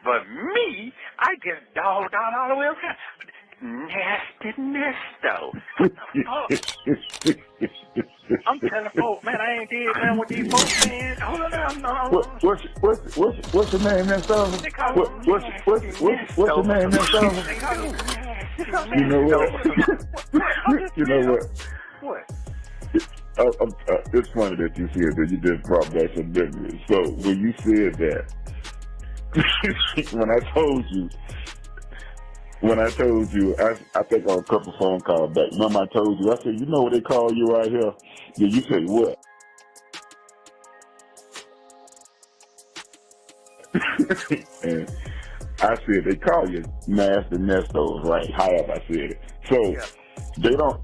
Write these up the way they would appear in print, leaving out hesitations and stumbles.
But me, I get dogged out all the way around. Nasty Neesto. I'm telling folks, man, I ain't dead man with these folks, man. Hold on, What's your name, Neesto? What's your name, Neesto? You know what? You know what? What? It's funny that you said that. You just brought back some memories. So when you said that, when I told you, I think on a couple phone calls back, remember I told you, I said, you know what they call you right here? Yeah, you say what? And I said they call you Nasty Nestos, right? However I said it. So yeah. They don't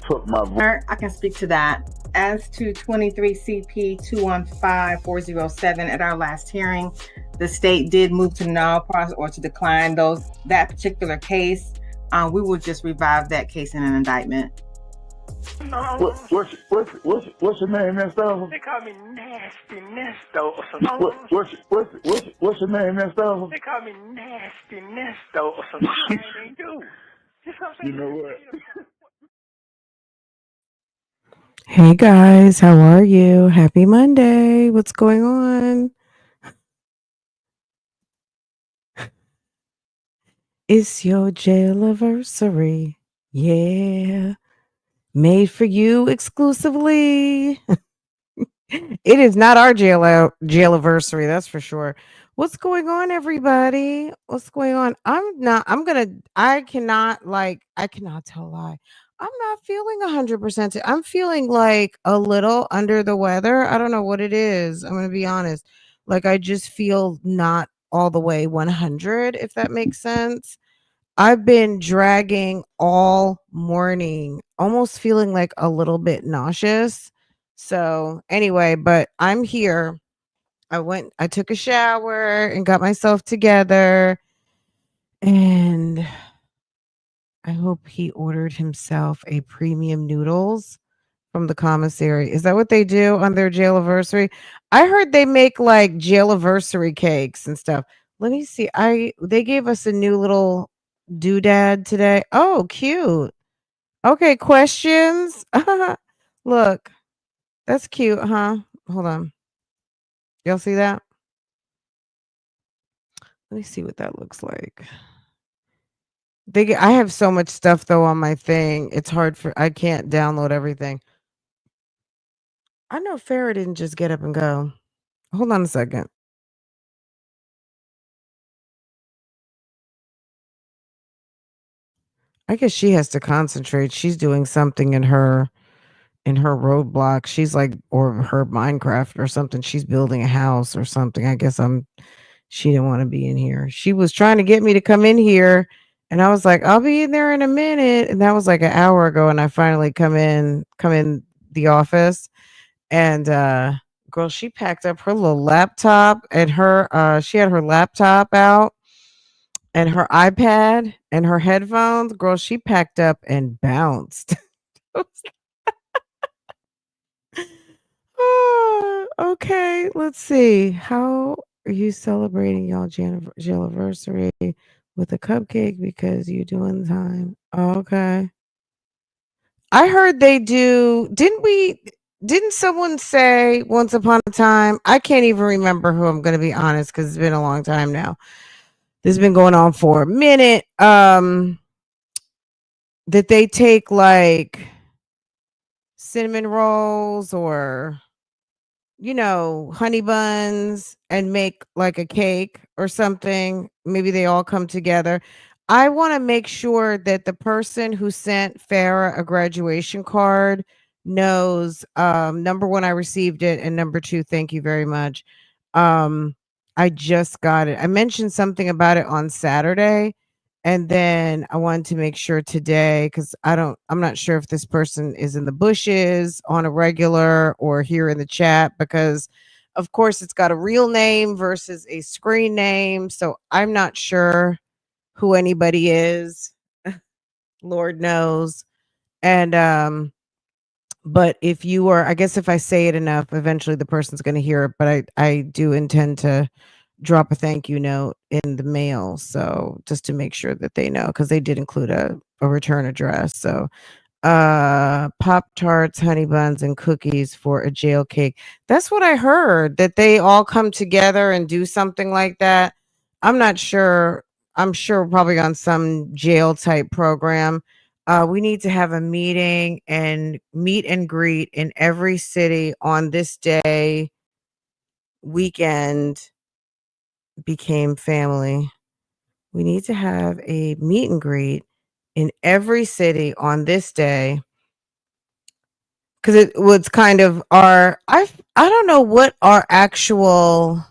took my voice. I can speak to that. As to 23 CP 215407 at our last hearing, the state did move to null process or to decline that particular case. We will just revive that case in an indictment. What's your name, Neesto? They call me Nasty Neesto. What's your name, Neesto? They call me Nasty Neesto. Something they do. You know what? Hey guys, how are you? Happy Monday. What's going on? It's your Jailversary. Yeah. Made for you exclusively. It is not our Jailversary, that's for sure. What's going on, everybody? What's going on? I cannot tell a lie. I'm not feeling 100%. I'm feeling like a little under the weather. I don't know what it is. I'm going to be honest. Like, I just feel not all the way 100, if that makes sense. I've been dragging all morning, almost feeling like a little bit nauseous. So anyway, but I'm here. I took a shower and got myself together, and I hope he ordered himself a premium noodles from the commissary. Is that what they do on their Jailversary? I heard they make like Jailversary cakes and stuff. Let me see. They gave us a new little doodad today. Oh, cute. Okay, questions. Look, that's cute, huh? Hold on. Y'all see that? Let me see what that looks like. I have so much stuff though on my thing. It's hard I can't download everything. I know Farrah didn't just get up and go. Hold on a second. I guess she has to concentrate. She's doing something in her roadblock. She's like, or her Minecraft or something. She's building a house or something. I guess she didn't want to be in here. She was trying to get me to come in here, and I was like, I'll be in there in a minute. And that was like an hour ago, and I finally come in the office, and girl, she packed up her little laptop and she had her laptop out and her iPad and her headphones. Girl, she packed up and bounced. Okay, let's see. How are you celebrating y'all Jailversary with a cupcake because you doing time? Okay. I heard they do. Didn't someone say once upon a time? I can't even remember who, I'm going to be honest, because it's been a long time now. This has been going on for a minute. That they take like cinnamon rolls or honey buns and make like a cake or something. Maybe they all come together. I want to make sure that the person who sent Farrah a graduation card knows, number one, I received it, and number two, thank you very much. I just got it. I mentioned something about it on Saturday, and then I wanted to make sure today, because I'm not sure if this person is in the bushes on a regular or here in the chat, because of course it's got a real name versus a screen name. So I'm not sure who anybody is. Lord knows. And, but if you are, I guess if I say it enough, eventually the person's going to hear it, but I do intend to drop a thank you note in the mail. So just to make sure that they know, because they did include a return address. So Pop Tarts, honey buns, and cookies for a jail cake. That's what I heard, that they all come together and do something like that. I'm not sure. I'm sure probably on some jail type program. We need to have a meeting and meet and greet in every city on this day. Weekend became family. We need to have a meet and greet in every city on this day, because it was kind of I don't know what our actual.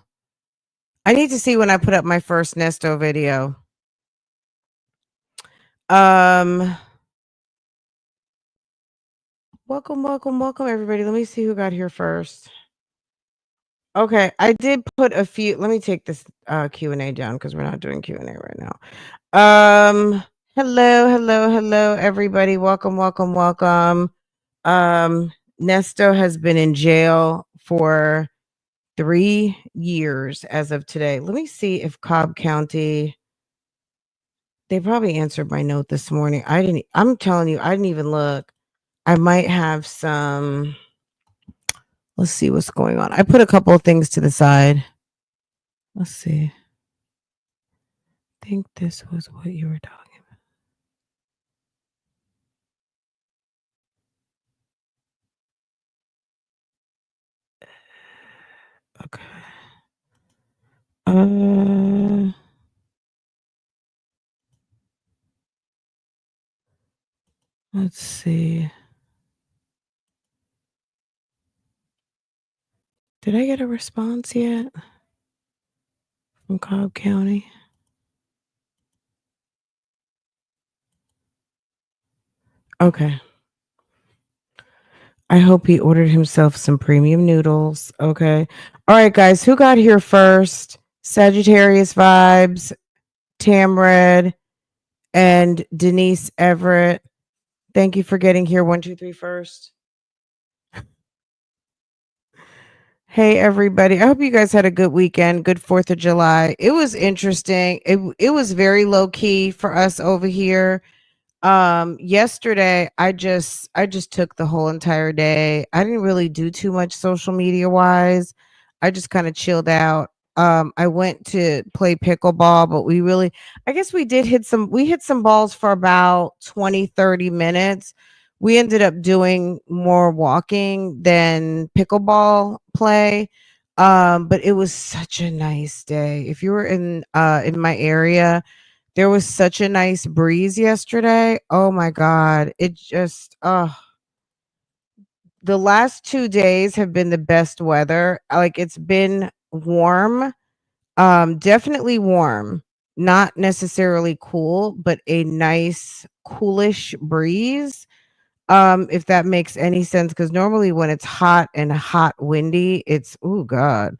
I need to see when I put up my first Neesto video. Welcome everybody. Let me see who got here first. Okay, I did put a few. Let me take this Q&A down, because we're not doing Q&A right now. Hello everybody. Welcome. Neesto has been in jail for 3 years as of today. Let me see if Cobb County. They probably answered my note this morning. I'm telling you, I didn't even look. I might have some. Let's see what's going on. I put a couple of things to the side. Let's see. I think this was what you were talking about. Okay. Let's see. Did I get a response yet from Cobb County? Okay. I hope he ordered himself some premium noodles. Okay. All right, guys. Who got here first? Sagittarius Vibes, Tamred, and Denise Everett. Thank you for getting here. 1, 2, 3 first. Hey, everybody. I hope you guys had a good weekend. Good 4th of July. It was interesting. It was very low key for us over here. Yesterday I just took the whole entire day. I didn't really do too much social media wise. I just kind of chilled out. I went to play pickleball, but I guess we hit some balls for about 20-30 minutes. We ended up doing more walking than pickleball play. But it was such a nice day. If you were in my area, there was such a nice breeze yesterday. Oh my God. It just, the last 2 days have been the best weather. Like, it's been warm, definitely warm, not necessarily cool, but a nice coolish breeze. If that makes any sense, because normally when it's hot and hot windy, it's, oh God.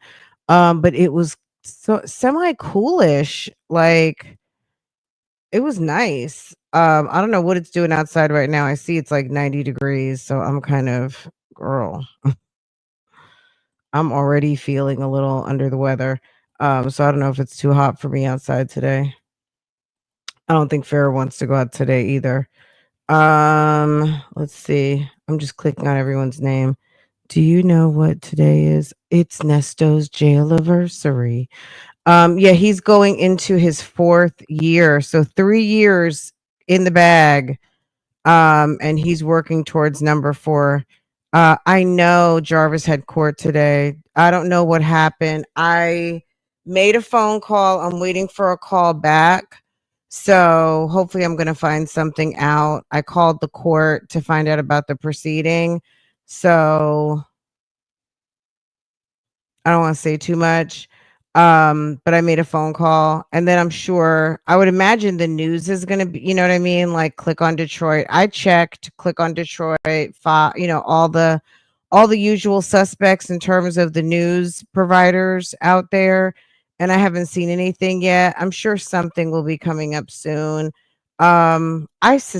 But it was so semi coolish, like, it was nice. I don't know what it's doing outside right now. I see it's like 90 degrees, so I'm kind of, girl, I'm already feeling a little under the weather. So I don't know if it's too hot for me outside today. I don't think Farrah wants to go out today either. Let's see. I'm just clicking on everyone's name. Do you know what today is? It's Nesto's Jailversary. Yeah, he's going into his 4th year. So 3 years in the bag. And he's working towards number 4. I know Jarvis had court today. I don't know what happened. I made a phone call. I'm waiting for a call back. So hopefully I'm going to find something out. I called the court to find out about the proceeding. So I don't want to say too much. But I made a phone call, and then I would imagine the news is going to be, you know what I mean? Like, click on Detroit. I checked, click on Detroit, all the usual suspects in terms of the news providers out there. And I haven't seen anything yet. I'm sure something will be coming up soon. This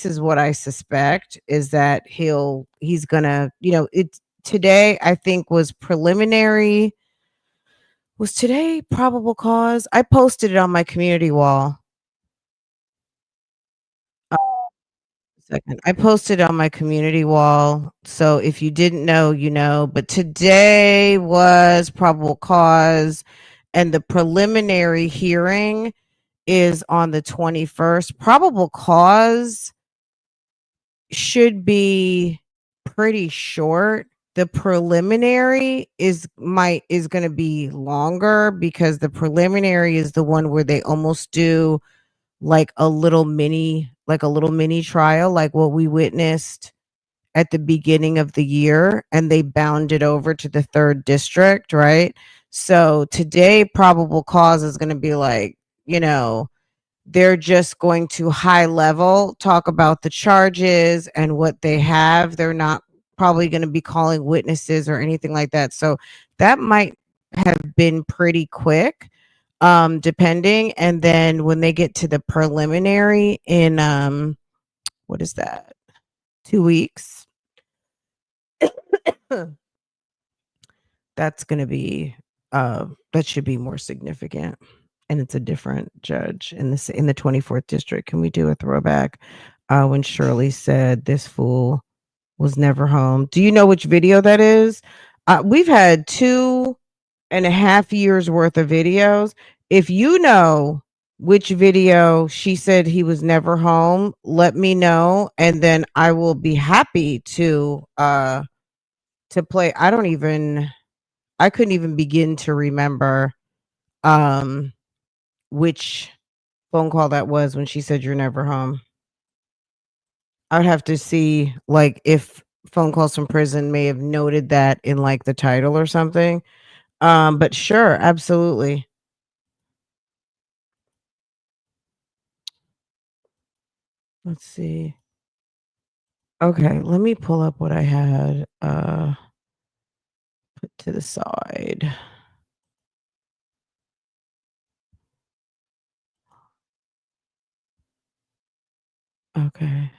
is what I suspect, is that he's gonna, it's today, I think, was preliminary Was today probable cause? I posted it on my community wall. Second. I posted on my community wall. So if you didn't know, you know, but today was probable cause and the preliminary hearing is on the 21st. Probable cause should be pretty short. The preliminary is going to be longer because the preliminary is the one where they almost do like a little mini trial, like what we witnessed at the beginning of the year, and they bound it over to the 3rd district, right? So today probable cause is going to be like, you know, they're just going to high level talk about the charges and what they have. They're not probably going to be calling witnesses or anything like that. So that might have been pretty quick, depending. And then when they get to the preliminary in what is that, 2 weeks, that's going to be that should be more significant, and it's a different judge in the 24th district. Can we do a throwback when Shirley said this fool was never home? Do you know which video that is? We've had 2.5 years worth of videos. If you know which video she said he was never home, let me know, and then I will be happy to play. I couldn't even begin to remember which phone call that was when she said you're never home. I would have to see like if phone calls from prison may have noted that in like the title or something. But sure, absolutely. Let's see. Okay, let me pull up what I had put to the side. Okay.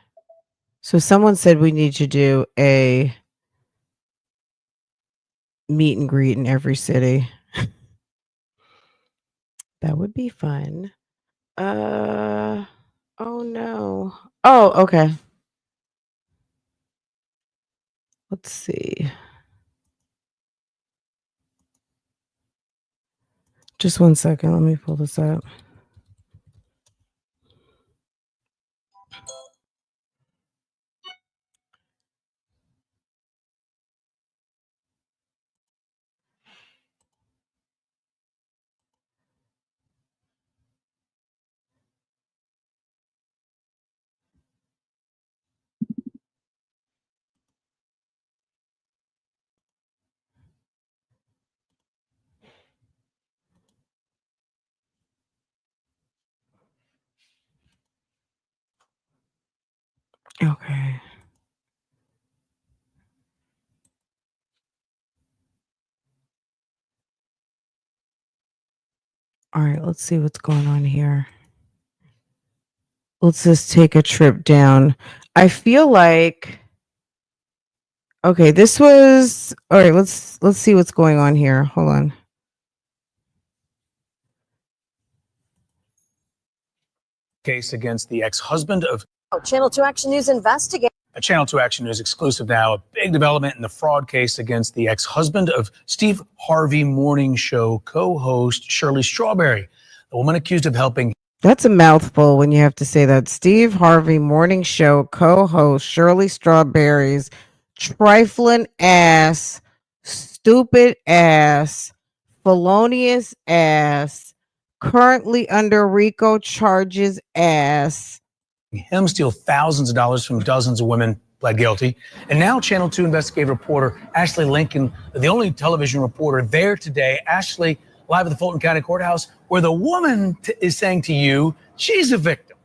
So someone said we need to do a meet and greet in every city. That would be fun. Oh no. Oh, okay. Let's see. Just 1 second. Let me pull this up. Okay. All right, let's see what's going on here. Let's just take a trip down. I feel like okay, this was all right, let's see what's going on here. Hold on. Case against the ex-husband of Channel 2 Action News investigate. a Channel 2 Action News exclusive now, a big development in the fraud case against the ex-husband of Steve Harvey morning show co-host Shirley Strawberry, the woman accused of helping. That's a mouthful when you have to say that. Steve Harvey morning show co-host Shirley Strawberry's trifling ass, stupid ass, felonious ass, currently under RICO charges ass. Him steal thousands of dollars from dozens of women, pled guilty. And now Channel 2 investigative reporter Ashley Lincoln, the only television reporter there today. Ashley, live at the Fulton County Courthouse, where the woman is saying to you, she's a victim.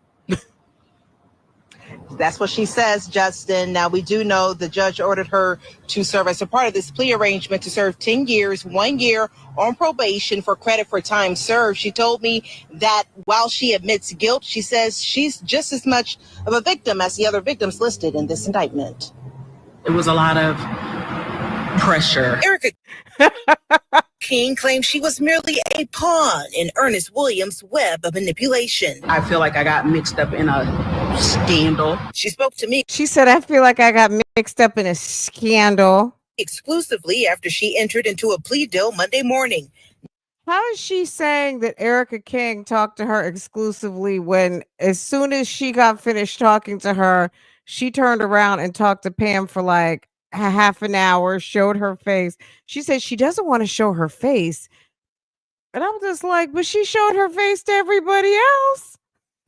That's what she says, Justin. Now, we do know the judge ordered her to serve as a part of this plea arrangement to serve 10 years, 1 year on probation for credit for time served. She told me that while she admits guilt, she says she's just as much of a victim as the other victims listed in this indictment. It was a lot of pressure. Erica King claims she was merely a pawn in Ernest Williams' web of manipulation. I feel like I got mixed up in a scandal. She spoke to me She said, I feel like I got mixed up in a scandal. exclusively after she entered into a plea deal Monday morning. How is she saying that Erica King talked to her exclusively when, as soon as she got finished talking to her, she turned around and talked to Pam for like a half an hour, showed her face. She said she doesn't want to show her face. And I'm just like, but she showed her face to everybody else.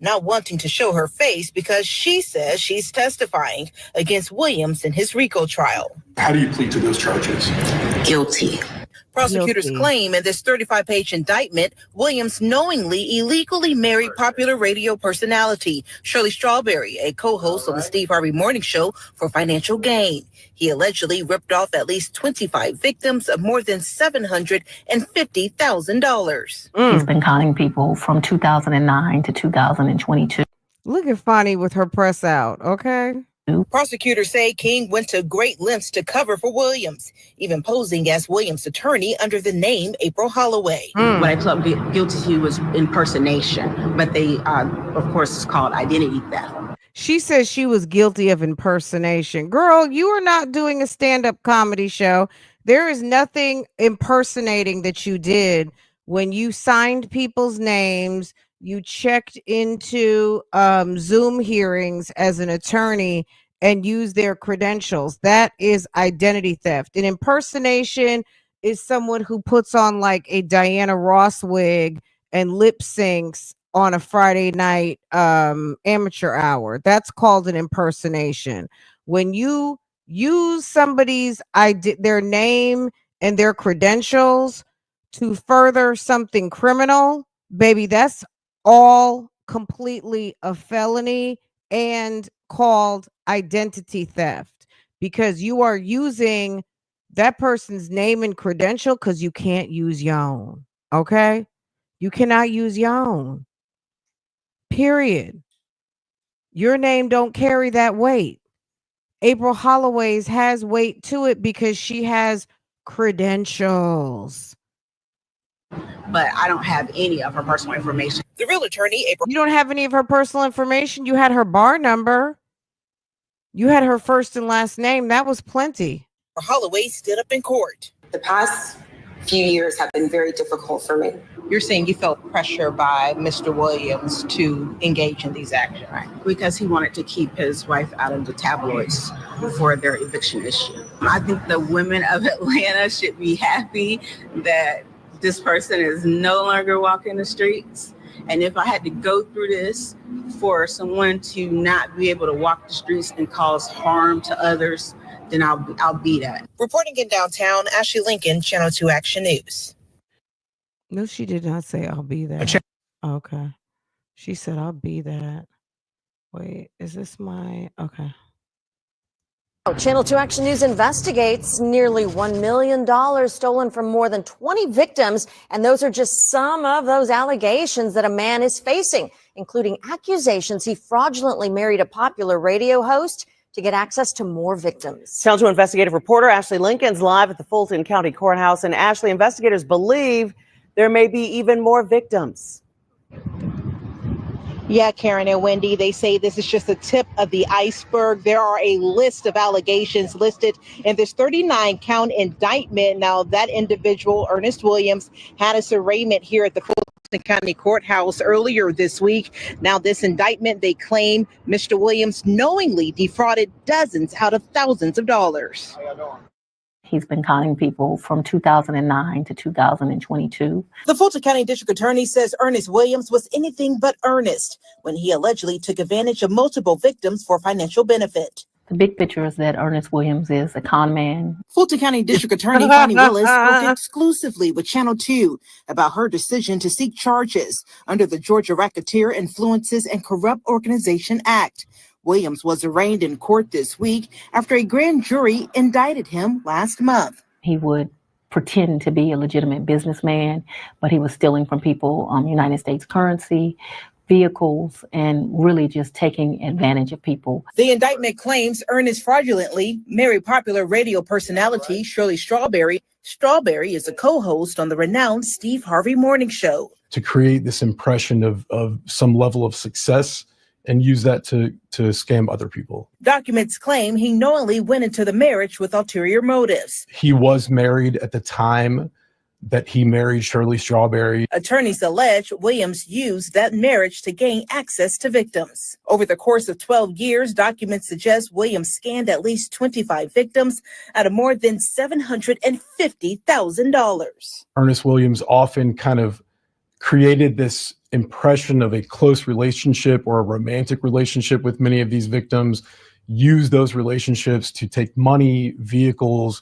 Not wanting to show her face because she says she's testifying against Williams in his RICO trial. How do you plead to those charges? Guilty. Prosecutors claim in this 35-page indictment, Williams knowingly illegally married popular radio personality Shirley Strawberry, a co-host on the Steve Harvey morning show, for financial gain. He allegedly ripped off at least 25 victims of more than $750,000. He's been conning people from 2009 to 2022. Look at Fonnie with her press out, okay? Prosecutors say King went to great lengths to cover for Williams, even posing as Williams' attorney under the name April Holloway. What I pled guilty to was impersonation, but they, of course, it's called identity theft. She says she was guilty of impersonation. Girl, you are not doing a stand-up comedy show. There is nothing impersonating that you did when you signed people's names. You checked into Zoom hearings as an attorney and used their credentials. That is identity theft. An impersonation is someone who puts on like a Diana Ross wig and lip syncs on a Friday night amateur hour. That's called an impersonation. When you use somebody's their name and their credentials to further something criminal, baby, that's all completely a felony and called identity theft, because you are using that person's name and credential because you can't use your own. Okay? You cannot use your own. Period. Your name don't carry that weight. April Holloway's has weight to it because she has credentials. But I don't have any of her personal information. The real attorney, April. You don't have any of her personal information. You had her bar number. You had her first and last name. That was plenty. Holloway stood up in court. The past few years have been very difficult for me. You're saying you felt pressure by Mr. Williams to engage in these actions, right? Because he wanted to keep his wife out of the tabloids for their eviction issue. I think the women of Atlanta should be happy that this person is no longer walking the streets. And if I had to go through this for someone to not be able to walk the streets and cause harm to others, then I'll be that. Reporting in downtown, Ashley Lincoln, Channel 2 Action News. No, she did not say I'll be that. Okay. She said I'll be that. Wait, is this my... Okay. Channel 2 Action News investigates nearly $1 million stolen from more than 20 victims. And those are just some of those allegations that a man is facing, including accusations he fraudulently married a popular radio host to get access to more victims. Channel 2 investigative reporter Ashley Lincoln's live at the Fulton County Courthouse. And Ashley, investigators believe there may be even more victims. Yeah, Karen and Wendy, they say this is just the tip of the iceberg. There are a list of allegations listed in this 39-count indictment. Now, that individual, Ernest Williams, had his arraignment here at the Fulton County Courthouse earlier this week. Now, this indictment, they claim Mr. Williams knowingly defrauded dozens out of thousands of dollars. He's been conning people from 2009 to 2022. The Fulton County District Attorney says Ernest Williams was anything but earnest when he allegedly took advantage of multiple victims for financial benefit. The big picture is that Ernest Williams is a con man. Fulton County District Attorney Fonnie Willis spoke exclusively with Channel 2 about her decision to seek charges under the Georgia Racketeer Influences and Corrupt Organization Act. Williams was arraigned in court this week after a grand jury indicted him last month. He would pretend to be a legitimate businessman, but he was stealing from people United States currency, vehicles and really just taking advantage of people. The indictment claims Ernest fraudulently married popular radio personality Shirley Strawberry. Strawberry is a co-host on the renowned Steve Harvey morning show. To create this impression of some level of success and use that to scam other people. Documents claim he knowingly went into the marriage with ulterior motives. He was married at the time that he married Shirley Strawberry. Attorneys allege Williams used that marriage to gain access to victims. Over the course of 12 years, documents suggest Williams scanned at least 25 victims out of more than $750,000. Ernest Williams often kind of created this impression of a close relationship or a romantic relationship with many of these victims, used those relationships to take money, vehicles,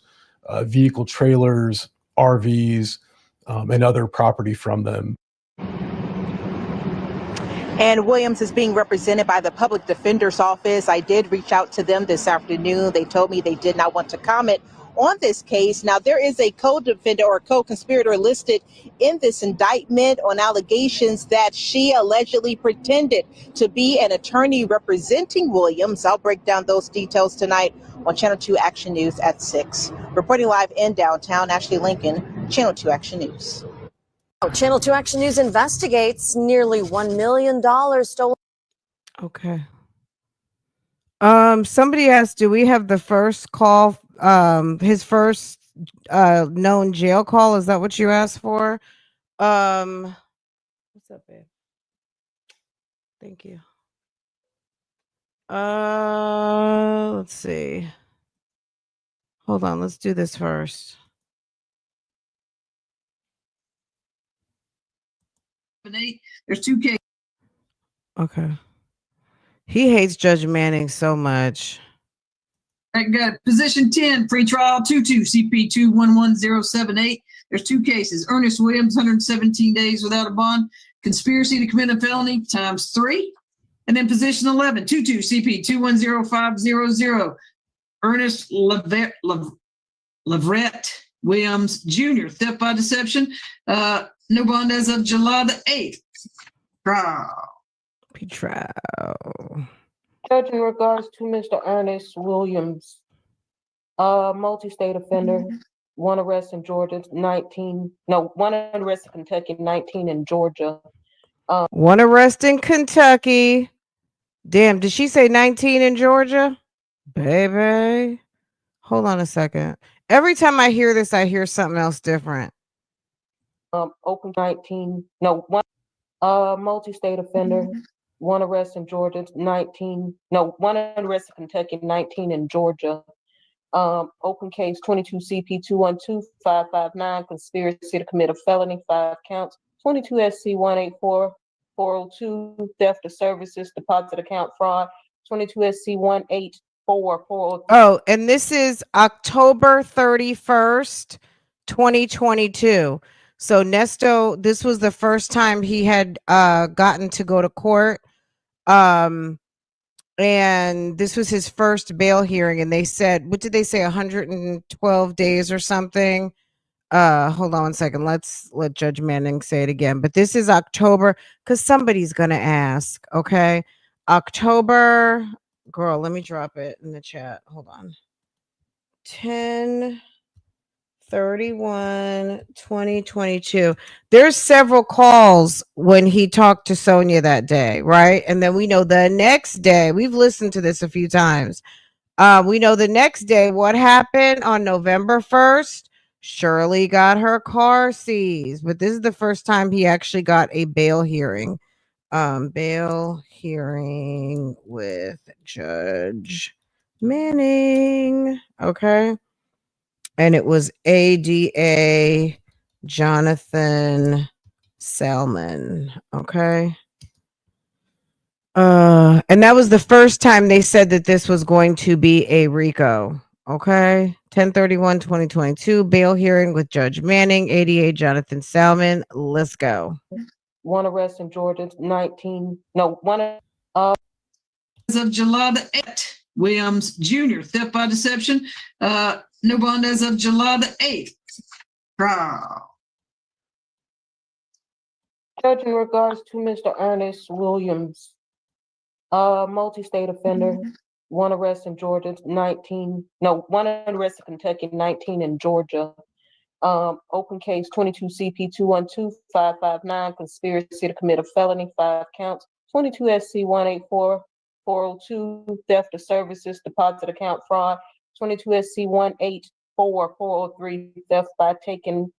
vehicle trailers, RVs, and other property from them. And Williams is being represented by the Public Defender's Office. I did reach out to them this afternoon. They told me they did not want to comment on this case. Now, there is a co-defendant or co-conspirator listed in this indictment on allegations that she allegedly pretended to be an attorney representing Williams. I'll break down those details tonight on Channel 2 Action News at 6. Reporting live in downtown, Ashley Lincoln, Channel 2 Action News. Channel 2 Action News investigates nearly $1 million stolen. Okay. Somebody asked, do we have the first call, his first known jail call? Is that what you asked for? What's up, babe? Thank you. Let's see. Hold on, let's do this first. There's 2 cases. Okay. He hates Judge Manning so much. I got position 10, pretrial 22, CP 211078. There's 2 cases. Ernest Williams, 117 days without a bond. Conspiracy to commit a felony ×3. And then position 11, 22, CP 210500. Ernest Leverett Williams Jr., theft by deception. No bond as of July the 8th. Trial. Judge, in regards to Mr. Ernest Williams, multi-state offender, 1 arrest in Georgia, 1 arrest in Kentucky, 19 in Georgia. 1 arrest in Kentucky. Damn, did she say 19 in Georgia? Baby. Hold on a second. Every time I hear this, I hear something else different. Open 19, 1 multi-state offender, 1 arrest in Georgia, 1 arrest in Kentucky, 19 in Georgia. Open case 22 CP 212559, conspiracy to commit a felony, 5 counts. 22 SC 184402, theft of services, deposit account fraud. 22 SC 184402. Oh, and this is October 31st, 2022. So Neesto, this was the first time he had gotten to go to court. And this was his first bail hearing. And they said, what did they say, 112 days or something? Hold on one second. Let's let Judge Manning say it again. But this is October, because somebody's going to ask, okay? October, girl, let me drop it in the chat. Hold on. 10/31/2022. There's several calls when he talked to Sonia that day, right? And then we know the next day, we've listened to this a few times. We know the next day what happened on November 1st. Shirley got her car seized, but this is the first time he actually got a bail hearing. Bail hearing with Judge Manning. Okay. And it was ADA Jonathan Salmon. Okay. And that was the first time they said that this was going to be a RICO. Okay. 10/31/2022, bail hearing with Judge Manning, ADA Jonathan Salmon. Let's go. 1 arrest in Georgia, 1 as of July the 8th, Williams Jr., theft by deception. No bond as of July the 8th. Trial. Judge, in regards to Mr. Ernest Williams, multi-state offender, one arrest in Georgia, one arrest in Kentucky, 19 in Georgia. Open case 22 CP 212-559, conspiracy to commit a felony, 5 counts. 22 SC 184-402, theft of services, deposit account fraud. 22 SC 184-403, theft by taking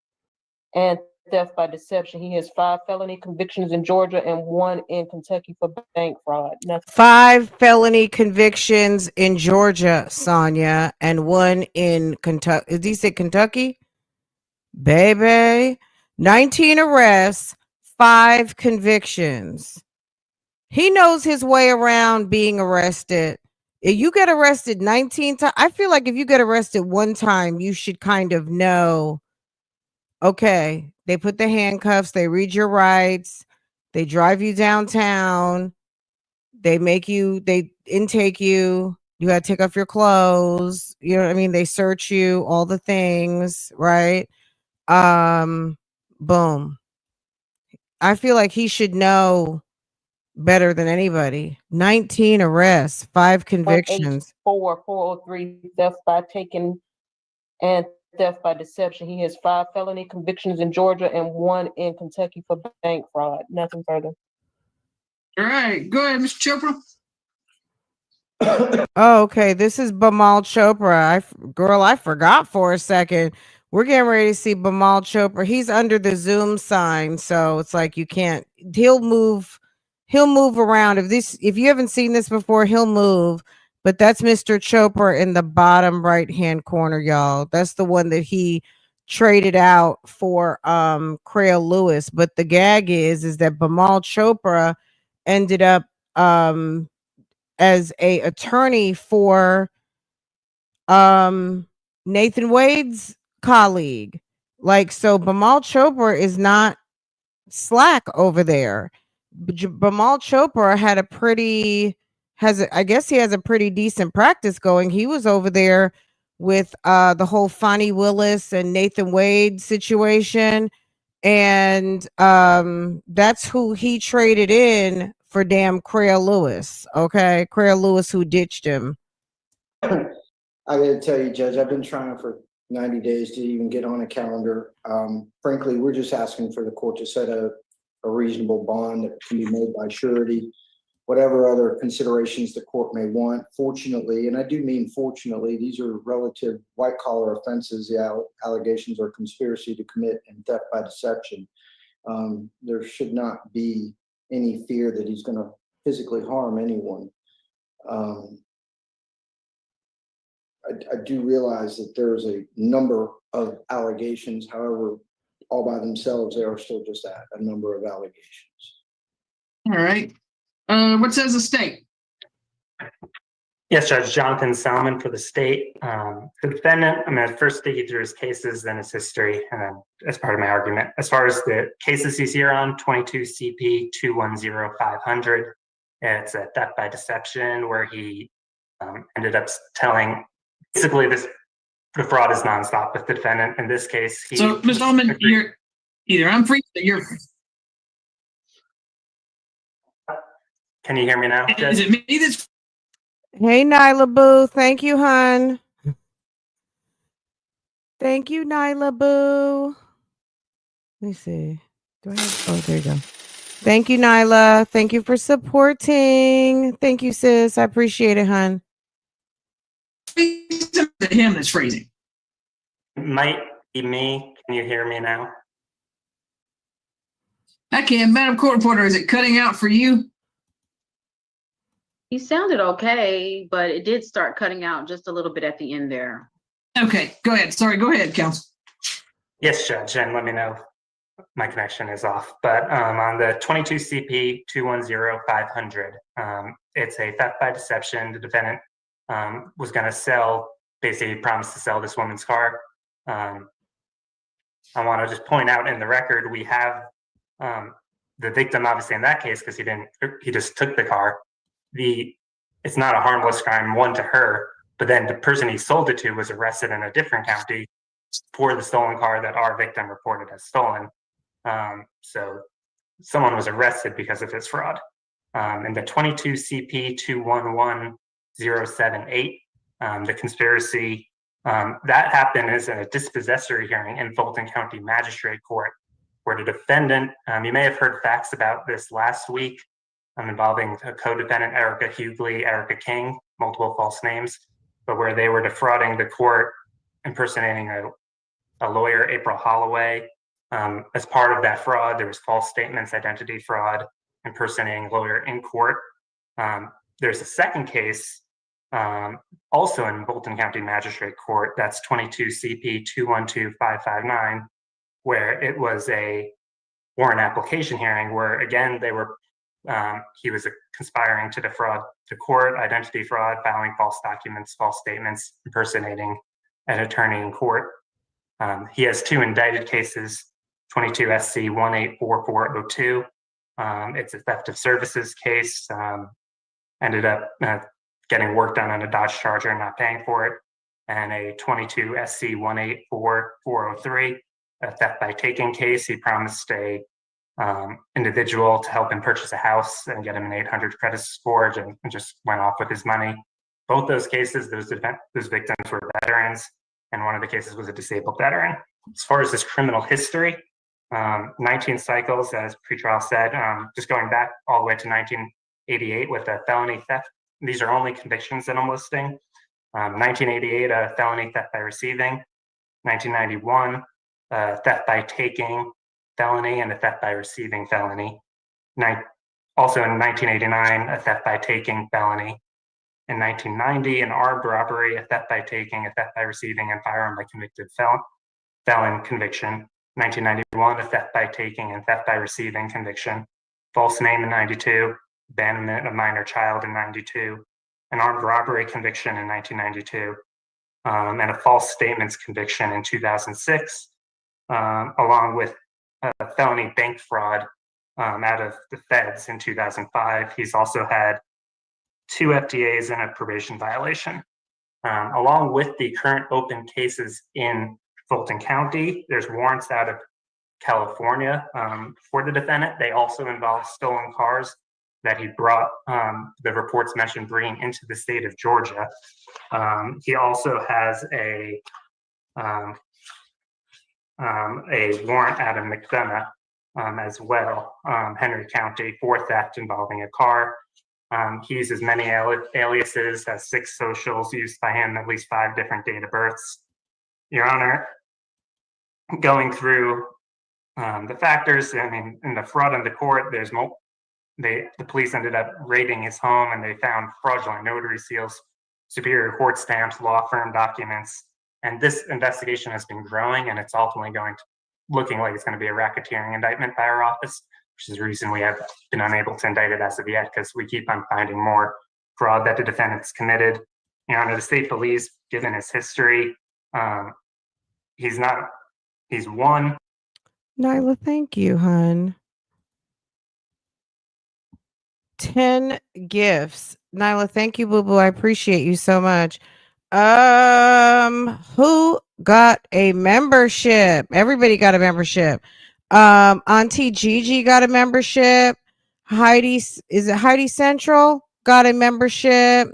and theft by deception. He has 5 felony convictions in Georgia and 1 in Kentucky for bank fraud. 5 felony convictions in Georgia, Sonia, and 1 in Kentucky. Did he say Kentucky? Baby. 19 arrests, 5 convictions. He knows his way around being arrested. If you get arrested 19 times, I feel like if you get arrested one time, you should kind of know, okay, they put the handcuffs, they read your rights, they drive you downtown, they intake you, you got to take off your clothes, you know what I mean? They search you, all the things, right? Boom. I feel like he should know better than anybody. 19 arrests, 5 convictions. 184-403, theft by taking and theft by deception. He has 5 felony convictions in Georgia and 1 in Kentucky for bank fraud. Nothing further. All right, go ahead, Mr. Chopra. Oh, okay. This is Bimal Chopra. I forgot for a second. We're getting ready to see Bimal Chopra. He's under the Zoom sign, so it's like you can't. He'll move around. If you haven't seen this before, he'll move. But that's Mr. Chopra in the bottom right hand corner, y'all. That's the one that he traded out for Cray Lewis. But the gag is that Bimal Chopra ended up as a attorney for Nathan Wade's colleague. Like, so Bimal Chopra is not slack over there. Bimal Chopra had I guess he has a pretty decent practice going. He was over there with the whole Fonnie Willis and Nathan Wade situation. And that's who he traded in for damn Cray Lewis. Okay. Cray Lewis, who ditched him. I gotta tell you, Judge, I've been trying for 90 days to even get on a calendar. Frankly, we're just asking for the court to set a reasonable bond that can be made by surety, whatever other considerations the court may want. Fortunately, and I do mean fortunately, these are relative white collar offenses. The allegations are conspiracy to commit and theft by deception. There should not be any fear that he's going to physically harm anyone. I do realize that there's a number of allegations. However, all by themselves, they are still just a number of allegations. All right. What says the state? Yes, Judge Jonathan Salmon for the state. The defendant, I'm going to first take you through his cases, then his history, and then as part of my argument. As far as the cases he's here on, 22 CP 210-500, it's a theft by deception where he ended up telling, basically the fraud is nonstop with the defendant. In this case, So, Mr. Ullman, you're either I'm free or you're free. Can you hear me now? Is it me that's... Hey, Nyla Boo. Thank you, hon. Thank you, Nyla Boo. Let me see. Do I have... Oh, there you go. Thank you, Nyla. Thank you for supporting. Thank you, sis. I appreciate it, hon. Him that's freezing. It might be me. Can you hear me now? I can. Madam Court Reporter, is it cutting out for you? He sounded okay, but it did start cutting out just a little bit at the end there. Okay, go ahead. Sorry, go ahead, counsel. Yes, Judge, and let me know if my connection is off. But on the 22 CP 210-500, it's a theft by deception. The defendant was going to sell, basically promised to sell this woman's car. I want to just point out in the record, we have the victim, obviously in that case, because he just took the car. It's not a harmless crime, one to her, but then the person he sold it to was arrested in a different county for the stolen car that our victim reported as stolen. So someone was arrested because of his fraud. In the 22 CP 211078, the conspiracy that happened is in a dispossessory hearing in Fulton County Magistrate Court, where the defendant, you may have heard facts about this last week, involving a co-defendant, Erica Hughley, Erica King, multiple false names, but where they were defrauding the court, impersonating a lawyer, April Holloway. As part of that fraud, there was false statements, identity fraud, impersonating a lawyer in court. There's a second case, also in Fulton County Magistrate Court, that's 22 CP 212559, where it was a warrant application hearing where, again, they were he was conspiring to defraud the court, identity fraud, filing false documents, false statements, impersonating an attorney in court. He has 2 indicted cases, 22 SC 184402. It's a theft of services case. Ended up getting work done on a Dodge Charger and not paying for it. And a 22 SC 184403, a theft by taking case. He promised a individual to help him purchase a house and get him an 800 credit score, and just went off with his money. Both those cases, those victims were veterans, and one of the cases was a disabled veteran. As far as his criminal history, 19 cycles, as pretrial said, just going back all the way to 1988 with a felony theft. These are only convictions that I'm listing. 1988, a felony theft by receiving. 1991, theft by taking felony and a theft by receiving felony. Also in 1989, a theft by taking felony. In 1990, an armed robbery, a theft by taking, a theft by receiving, and firearm by convicted felon conviction. 1991, a theft by taking and theft by receiving conviction. False name in 92, abandonment of minor child in 92, an armed robbery conviction in 1992, and a false statements conviction in 2006, along with a felony bank fraud out of the feds in 2005. He's also had 2 FTAs and a probation violation. Along with the current open cases in Fulton County, there's warrants out of California for the defendant. They also involve stolen cars that he brought, the reports mentioned, bringing into the state of Georgia. He also has a warrant out of McDonough as well, Henry County, for theft involving a car. He uses many aliases, has 6 socials used by him, at least 5 different date of births. Your Honor, going through the factors, I mean, in the fraud in the court, there's the police ended up raiding his home and they found fraudulent notary seals, superior court stamps, law firm documents. And this investigation has been growing, and it's ultimately looking like it's going to be a racketeering indictment by our office, which is the reason we have been unable to indict it as of yet, because we keep on finding more fraud that the defendant's committed. Your Honor, the state believes, given his history, he's won. Nyla, thank you, hun. 10 gifts. Nyla, thank you, boo boo. I appreciate you so much. Who got a membership? Everybody got a membership. Auntie Gigi got a membership. Heidi Central got a membership.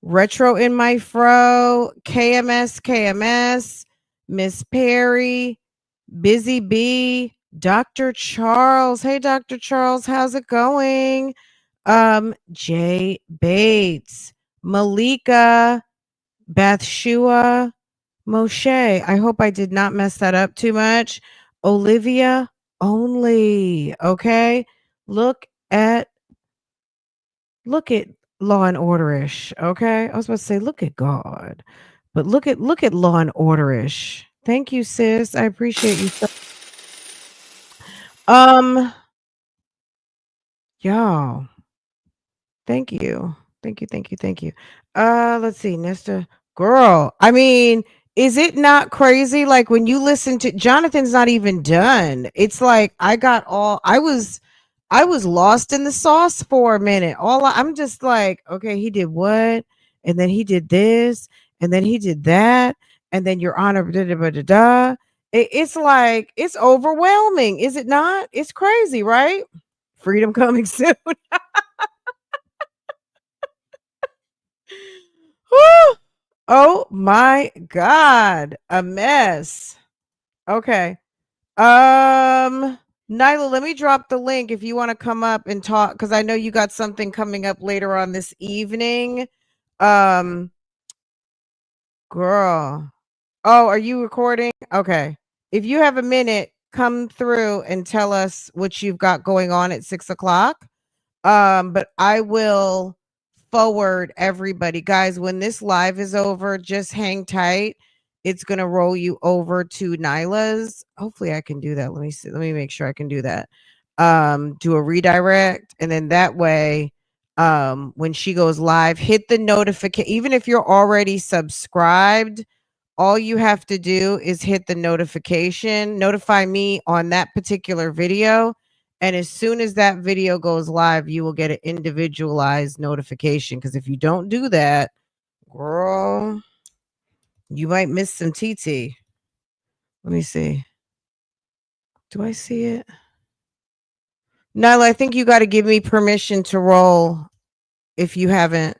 Retro in my fro. KMS. Miss Perry. Busy Bee. Dr. Charles. Hey, Dr. Charles, how's it going? Jay Bates. Malika. Bathshua. Moshe. I hope I did not mess that up too much. Olivia only. Okay. Look at Law and Order-ish. Okay. I was about to say, look at God, but look at Law and Order-ish. Thank you, sis. I appreciate you. Y'all. Thank you. Let's see, Nesta. Girl, I mean, is it not crazy? Like, when you listen to Jonathan's not even done. It's like I was lost in the sauce for a minute. I'm just like, okay, he did what? And then he did this, and then he did that, and then Your Honor, It's like, it's overwhelming, is it not? It's crazy, right? Freedom coming soon. Whew. Oh my God, a mess. Okay. Nyla, let me drop the link if you want to come up and talk, because I know you got something coming up later on this evening. Girl. Oh, are you recording? Okay. If you have a minute, come through and tell us what you've got going on at 6:00. But I will forward everybody. Guys, when this live is over, just hang tight. It's gonna roll you over to Nyla's. Hopefully I can do that. Let me see. Let me make sure I can do that. Do a redirect, and then that way, when she goes live, hit the notification. Even if you're already subscribed, all you have to do is hit the notification, notify me on that particular video. And as soon as that video goes live, you will get an individualized notification. Because if you don't do that, girl, you might miss some TT. Let me see. Do I see it? Nyla, I think you got to give me permission to roll if you haven't.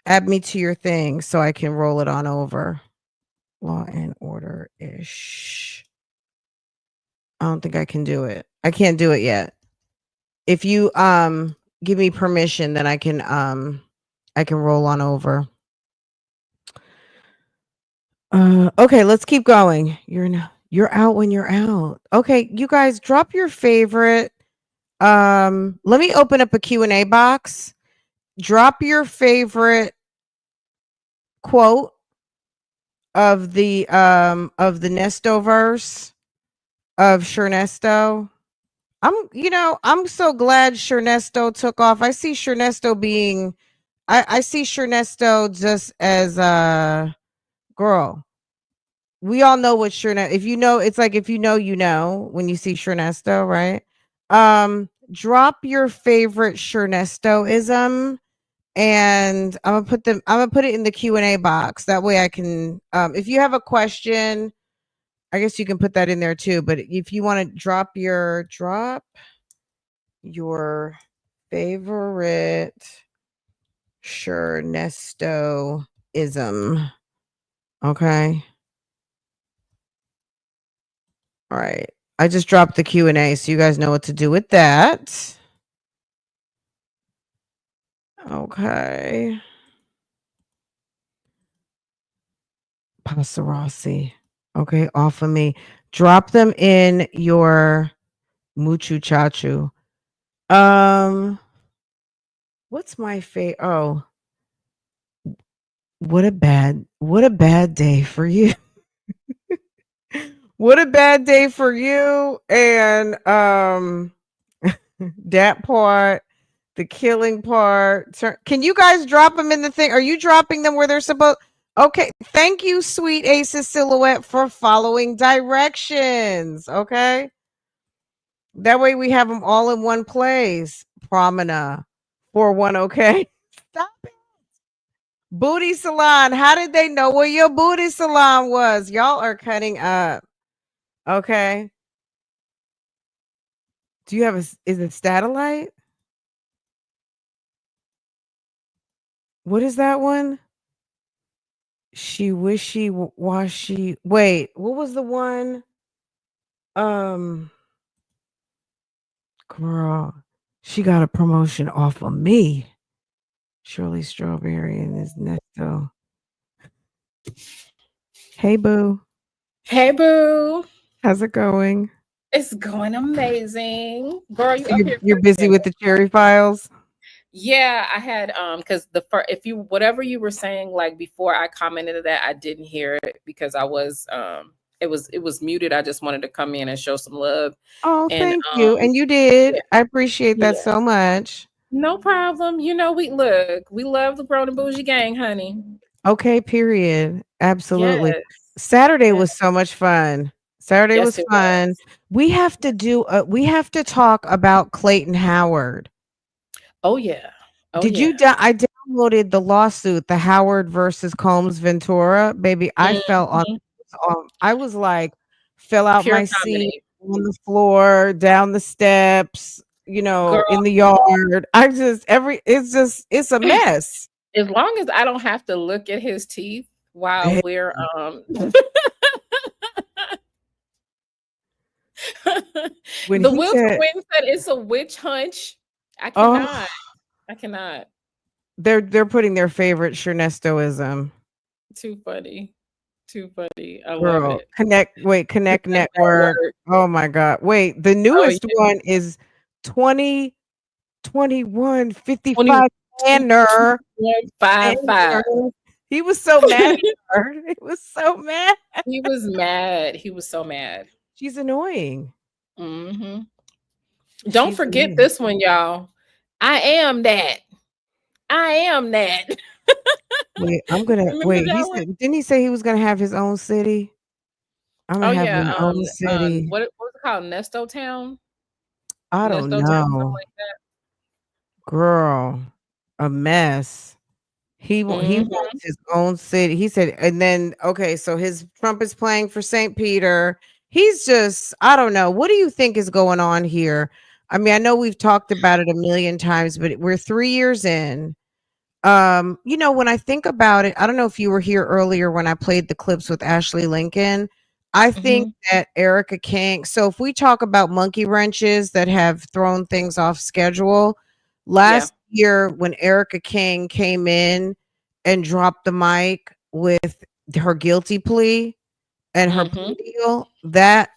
Add me to your thing so I can roll it on over. Law and order-ish. I don't think I can do it. I can't do it yet. If you give me permission, then I can roll on over. Okay, let's keep going. You're out when you're out. Okay, you guys drop your favorite. Let me open up a Q&A box. Drop your favorite quote of the Neesto verse of Ernest. I'm so glad Ernest took off. I see Ernest being I see Ernest just as a girl. We all know what Ernest, if you know, it's like if you know when you see Ernest, right? Drop your favorite Ernestoism, and I'm gonna put it in the Q&A box. That way I can if you have a question, I guess you can put that in there too. But if you want to drop your favorite Ernestoism. Okay. All right. I just dropped the Q&A, so you guys know what to do with that. Okay. Passerossi. Okay, off of me. Drop them in your Muchu Chachu. What's my favorite? Oh, what a bad day for you. What a bad day for you. And that part, the killing part. Can you guys drop them in the thing? Are you dropping them where they're supposed? Okay. Thank you, Sweet Aces Silhouette, for following directions. Okay. That way we have them all in one place. Promina 4-1. Okay. Stop it. Booty salon. How did they know where your booty salon was? Y'all are cutting up. Okay. Do you have is it Statellite? What is that one? She wishy washy. Wait, what was the one? Girl, she got a promotion off of me. Shirley Strawberry and this Neesto. Hey, boo. Hey, boo. How's it going? It's going amazing. Girl, you up here. You're busy with the cherry files? Yeah, I had because if you whatever you were saying, like before I commented that, I didn't hear it because I was it was muted. I just wanted to come in and show some love. Oh, thank you. And you did. Yeah. I appreciate that so much. No problem. We love the Grown and Bougie gang, honey. Okay, period. Absolutely. Yes. Saturday was so much fun. Saturday was fun. We have to talk about Clayton Howard. Oh yeah. Did you I downloaded the lawsuit, the Howard versus Combs Ventura, baby. I fell on I was like, fell out Pure my seat comedy. on the floor, down the steps, you know, Girl, in the yard. It's a mess. as long as I don't have to look at his teeth while we're When the he Will said, twins said it's a witch hunt. I "Oh, cannot. I cannot. they're putting their favorite Shernestoism." Too funny. Too funny. I love Girl, it. Connect Connect Network. Network. Oh my God. Wait, the Oh newest yeah. one is 2021 55 20 Tanner. 55. He was so mad at her. He was so mad. He was mad. He was so mad. She's annoying. Hmm. Don't She's forget annoying. this one, y'all. I am that. I am that. Wait, Remember that one? didn't he say he was gonna have his own city? I'm Oh gonna have yeah. my own city. What was it called? Nesto Town? I don't Nesto Town, something know. like that. Girl, a mess. He Hmm. wants his own city. He said, and then okay, so his Trump is playing for St. Peter. He's just, I don't know. What do you think is going on here? I mean, I know we've talked about it a million times, but we're 3 years in. You know, when I think about it, I don't know if you were here earlier when I played the clips with Ashley Lincoln. I think Hmm. that Erica King, so if we talk about monkey wrenches that have thrown things off schedule, Yeah. last year when Erica King came in and dropped the mic with her guilty plea and her Hmm. plea deal, that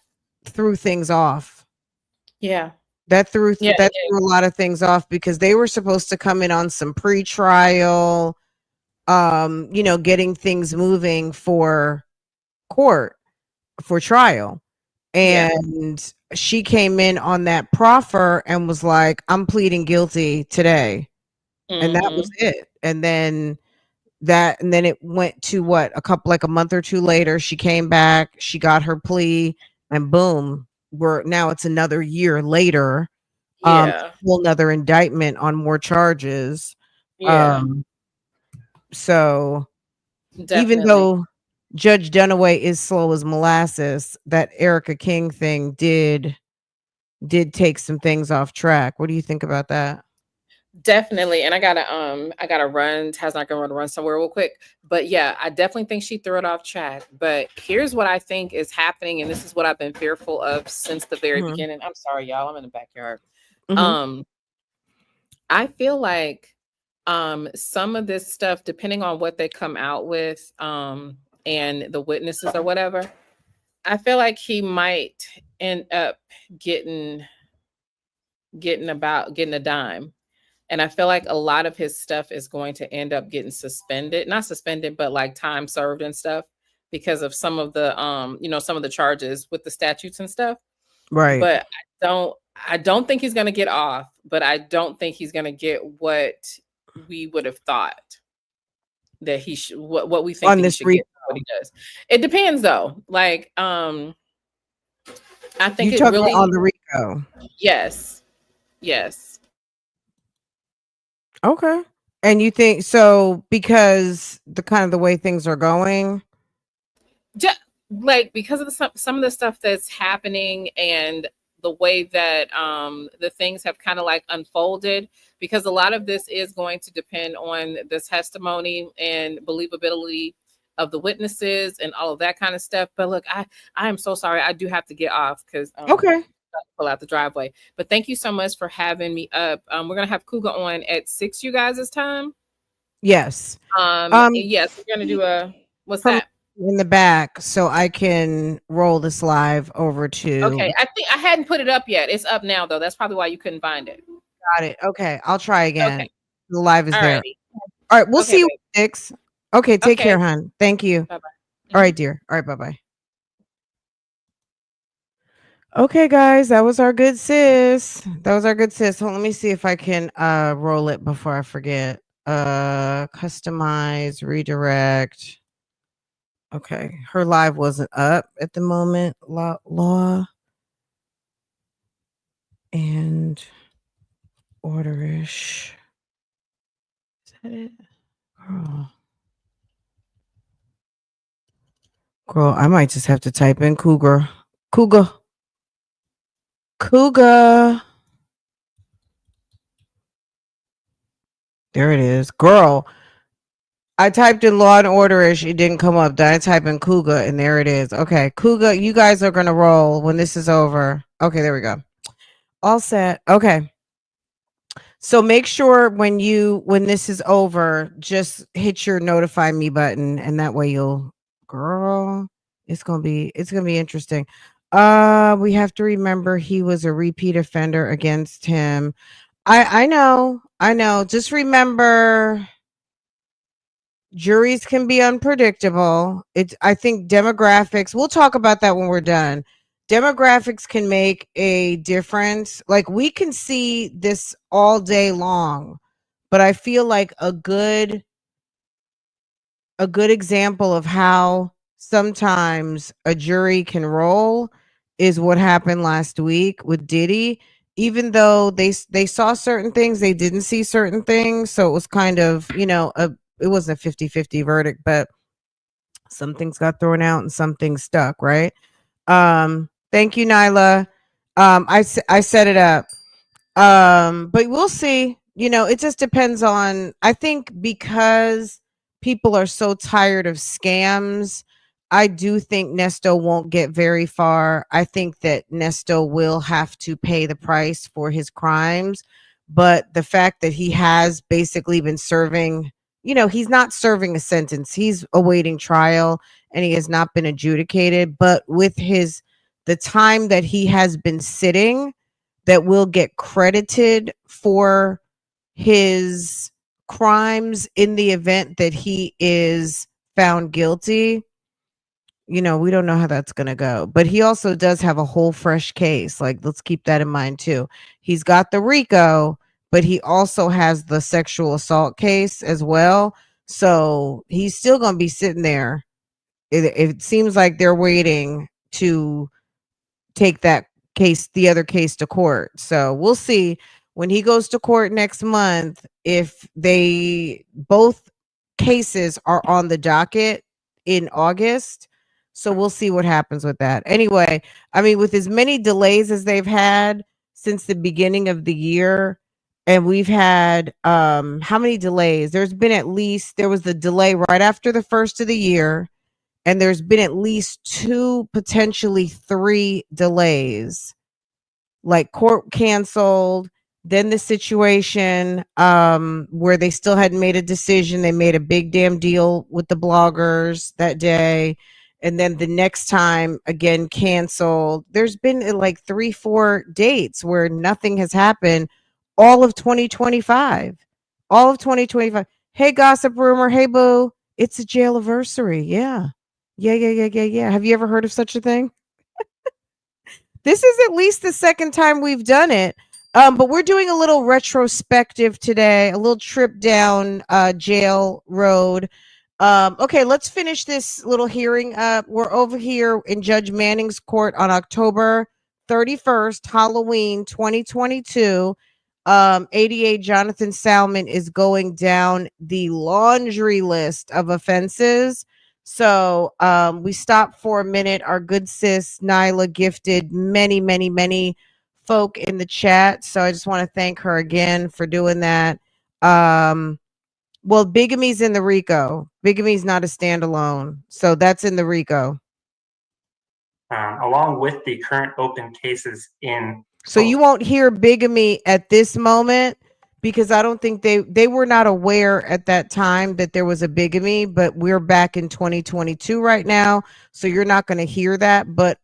threw things off. Yeah. That threw Yeah. that threw a lot of things off because they were supposed to come in on some pre-trial, you know, getting things moving for court for trial. Yeah. And she came in on that proffer and was like, I'm pleading guilty today. And that was Hmm. it. And then it went to what, a month or two later, she came back, she got her plea, and boom, now it's another year later. Yeah. Whole another indictment on more charges. Yeah. Um, so even Definitely. though Judge Dunaway is slow as molasses, that Erica King thing did take some things off track. What do you think about that? Definitely. And I gotta run. Taz not gonna run somewhere real quick. But yeah, I definitely think she threw it off track. But here's what I think is happening, and this is what I've been fearful of since the very Mhm. beginning. I'm sorry, y'all. I'm in the backyard. Mhm. Um, I feel like some of this stuff, depending on what they come out with, and the witnesses or whatever, I feel like he might end up getting getting getting a dime. And I feel like a lot of his stuff is going to end up getting suspended, not suspended, but like time served and stuff because of some of the some of the charges with the statutes and stuff. Right. But I don't think he's going to get off, but I don't think he's going to get what we would have thought that he should, what we think On that he this should get, what he does. It depends though. Like I think You it talking about on really, the Rico. yes. Yes. Okay. And you think so because the kind of the way things are going? Like because of some of the stuff that's happening and the way that the things have kind of like unfolded, because a lot of this is going to depend on the testimony and believability of the witnesses and all of that kind of stuff. But look, I am so sorry, I do have to get off because Okay. pull out the driveway. But thank you so much for having me up. We're gonna have Kuga on at 6 you guys' time. Yes. Um Yes, we're gonna do a what's from that? in the back so I can roll this live over to. Okay, I think I hadn't put it up yet. It's up now though. That's probably why you couldn't find it. Got it. Okay, I'll try again. Okay. The live is All there. righty. All right, we'll Okay, see you babe. at 6. Okay, take Okay. care, hon. Thank you. Bye-bye. All right, dear. All right, bye-bye. Okay, guys, that was our good sis. Hold, let me see if I can roll it before I forget. Customize, redirect. Okay, her live wasn't up at the moment. Law and orderish. Is that it? Girl. Girl, I might just have to type in cougar. Cougar. There it is. Girl, I typed in Law and Order-ish. It didn't come up. Then I type in cougar, and there it is. Okay, cougar, you guys are going to roll when this is over. Okay, there we go. All set. Okay. So make sure when this is over, just hit your notify me button, and that way girl, it's gonna be interesting. We have to remember he was a repeat offender against him. I know. Just remember, juries can be unpredictable. I think demographics, we'll talk about that when we're done. Demographics can make a difference. Like, we can see this all day long, but I feel like a good example of how sometimes a jury can roll is what happened last week with Diddy. Even though they saw certain things, they didn't see certain things. So it was kind of, it wasn't a 50-50 verdict, but some things got thrown out and some things stuck, right? Thank you, Nyla. I set it up. But we'll see. It just depends on, I think, because people are so tired of scams, I do think Neesto won't get very far. I think that Neesto will have to pay the price for his crimes. But the fact that he has basically been serving, he's not serving a sentence. He's awaiting trial and he has not been adjudicated. But with the time that he has been sitting, that will get credited for his crimes in the event that he is found guilty. We don't know how that's going to go. But he also does have a whole fresh case. Like, let's keep that in mind too. He's got the RICO, but he also has the sexual assault case as well. So he's still going to be sitting there. It seems like they're waiting to take the other case to court. So we'll see when he goes to court next month if both cases are on the docket in August. So we'll see what happens with that. Anyway, I mean, with as many delays as they've had since the beginning of the year, and we've had how many delays? There was the delay right after the first of the year. And there's been at least 2, potentially 3 delays, like court canceled, then the situation where they still hadn't made a decision. They made a big damn deal with the bloggers that day. And then the next time, again, canceled. There's been like 3-4 dates where nothing has happened all of 2025. All of 2025. Hey, Gossip Rumor. Hey, Boo. It's a Jailversary. Yeah. Yeah. Have you ever heard of such a thing? This is at least the second time we've done it. But we're doing a little retrospective today, a little trip down jail road. Okay, let's finish this little hearing up. We're over here in Judge Manning's court on October 31st, Halloween 2022. ADA Jonathan Salmon is going down the laundry list of offenses. So we stopped for a minute. Our good sis Nyla gifted many folk in the chat. So I just want to thank her again for doing that. Well, bigamy's in the RICO. Bigamy's not a standalone. So that's in the RICO. Along with the current open cases in. So you won't hear bigamy at this moment because I don't think they were not aware at that time that there was a bigamy, but we're back in 2022 right now. So you're not going to hear that. But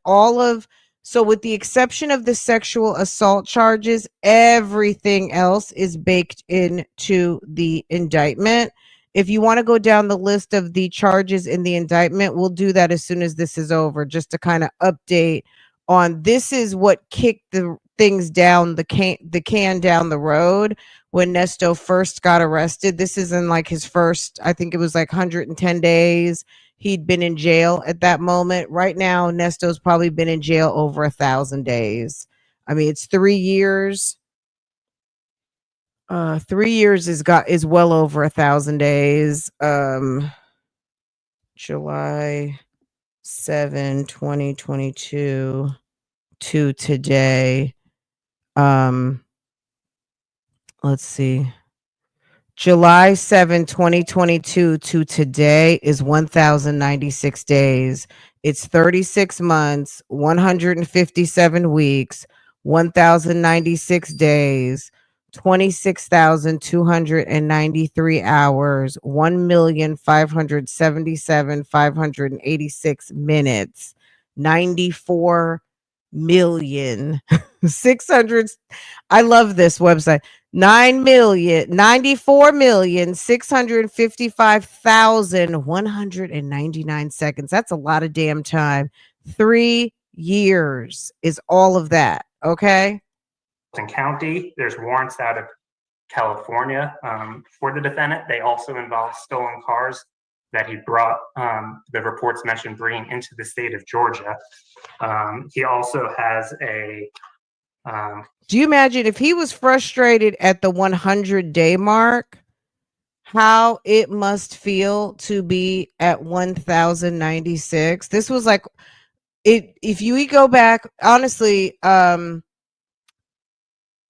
so with the exception of the sexual assault charges, everything else is baked into the indictment. If you want to go down the list of the charges in the indictment, we'll do that as soon as this is over, just to kind of update on this is what kicked the things down the can down the road when Neesto first got arrested. This isn't like his first, I think it was like 110 days. He'd been in jail at that moment. Right now, Nesto's probably been in jail over 1,000 days. I mean, it's 3 years. 3 years is well over 1,000 days. July. 7/2022 to today. Let's see. July 7, 2022 to today is 1,096 days. It's 36 months, 157 weeks, 1,096 days, 26,293 hours, 1,577,586 minutes, 94 million 600. I love this website. 94,655,199 seconds. That's a lot of damn time. 3 years is all of that. Okay. Fulton County, there's warrants out of California for the defendant. They also involve stolen cars that he brought, the reports mentioned bringing into the state of Georgia. He also has a do you imagine if he was frustrated at the 100-day mark, how it must feel to be at 1,096? This was like it. If you go back, honestly,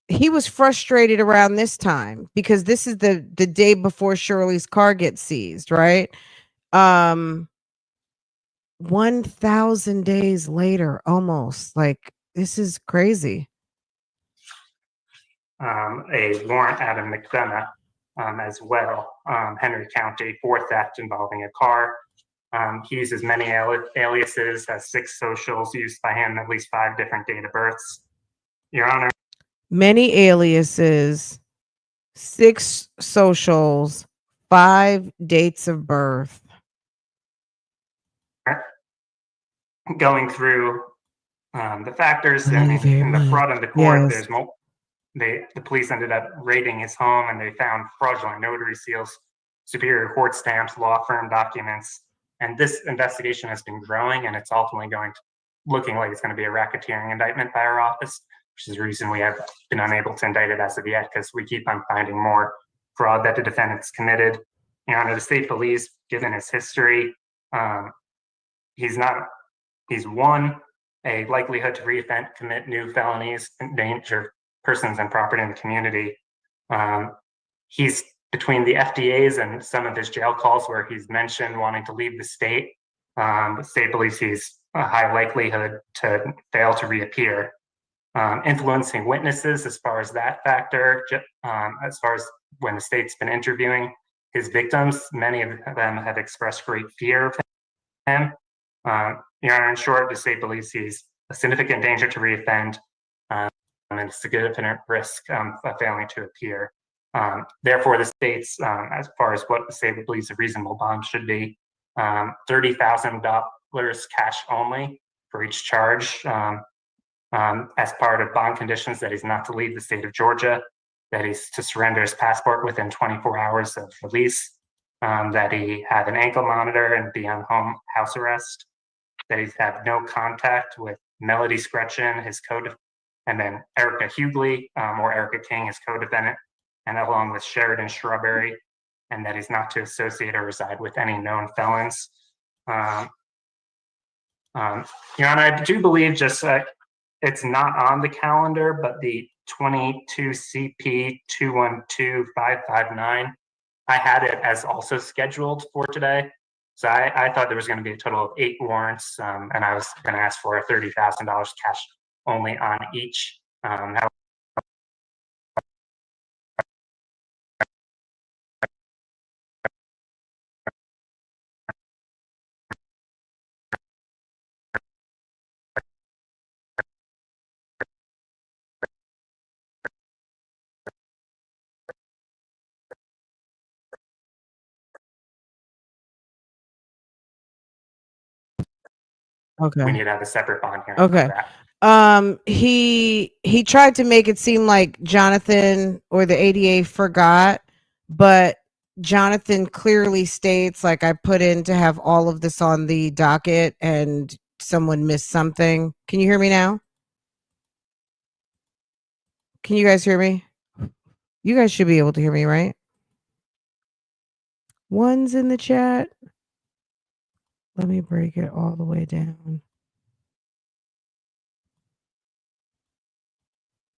he was frustrated around this time because this is the day before Shirley's car gets seized, right? 1,000 days later, almost. Like, this is crazy. A warrant out of McDonough as well, Henry County, for theft involving a car. He uses many aliases, has 6 socials used by him, at least 5 different date of births. Your Honor. Many aliases, 6 socials, 5 dates of birth. Going through the factors I love you very in the fraud much. in the court, Yes. there's the police ended up raiding his home and they found fraudulent notary seals, superior court stamps, law firm documents, and this investigation has been growing and it's ultimately looking like it's going to be a racketeering indictment by our office, which is the reason we have been unable to indict it as of yet, because we keep on finding more fraud that the defendant's committed. Your Honor, the state believes, given his history, he's one, a likelihood to reoffend, commit new felonies, endanger persons and property in the community. He's between the FDAs and some of his jail calls where he's mentioned wanting to leave the state. The state believes he's a high likelihood to fail to reappear. Influencing witnesses, as far as that factor, as far as when the state's been interviewing his victims, many of them have expressed great fear of him. Your Honor, in short, the state believes he's a significant danger to reoffend and a significant risk of failing to appear. Therefore, the state's, as far as what the state believes a reasonable bond should be, $30,000 cash only for each charge, as part of bond conditions that he's not to leave the state of Georgia, that he's to surrender his passport within 24 hours of release, that he have an ankle monitor and be on house arrest, that he's have no contact with Melody Scretchen, his and then Erica Hughley, or Erica King, his co-defendant, and along with Sheridan Strawberry, and that he's not to associate or reside with any known felons. Your Honor, I do believe just it's not on the calendar, but the 22 CP 212559, I had it as also scheduled for today. So I thought there was going to be a total of 8 warrants, and I was going to ask for a $30,000 cash only on each. Okay. We need to have a separate bond hearing. Okay. For that. He tried to make it seem like Jonathan or the ADA forgot, but Jonathan clearly states, like, I put in to have all of this on the docket and someone missed something. Can you hear me now? Can you guys hear me? You guys should be able to hear me, right? One's in the chat. Let me break it all the way down.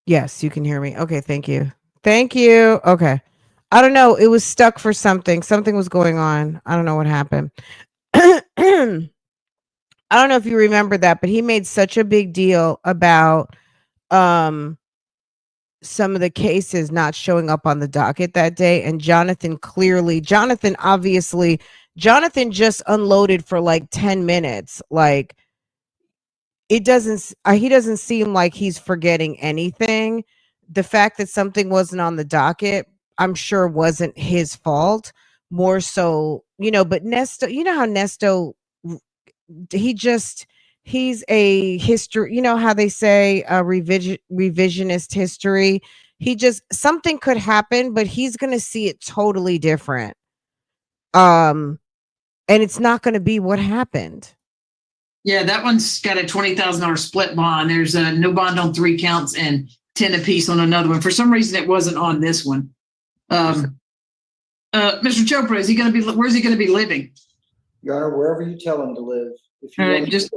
Yes, you can hear me. Okay, thank you. Thank you. Okay. I don't know. It was stuck for something. Something was going on. I don't know what happened. I don't know if you remember that, but he made such a big deal about some of the cases not showing up on the docket that day. And Jonathan just unloaded for like 10 minutes. Like, he doesn't seem like he's forgetting anything. The fact that something wasn't on the docket, I'm sure wasn't his fault. More so, but Neesto, you know how Neesto, he's a history, you know how they say revisionist history. Something could happen, but he's going to see it totally different. And it's not going to be what happened. Yeah, that one's got a $20,000 split bond. There's no bond on 3 counts and 10 apiece on another one. For some reason, it wasn't on this one. Mr. Chopra, where's he going to be living? Your Honor, wherever you tell him to live. If you All right,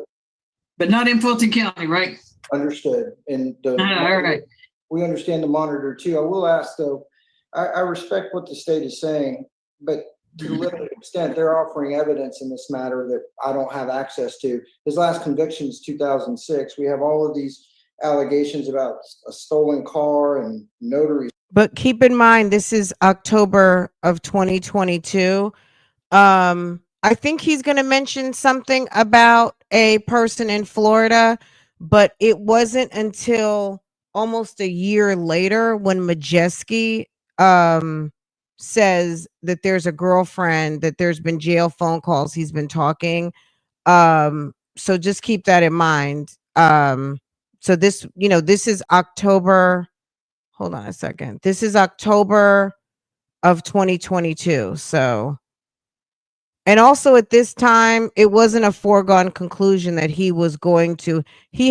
but not in Fulton County, right? Understood. And all right. We understand the monitor too. I will ask though, I respect what the state is saying, but to a limited extent, they're offering evidence in this matter that I don't have access to. His last conviction is 2006. We have all of these allegations about a stolen car and notary. But keep in mind, this is October of 2022. I think he's going to mention something about a person in Florida, but it wasn't until almost a year later when Majeski says that there's a girlfriend, that there's been jail phone calls, he's been talking. So just keep that in mind. So this is October. Hold on a second. This is October of 2022. So, and also at this time, it wasn't a foregone conclusion that he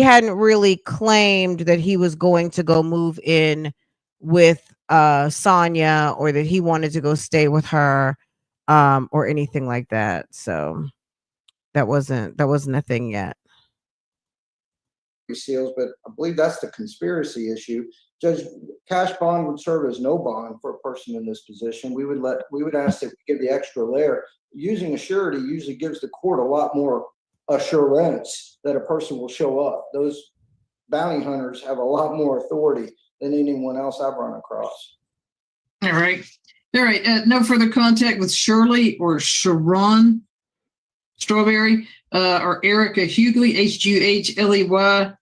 hadn't really claimed that he was going to go move in with Sonia, or that he wanted to go stay with her, or anything like that. So that wasn't a thing yet. Seals, but I believe that's the conspiracy issue. Judge, cash bond would serve as no bond for a person in this position. We would ask that we give the extra layer. Using a surety usually gives the court a lot more assurance that a person will show up. Those bounty hunters have a lot more authority than anyone else I've run across. All right. No further contact with Shirley or Sharon Strawberry or Erica Hughley, Hugley.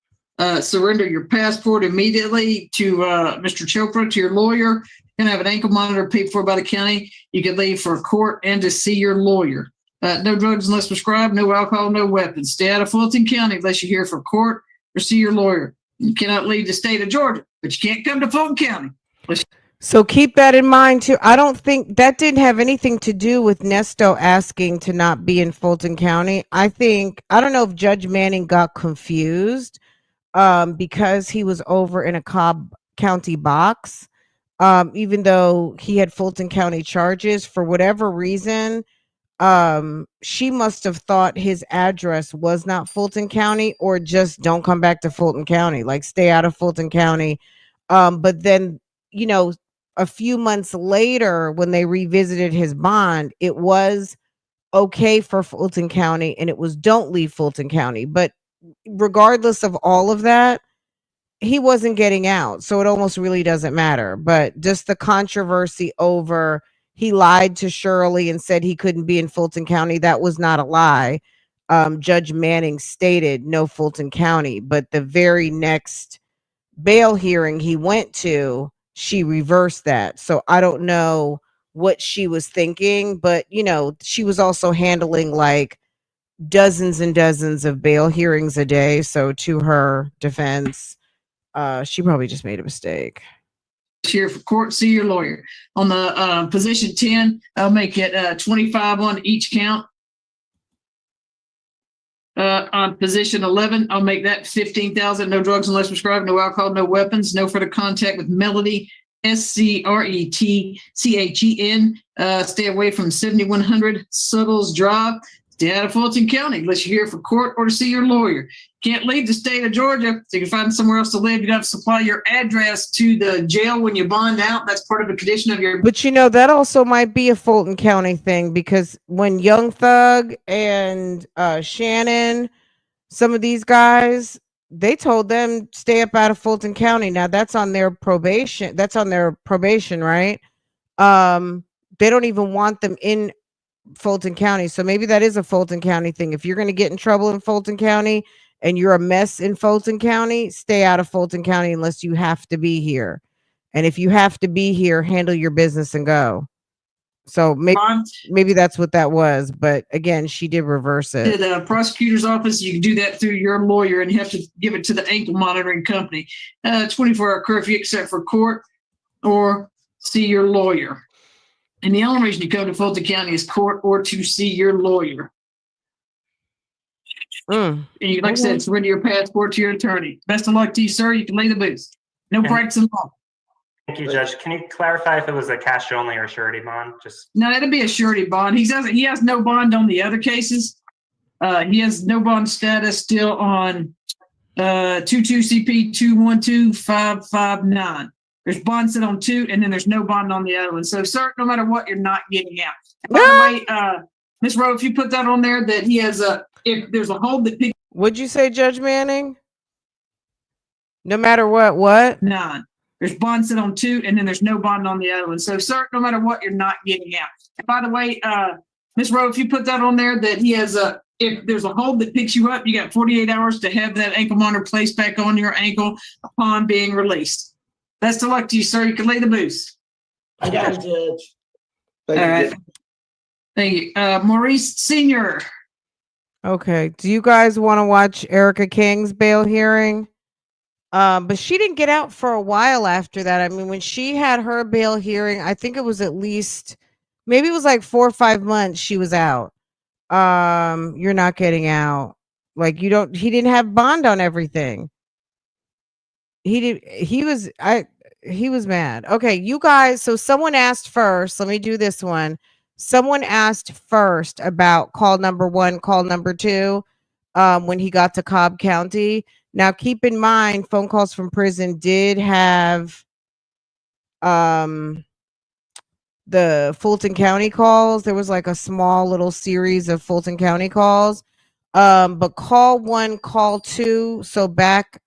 Surrender your passport immediately to Mr. Chopra, to your lawyer. You can have an ankle monitor paid for by the county. You can leave for court and to see your lawyer. No drugs unless prescribed, no alcohol, no weapons. Stay out of Fulton County unless you're here for court or see your lawyer. You cannot leave the state of Georgia, but you can't come to Fulton County. So keep that in mind too. I don't think that didn't have anything to do with Neesto asking to not be in Fulton County. I don't know if Judge Manning got confused because he was over in a Cobb County box, even though he had Fulton County charges. For whatever reason, she must have thought his address was not Fulton County, or just don't come back to Fulton County, like stay out of Fulton County. But then, a few months later, when they revisited his bond, it was okay for Fulton County, and it was don't leave Fulton County. But regardless of all of that, he wasn't getting out, so it almost really doesn't matter. But just the controversy over he lied to Shirley and said he couldn't be in Fulton County, that was not a lie. Judge Manning stated no Fulton County, but the very next bail hearing he went to, she reversed that. So I don't know what she was thinking, but she was also handling like dozens and dozens of bail hearings a day. So to her defense, she probably just made a mistake. Here for court, see your lawyer. On the position 10, I'll make it 25 on each count. On position 11, I'll make that 15,000. No drugs unless prescribed, no alcohol, no weapons, no further contact with Melody, SCRETCHEN. Stay away from 7100 Suttles Drive. Stay out of Fulton County unless you're here for court or to see your lawyer. Can't leave the state of Georgia, so you can find somewhere else to live. You have to supply your address to the jail when you bond out. That's part of a condition of your. But you know, that also might be a Fulton County thing, because when Young Thug and Shannon, some of these guys, they told them stay up out of Fulton County. Now that's on their probation. That's on their probation, right? They don't even want them in Fulton County. So maybe that is a Fulton County thing. If you're going to get in trouble in Fulton County and you're a mess in Fulton County, stay out of Fulton County unless you have to be here. And if you have to be here, handle your business and go. So maybe that's what that was. But again, she did reverse it. To the prosecutor's office, you can do that through your lawyer, and you have to give it to the ankle monitoring company. 24-hour curfew except for court or see your lawyer. And the only reason you come to Fulton County is court or to see your lawyer. And you, like I said, surrender your passport to your attorney. Best of luck to you, sir. You can leave the booth. No practicing law. Thank you, Judge. Can you clarify if it was a cash only or surety bond? Just No, it'll be a surety bond. He has no bond on the other cases. He has no bond status still on 22 CP 212559. There's bond set on 2, and then there's no bond on the other one. So, sir, no matter what, you're not getting out. And by the way, Ms. Rowe, if you put that on there, that he has if there's a hold that picks. Would you say, Judge Manning? No matter what? None. There's bond set on 2, and then there's no bond on the other one. So, sir, no matter what, you're not getting out. And by the way, Ms. Rowe, if you put that on there, that he has if there's a hold that picks you up, you got 48 hours to have that ankle monitor placed back on your ankle upon being released. Best of luck to you, sir. You can lay the booth. I got you, Judge. All right. Thank you. Maurice Sr. Okay. Do you guys want to watch Erica King's bail hearing? But she didn't get out for a while after that. I mean, when she had her bail hearing, I think it was at least, maybe it was like 4 or 5 months she was out. You're not getting out. Like, he didn't have bond on everything. He was mad. Okay, you guys, so someone asked first, let me do this one. Someone asked first about call number 1, call number 2, when he got to Cobb County. Now, keep in mind, phone calls from prison did have the Fulton County calls. There was like a small little series of Fulton County calls. But call 1, call 2. So back,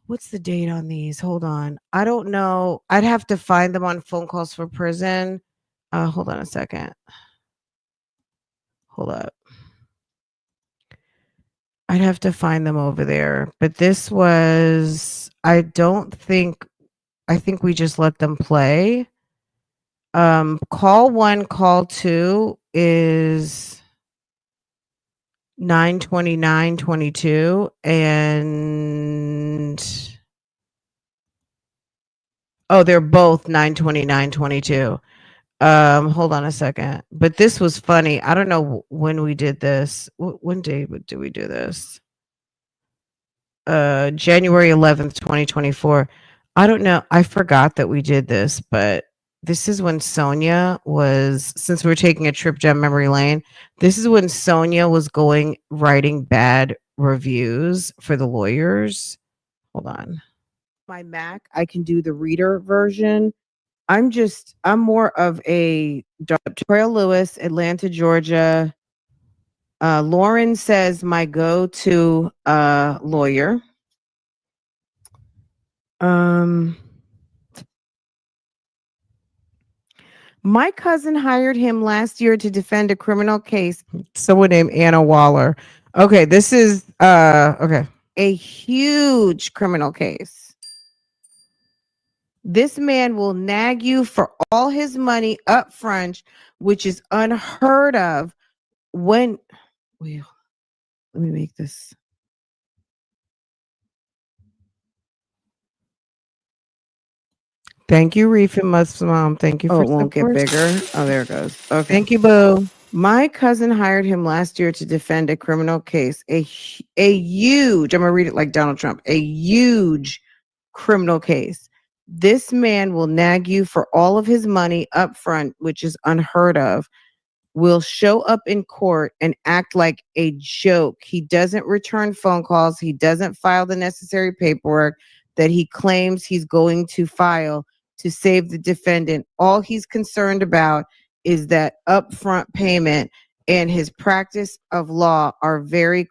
what's the date on these? Hold on. I don't know. I'd have to find them on phone calls for prison. Hold on a second. Hold up. I'd have to find them over there. But this was, I think we just let them play. Call 1, call 2 is 9/29/22, and they're both 9/29/22. Hold on a second. But this was funny. I don't know when we did this. When day did we do this? January 11th, 2024. I don't know. I forgot that we did this, but this is when Sonia was, since we're taking a trip down memory lane, this is when Sonia was writing bad reviews for the lawyers. Hold on. My Mac, I can do the reader version. I'm more of a Cray Lewis, Atlanta, Georgia. Lauren says my go-to lawyer. My cousin hired him last year to defend a criminal case. Someone named Anna Waller. Okay, this is a huge criminal case. This man will nag you for all his money up front, which is unheard of. Let me make this. Thank you, Reef and Mom. Thank you for it won't get bigger. Oh, there it goes. Okay. Thank you, Boo. My cousin hired him last year to defend a criminal case. A huge, I'm going to read it like Donald Trump, a huge criminal case. This man will nag you for all of his money up front, which is unheard of, will show up in court and act like a joke. He doesn't return phone calls. He doesn't file the necessary paperwork that he claims he's going to file to save the defendant. All he's concerned about is that upfront payment, and his practices of law are very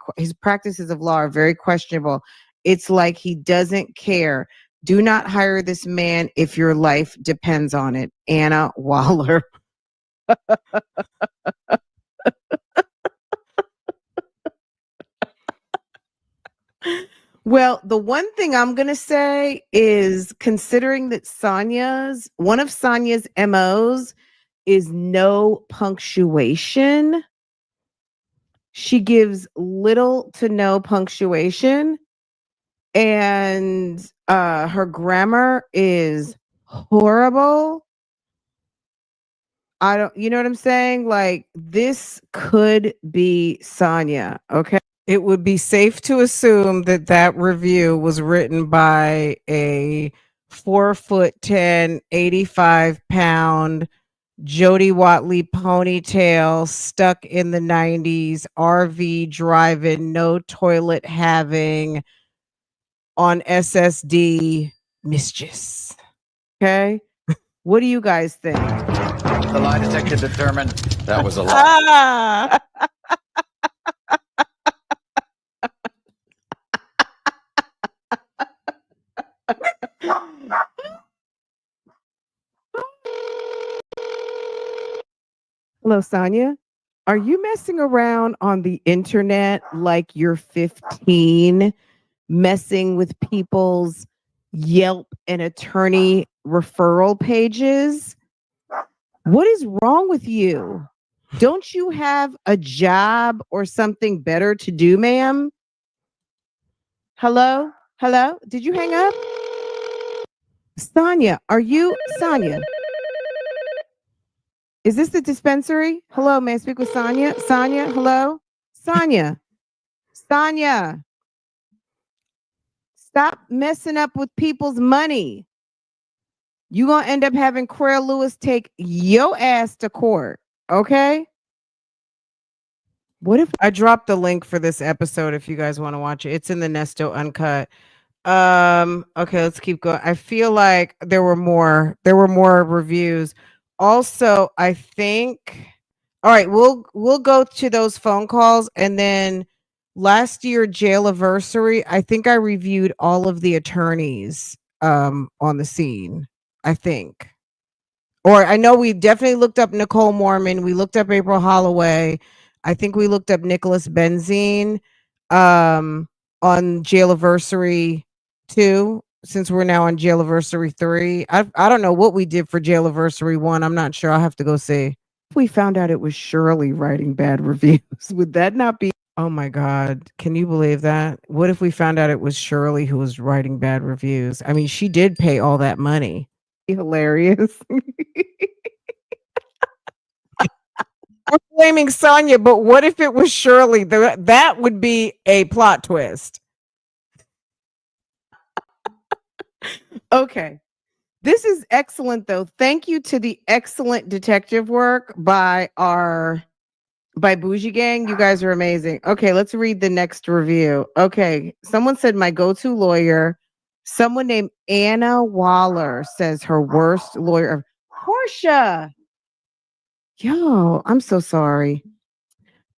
questionable. It's like he doesn't care. Do not hire this man if your life depends on it. Anna Waller. Well, the one thing I'm going to say is, considering that one of Sonia's MOs is no punctuation, she gives little to no punctuation, and her grammar is horrible. You know what I'm saying? Like, this could be Sonia, okay? It would be safe to assume that that review was written by a 4'10", 85-pound Jody Watley ponytail, stuck in the 90s, RV driving, no toilet having, on SSD mistress. Okay? What do you guys think? The lie detector determined that was a lie. Hello, Sonia. Are you messing around on the internet like you're 15, messing with people's Yelp and attorney referral pages? What is wrong with you? Don't you have a job or something better to do, ma'am? Hello? Hello? Did you hang up? Sonia, Sonia? Is this the dispensary? Hello, may I speak with Sonia? Sonia, hello? Sonia. Sonia. Stop messing up with people's money. You're going to end up having Cray Lewis take your ass to court, okay? What if I dropped the link for this episode if you guys want to watch it? It's in the Neesto Uncut. Okay, let's keep going. I feel like there were more reviews. Also, I think, all right, we'll go to those phone calls, and then last year Jailversary, I think I reviewed all of the attorneys on the scene, I think. Or I know we definitely looked up Nicole Mormon, we looked up April Holloway, I think we looked up Nicholas Benzine on Jailversary 2, since we're now on Jailversary 3. I don't know what we did for Jailversary 1. I'm not sure. I'll have to go see. If we found out it was Shirley writing bad reviews, would that not be? Oh my God. Can you believe that? What if we found out it was Shirley who was writing bad reviews? I mean, she did pay all that money. Hilarious. We're blaming Sonia, but what if it was Shirley? That would be a plot twist. Okay. This is excellent, though. Thank you to the excellent detective work by Bougie Gang. You guys are amazing. Okay, let's read the next review. Okay, someone said my go-to lawyer. Someone named Anna Waller says her worst lawyer. Portia. Yo, I'm so sorry.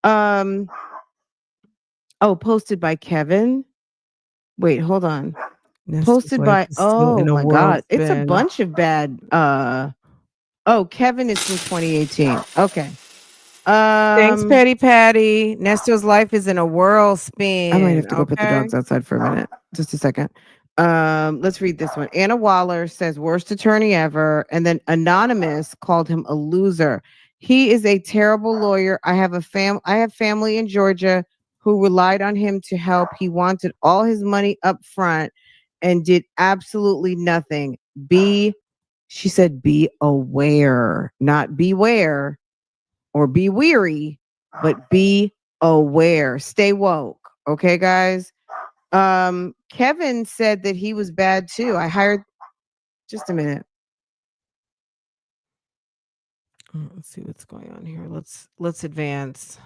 Oh, posted by Kevin. Wait, hold on. Posted by, oh my God, it's a bunch of bad. Kevin is from 2018. Okay. Thanks, Patty. Nesto's life is in a whirlspin. I might have to go put the dogs outside for a minute. Just a second. Let's read this one. Anna Waller says worst attorney ever, and then Anonymous called him a loser. He is a terrible lawyer. I have family in Georgia who relied on him to help. He wanted all his money up front and did absolutely nothing. She said be aware, not beware or be weary, but be aware. Stay woke. Okay, guys? Kevin said that he was bad too. Just a minute. Let's see what's going on here. Let's advance.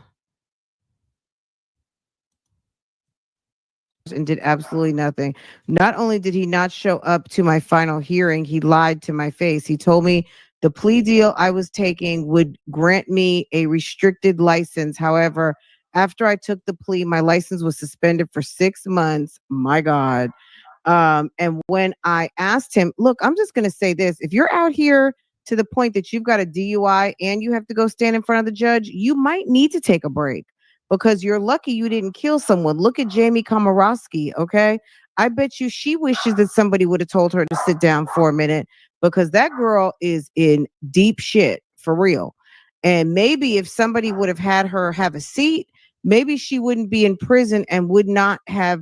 And did absolutely nothing. Not only did he not show up to my final hearing, he lied to my face. He told me the plea deal I was taking would grant me a restricted license. However, after I took the plea, my license was suspended for 6 months. My God. And when I asked him, look, I'm just going to say this. If you're out here to the point that you've got a DUI and you have to go stand in front of the judge, you might need to take a break because you're lucky you didn't kill someone. Look at Jamie Komorowski, okay? I bet you she wishes that somebody would have told her to sit down for a minute because that girl is in deep shit, for real. And maybe if somebody would have had her have a seat, maybe she wouldn't be in prison and would not have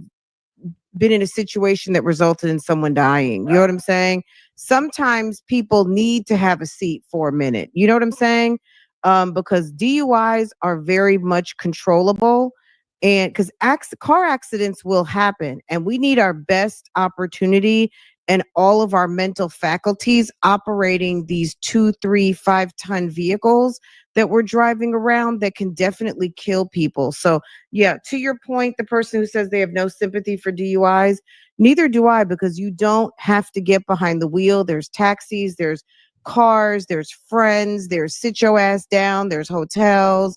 been in a situation that resulted in someone dying. You know what I'm saying? Sometimes people need to have a seat for a minute. You know what I'm saying? Because DUIs are very much controllable, and because car accidents will happen, and we need our best opportunity and all of our mental faculties operating these 2, 3, 5-ton vehicles that we're driving around that can definitely kill people. So yeah, to your point, the person who says they have no sympathy for DUIs, neither do I, because you don't have to get behind the wheel. There's taxis, there's cars, there's friends, there's sit your ass down, there's hotels.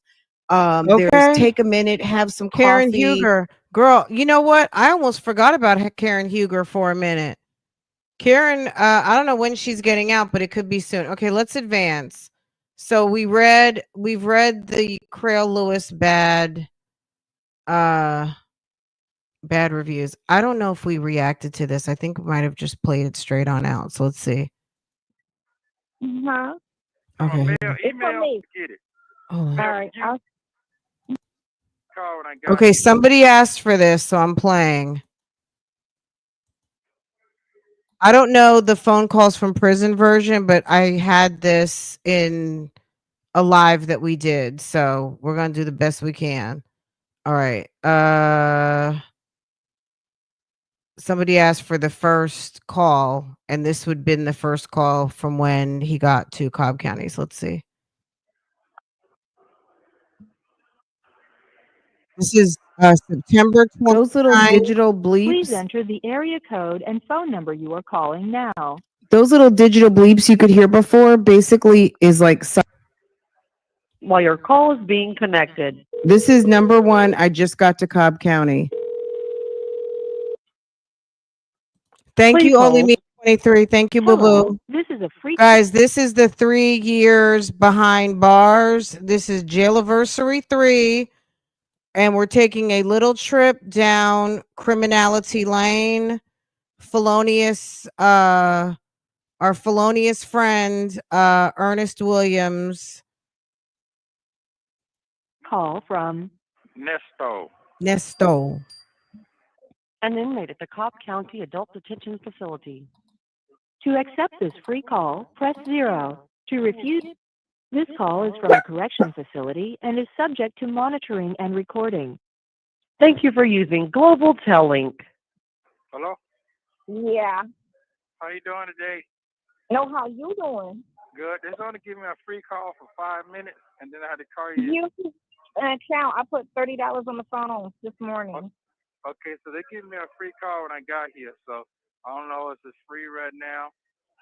There's take a minute, have some Karen coffee. Huger. Girl, you know what? I almost forgot about Karen Huger for a minute. Karen, I don't know when she's getting out, but it could be soon. Okay, let's advance. So we've read the Cray Lewis bad reviews. I don't know if we reacted to this. I think we might have just played it straight on out. So let's see. Huh? Okay. It's for me. Get it. All right. Call when I got Okay, somebody asked for this, so I'm playing. I don't know the phone calls from prison version, but I had this in a live that we did, so we're gonna do the best we can. All right. Somebody asked for the first call, and this would have been the first call from when he got to Cobb County. So let's see. This is September 29th. Those little digital bleeps. Please enter the area code and phone number you are calling now. Those little digital bleeps you could hear before basically is like While your call is being connected. This is number 1. I just got to Cobb County. Thank Please you, hold. Only Me 23. Thank you, Boo Boo. This is a free Guys, this is the 3 years behind bars. This is Jailversary 3. And we're taking a little trip down criminality lane. Our felonious friend, Ernest Williams. call from Neesto. an inmate at the Cobb County Adult Detention Facility. To accept this free call, press 0. To refuse, this call is from a correction facility and is subject to monitoring and recording. Thank you for using Global Tellink. Hello? Yeah. How you doing today? No, how you doing? Good. They're going to give me a free call for 5 minutes, and then I had to call you. You an account. I put $30 on the phone this morning. Okay, so they give me a free call when I got here. So I don't know if it's free right now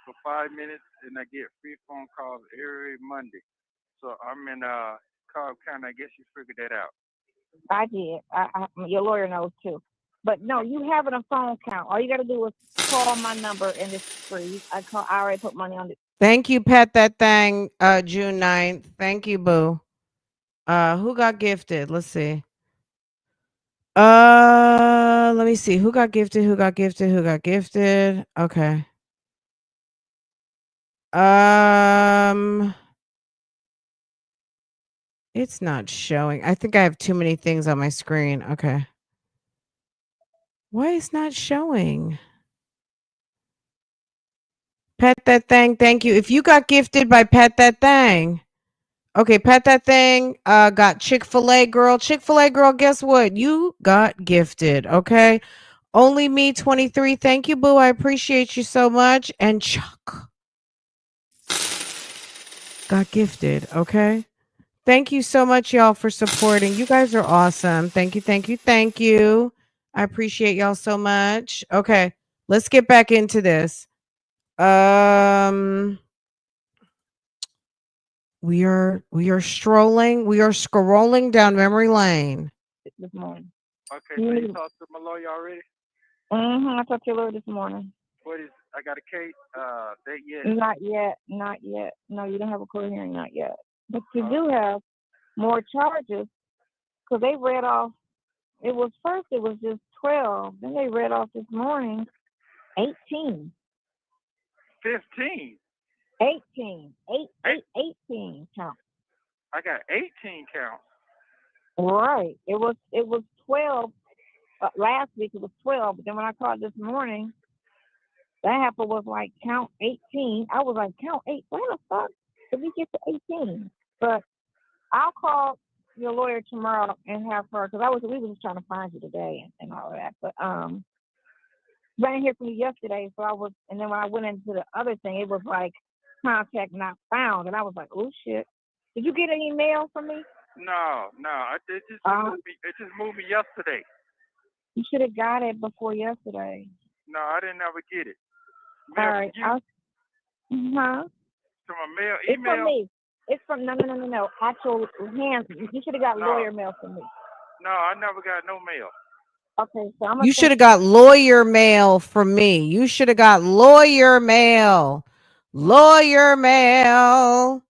for 5 minutes, and I get free phone calls every Monday. So I'm in Cobb County. I guess you figured that out. I did. Your lawyer knows too. But no, you have it on phone count. All you got to do is call my number, and it's free. I already put money on it. Thank you, Pet That Thing, June 9th. Thank you, Boo. Who got gifted? Let's see. Let me see. Who got gifted? Okay. It's not showing. I think I have too many things on my screen. Okay. Why is not showing? Pet That Thing, thank you. If you got gifted by Pet That Thing. Okay, Pet That Thing got Chick-fil-A girl. Chick-fil-A girl, guess what? You got gifted, okay? Only Me 23. Thank you, boo. I appreciate you so much. And Chuck got gifted. Okay. Thank you so much, y'all, for supporting. You guys are awesome. Thank you, thank you, thank you. I appreciate y'all so much. Okay, let's get back into this. We are scrolling down memory lane. This morning. Okay, so you talked to my lawyer already? I talked to your lawyer this morning. What is, I got a case, date yet? Not yet. No, you don't have a court hearing, not yet. But you do have more charges, because they read off, it was just 12. Then they read off this morning 18. 15. 18. 18 counts. I got 18 counts. Right. It was 12. Last week it was 12, but then when I called this morning, that heifer was like count 18. I was like, count 8. Where the fuck did we get to 18? But I'll call your lawyer tomorrow and have her, because we were just trying to find you today and all of that. But I didn't hear from you yesterday, so and then when I went into the other thing, it was like contact not found, and I was like, oh shit. Did you get an email from me? No. It just moved me yesterday. You should have got it before yesterday. No, I didn't ever get it. All right. From a mail, email? It's from me. It's from, no. Actual hands. You should have got lawyer mail from me. No, I never got no mail. Okay, so You should have got lawyer mail from me. You should have got lawyer mail. Lawyer mail.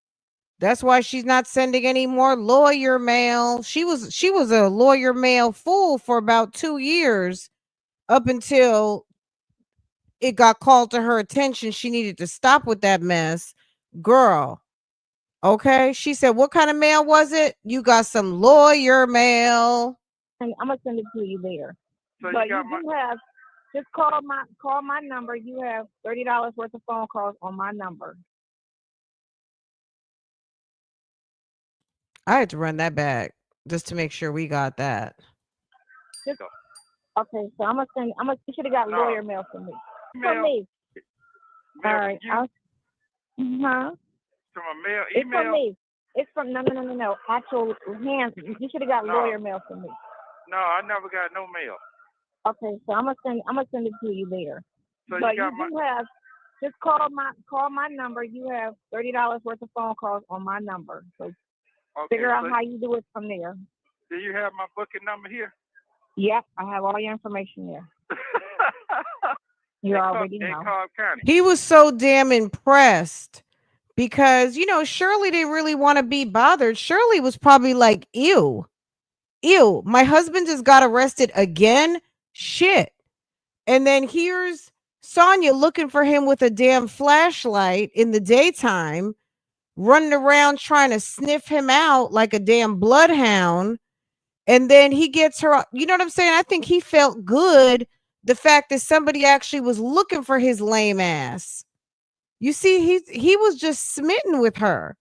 That's why she's not sending any more lawyer mail. She was a lawyer mail fool for about 2 years, up until it got called to her attention she needed to stop with that mess. Girl. Okay. She said, what kind of mail was it? You got some lawyer mail. I'm gonna send it to you there. So but you do have, just call my number. You have $30 worth of phone calls on my number. I had to run that back just to make sure we got that. Okay, so you should have got lawyer mail from me. From me. All right. From a mail, email? It's from me. It's from, no. Actual hands. You should have got lawyer mail from me. No, I never got no mail. Okay, so I'm gonna send it to you there. So but you got do have, just call my number. You have $30 worth of phone calls on my number. So figure out how you do it from there. Do you have my booking number here? Yep, I have all your information there. You already know. He was so damn impressed because, Shirley didn't really want to be bothered. Shirley was probably like, ew, my husband just got arrested again. Shit. And then here's Sonia looking for him with a damn flashlight in the daytime, running around trying to sniff him out like a damn bloodhound. And then he gets her, you know what I'm saying? I think he felt good, the fact that somebody actually was looking for his lame ass. You see, he was just smitten with her.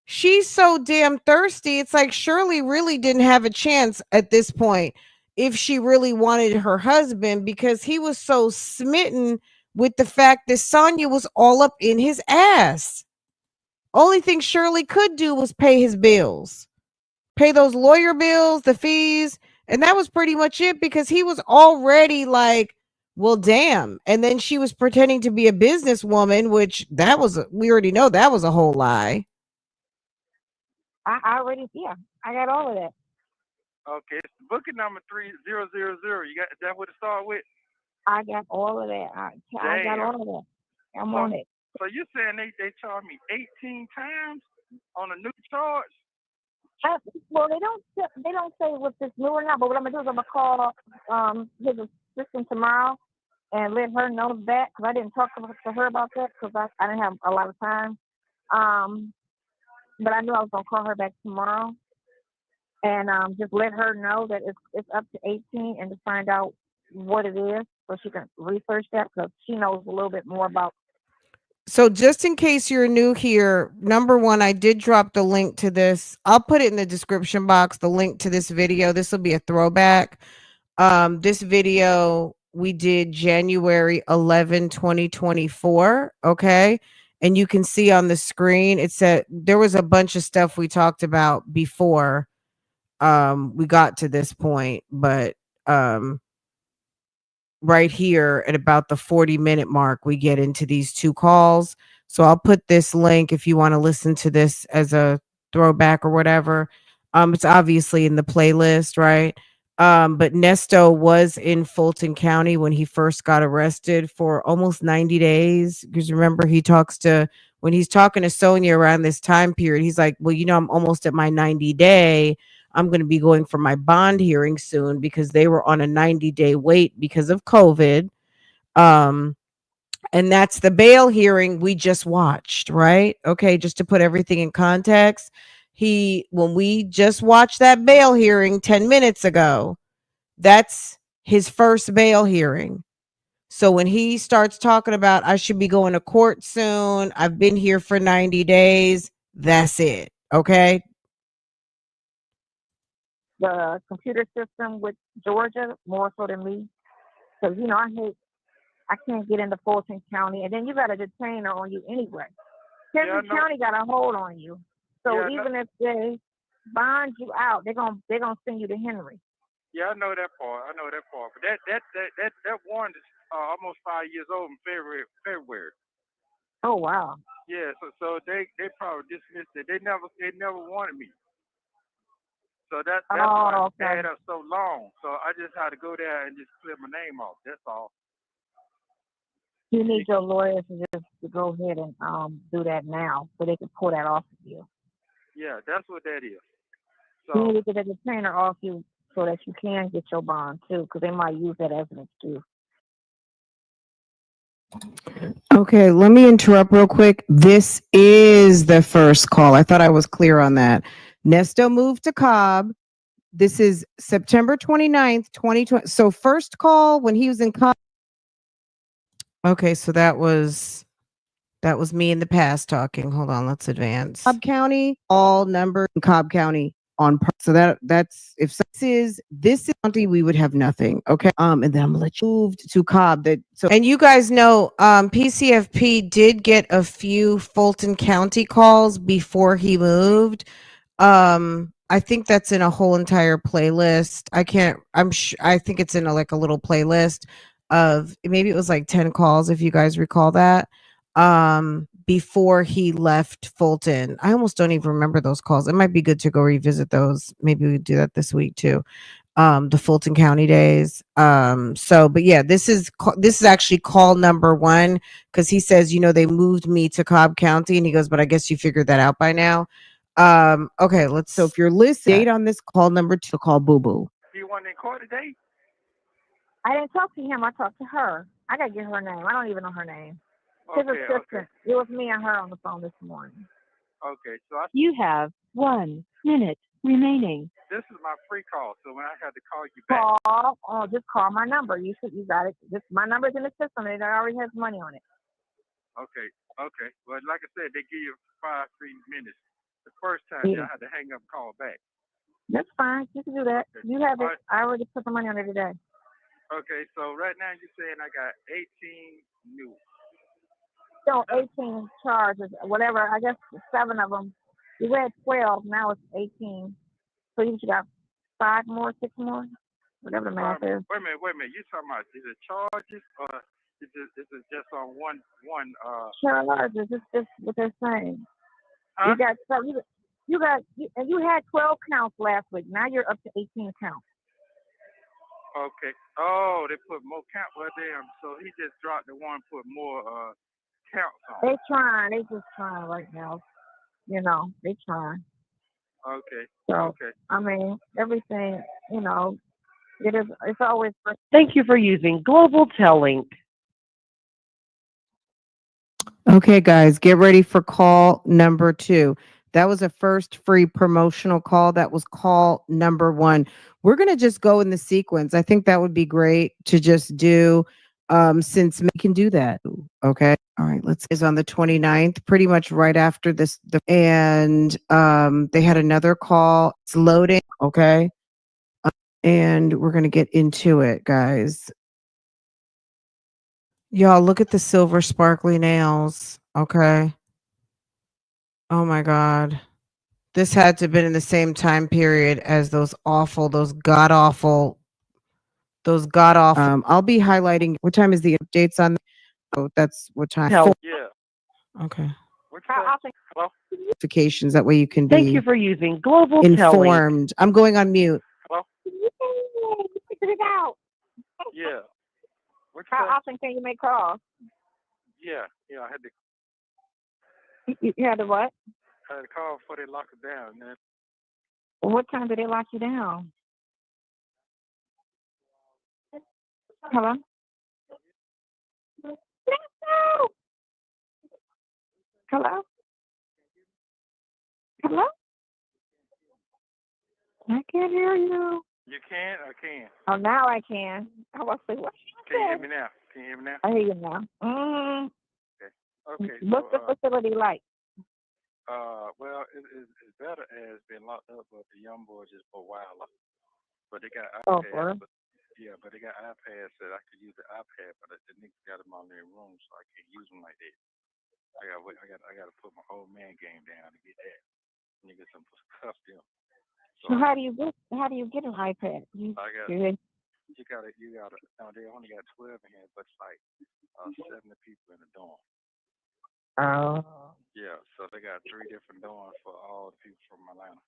She's so damn thirsty. It's like Shirley really didn't have a chance at this point if she really wanted her husband, because he was so smitten with the fact that Sonia was all up in his ass. Only thing Shirley could do was pay his bills, pay those lawyer bills, the fees. And that was pretty much it, because he was already like, well, damn. And then she was pretending to be a businesswoman, which we already know that was a whole lie. I got all of that. Okay, it's booking number 3000. You got, is that what it started with? I got all of that. I got all of that. I'm on it. So you're saying they charged me 18 times on a new charge? Well, they don't say what's this new or not. But what I'm gonna do is I'm gonna call his assistant tomorrow and let her know that, because I didn't talk to her about that because I didn't have a lot of time. But I knew I was gonna call her back tomorrow and just let her know that it's up to 18 and to find out what it is so she can research that, because she knows a little bit more about. So just in case you're new here, number one, I did drop the link to this. I'll put it in the description box, the link to this video. This will be a throwback. This video we did January 11, 2024. Okay. And you can see on the screen, it said there was a bunch of stuff we talked about before we got to this point, but right here at about the 40-minute mark, we get into these two calls. So I'll put this link if you want to listen to this as a throwback or whatever. It's obviously in the playlist, right? But Neesto was in Fulton County when he first got arrested for almost 90 days. Because remember, when he's talking to Sonia around this time period, he's like, well, I'm almost at my 90 day. I'm going to be going for my bond hearing soon because they were on a 90-day wait because of COVID. And that's the bail hearing we just watched, right? Okay, just to put everything in context. When we just watched that bail hearing 10 minutes ago, that's his first bail hearing. So when he starts talking about, I should be going to court soon, I've been here for 90 days, that's it. Okay. The computer system with Georgia more so than me, because I can't get into Fulton County, and then you got a detainer on you anyway. Henry County got a hold on you, so even if they bond you out, they're gonna send you to Henry. Yeah, I know that part. But that warrant is almost 5 years old in February. Oh wow. Yeah, so they probably dismissed it. They never wanted me. So that's why it stayed up so long. So I just had to go there and just clear my name off. That's all. You need your lawyer to go ahead and do that now, so they can pull that off of you. Yeah, that's what that is. You So need to get the detainer off you so that you can get your bond too, because they might use that as an excuse. Okay, let me interrupt real quick. This is the first call. I thought I was clear on that. Neesto moved to Cobb. This is September 29th, 2020. So first call when he was in Cobb. Okay, so that was me in the past talking. Hold on, let's advance. Cobb County, all numbers in Cobb County on so that's if this is county, we would have nothing. Okay. And then I'm gonna let you move to Cobb. And you guys know PCFP did get a few Fulton County calls before he moved. I think that's in a whole entire playlist. I think it's in a little playlist of maybe it was like 10 calls if you guys recall that. Before he left Fulton. I almost don't even remember those calls. It might be good to go revisit those. Maybe we do that this week too. The Fulton County days. But yeah, this is actually call number 1 because he says, they moved me to Cobb County, and he goes, but I guess you figured that out by now. Okay, so if you're listening, date on this call number 2, call Boo Boo. Do you want in court today? I didn't talk to him. I talked to her. I gotta get her name. I don't even know her name. His assistant. Okay. It was me and her on the phone this morning. Okay, so you have 1 minute remaining. This is my free call, so when I had to call you back. Just call my number. You got it. My number's in the system, and it already has money on it. Okay. Well, like I said, they give you 3 minutes. The first time, I had to hang up and call back. That's fine. You can do that. Okay. You have it. Right. I already put the money on it today. Okay, so right now you're saying I got 18 new. So 18 charges, whatever. I guess 7 of them. You had 12. Now it's 18. So you got 5 more, 6 more, whatever the math is. Wait a minute. You talking about is it charges or is it just on one? Charges. It's just what they're saying. Huh? You had 12 counts last week. Now you're up to 18 counts. Okay. Oh, they put more counts. Well, damn. So he just dropped the one, put more counts on. They just trying right now. They trying. Okay. So, okay. I mean, everything, it's always. Thank you for using Global Tellink. Okay, guys, get ready for call number 2. That was a first free promotional call. That was call number 1. We're going to just go in the sequence. I think that would be great to just do since we can do that. Okay. All right. Is on the 29th, pretty much right after this. And they had another call. It's loading. Okay. and we're going to get into it, guys. Y'all, look at the silver sparkly nails. Okay. Oh my God. This had to have been in the same time period as those god awful. I'll be highlighting what time is the updates on. Oh, that's what time. Yeah. Okay. Hello? Notifications. That way you can Thank be you for using Global Telly. informed. I'm going on mute. Hello? Figure it out. Yeah. How often can you make calls? Yeah, I had to You had to what? call before they lock it down, man. What time did they lock you down? Hello? Hello? Hello? I can't hear you. You can? I can. Oh, now I can. I was like, what? Can you hear me now? I hear you now. Okay. What's the facility like? Well, it's better as being locked up, but the young boys just go wild. But they got iPads. But they got iPads that I could use the iPad, but the niggas got them on their room, so I can't use them like that. I got to put my old man game down to get that. Niggas some cuff them. So how do you get an iPad? You gotta. No, they only got 12 in here, but it's like 70 people in the dorm. Oh. Yeah, so they got 3 different dorms for all the people from Atlanta.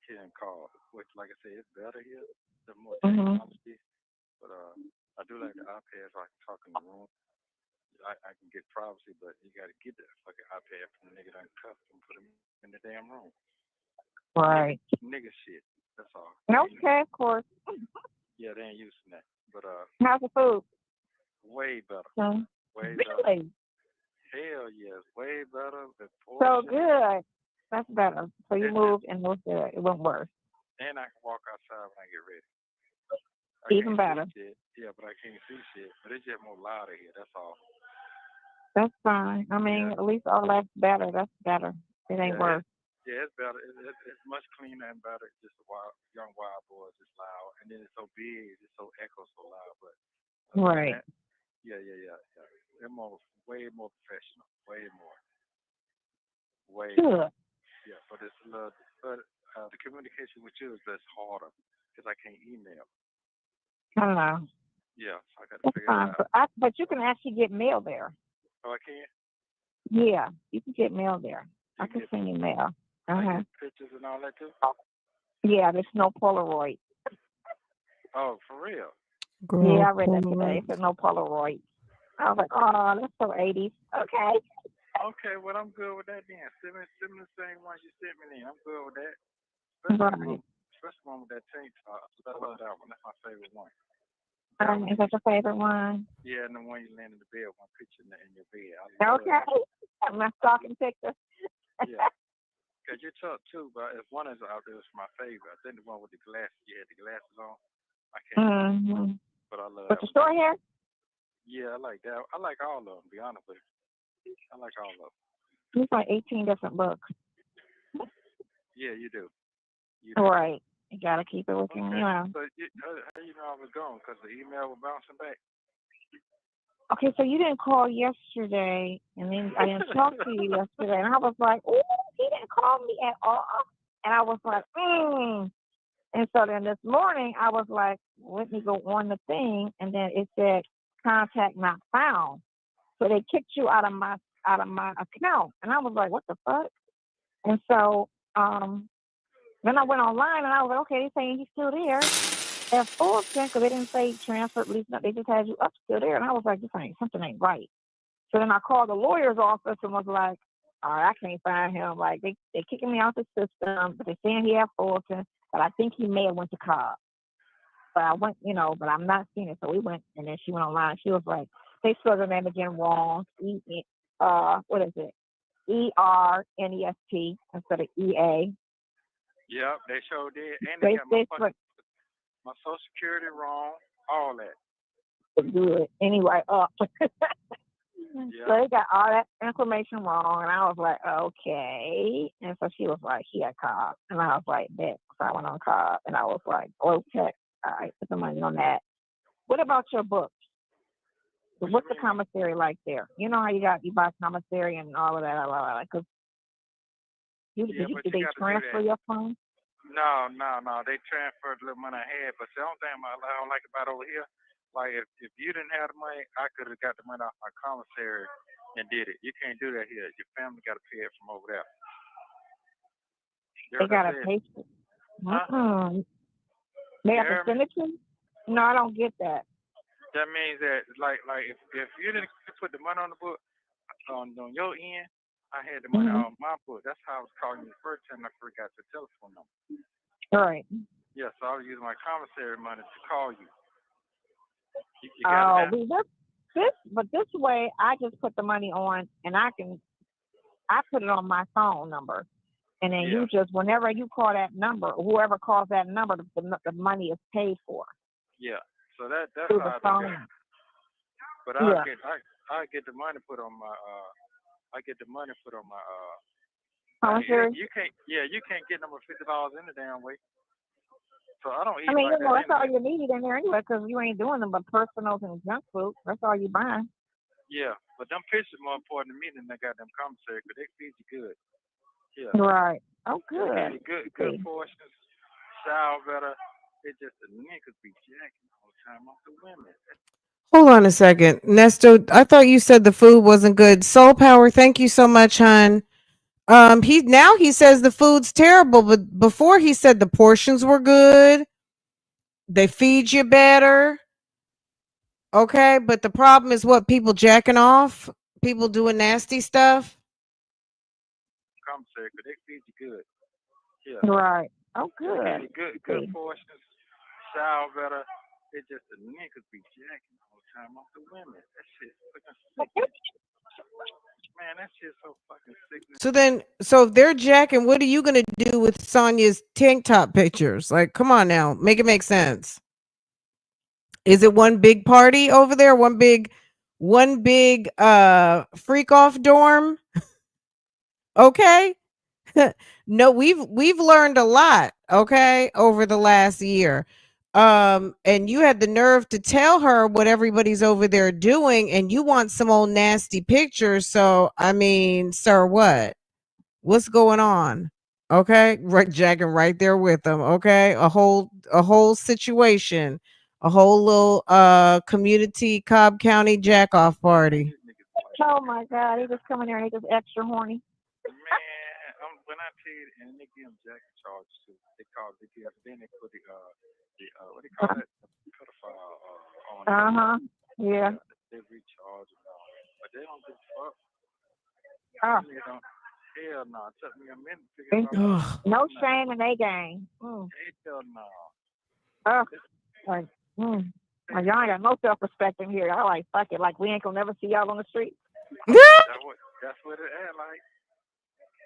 Here in Call, which, like I said, it's better here. The more technology, but I do like the iPad, so I can talk in the room. I can get privacy, but you got to get that fucking iPad from the nigga that cuff and put him in the damn room. Right. Nigga shit. That's all. Okay, of course. Yeah, they ain't using that. But how's the food? Way better. Way really? better. Hell yes, way better. So good. That's better. So you moved and it was good. It went worse. And I can walk outside when I get ready. Even better. Yeah, but I can't see shit. But it's just more louder here. That's all. That's fine. I mean, at least all that's better. That's better. It ain't worse. Yeah, it's better. It's much cleaner and better. Just young wild boys, it's loud, and then it's so big, it's so echo, so loud. But right. Yeah. They're way more professional. Way more. Way. Good. Yeah, but it's the communication with you is just harder because I can't email. I don't know. Yeah, so I got to figure it out. But you can actually get mail there. Oh, I can? Yeah, you can get mail there. I can send you mail. Like pictures and all that too? Yeah, there's no Polaroid. Oh, for real? Girl, yeah, I read that today. There's no Polaroid. I was like, oh, that's so 80s. Okay. Okay, well, I'm good with that then. Send me the same one you sent me then. I'm good with that. Especially one with that tank top. I love that one. That's my favorite one. Is that your favorite one? Yeah, and the one you land in the bed, one picture in your bed. Okay. My stalking picture. Yeah. Because you're tough too, but if one is out there, it's my favorite. I think the one with the glasses, you had the glasses on. I can't. But I love with the short hair? Yeah, I like that. I like all of them, to be honest with you. I like all of them. There's like 18 different books. Yeah, you do. Right. You got to keep it within, okay. you know. So how you know I was gone? Because the email was bouncing back. Okay, so you didn't call yesterday, and then I didn't talk to you yesterday, and I was like, oh, he didn't call me at all. And I was like, And so then this morning, I was like, let me go on the thing, and then it said, contact not found. So they kicked you out of my account. And I was like, what the fuck? And so then I went online, and I was like, okay, they're saying he's still there. At Fulton, because they didn't say transferred, at least they just had you up still there. And I was like, something ain't right. So then I called the lawyer's office and was like, all right, I can't find him. Like, they kicking me out the system, but they're saying he at Fulton, but I think he may have went to Cobb. But I went, but I'm not seeing it. So we went, and then she went online. She was like, they spelled the name again wrong. What is it? EARNEST instead of EA. Yep, they sure did. And they got my Social Security wrong, all that. Good. Anyway, So they got all that information wrong, and I was like, okay. And so she was like, he had Cobb. And I was like, bet. So I went on Cobb, and I was like, okay. All right, put the money on that. What about your books? What's the commissary like there? You know how you buy commissary and all of that, because did they transfer your funds? No. They transferred the little money I had, but the only thing I don't like about over here, like if you didn't have the money, I could have got the money off my commissary and did it. You can't do that here. Your family got to pay it from over there. They got to pay for it. They have to send it to you? No, I don't get that. That means that, like if you didn't put the money on the book, on your end, I had the money on my book. That's how I was calling you the first time I forgot the telephone number. All right. Yeah, so I was using my commissary money to call you. You Oh, got it now? but this way, I just put the money on, and I put it on my phone number. And then you just, whenever you call that number, whoever calls that number, the money is paid for. Yeah. So that's Through how the phone. But I get the money put on my commissary. You can't get number $50 in the damn way. So I don't eat that's all you need in there anyway, because you ain't doing them but personals and junk food. That's all you buying. Yeah, but them pictures more important to me than that goddamn commissary, because they feed you good. Yeah. Right. Oh, good. They give you good portions, shower better. It's just the niggas be jacking all the time off the women. Hold on a second. Neesto, I thought you said the food wasn't good. Soul Power, thank you so much, hon. He says the food's terrible, but before he said the portions were good. They feed you better. Okay, but the problem is what? People jacking off? People doing nasty stuff? Commissary, because they feed you good. Yeah. Right. Oh, good. They give you good portions, shower better. It's just the niggas be jacking all the time off the women. That shit's fucking sick. Man, that shit's so fucking sick. So if they're jacking, what are you gonna do with Sonia's tank top pictures? Like, come on now, make it make sense. Is it one big party over there? One big freak off dorm? Okay. No, we've learned a lot, okay, over the last year. And you had the nerve to tell her what everybody's over there doing, and you want some old nasty pictures. So I mean, sir, what's going on? Okay, right, jacking right there with them. Okay, a whole situation, a whole little community Cobb County jack off party. Oh my God, he just come in there and he just extra horny. Man, when I tell you, and they give them jacket charges too. Then they put the what do you call that? The pedophile on. Yeah. They recharge and all that, but they don't give a fuck. Hell no. It took me a minute to figure out. No shame in they gang. Hell no. Like, y'all ain't got no self-respect in here. I like, fuck it. Like, we ain't gonna never see y'all on the street. That's what it at like.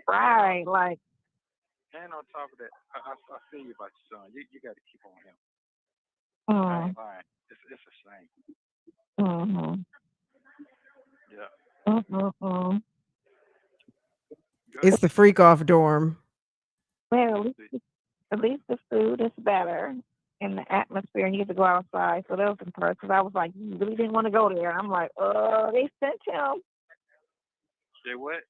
Right, like. And on top of that, I feel you about your son. You got to keep on him. I ain't lying. It's a shame. Yeah. It's the freak off dorm. Well, at least the food is better and the atmosphere, and you get to go outside. So those are perks. Because I was like, you really didn't want to go there. I'm like, they sent him. Say what?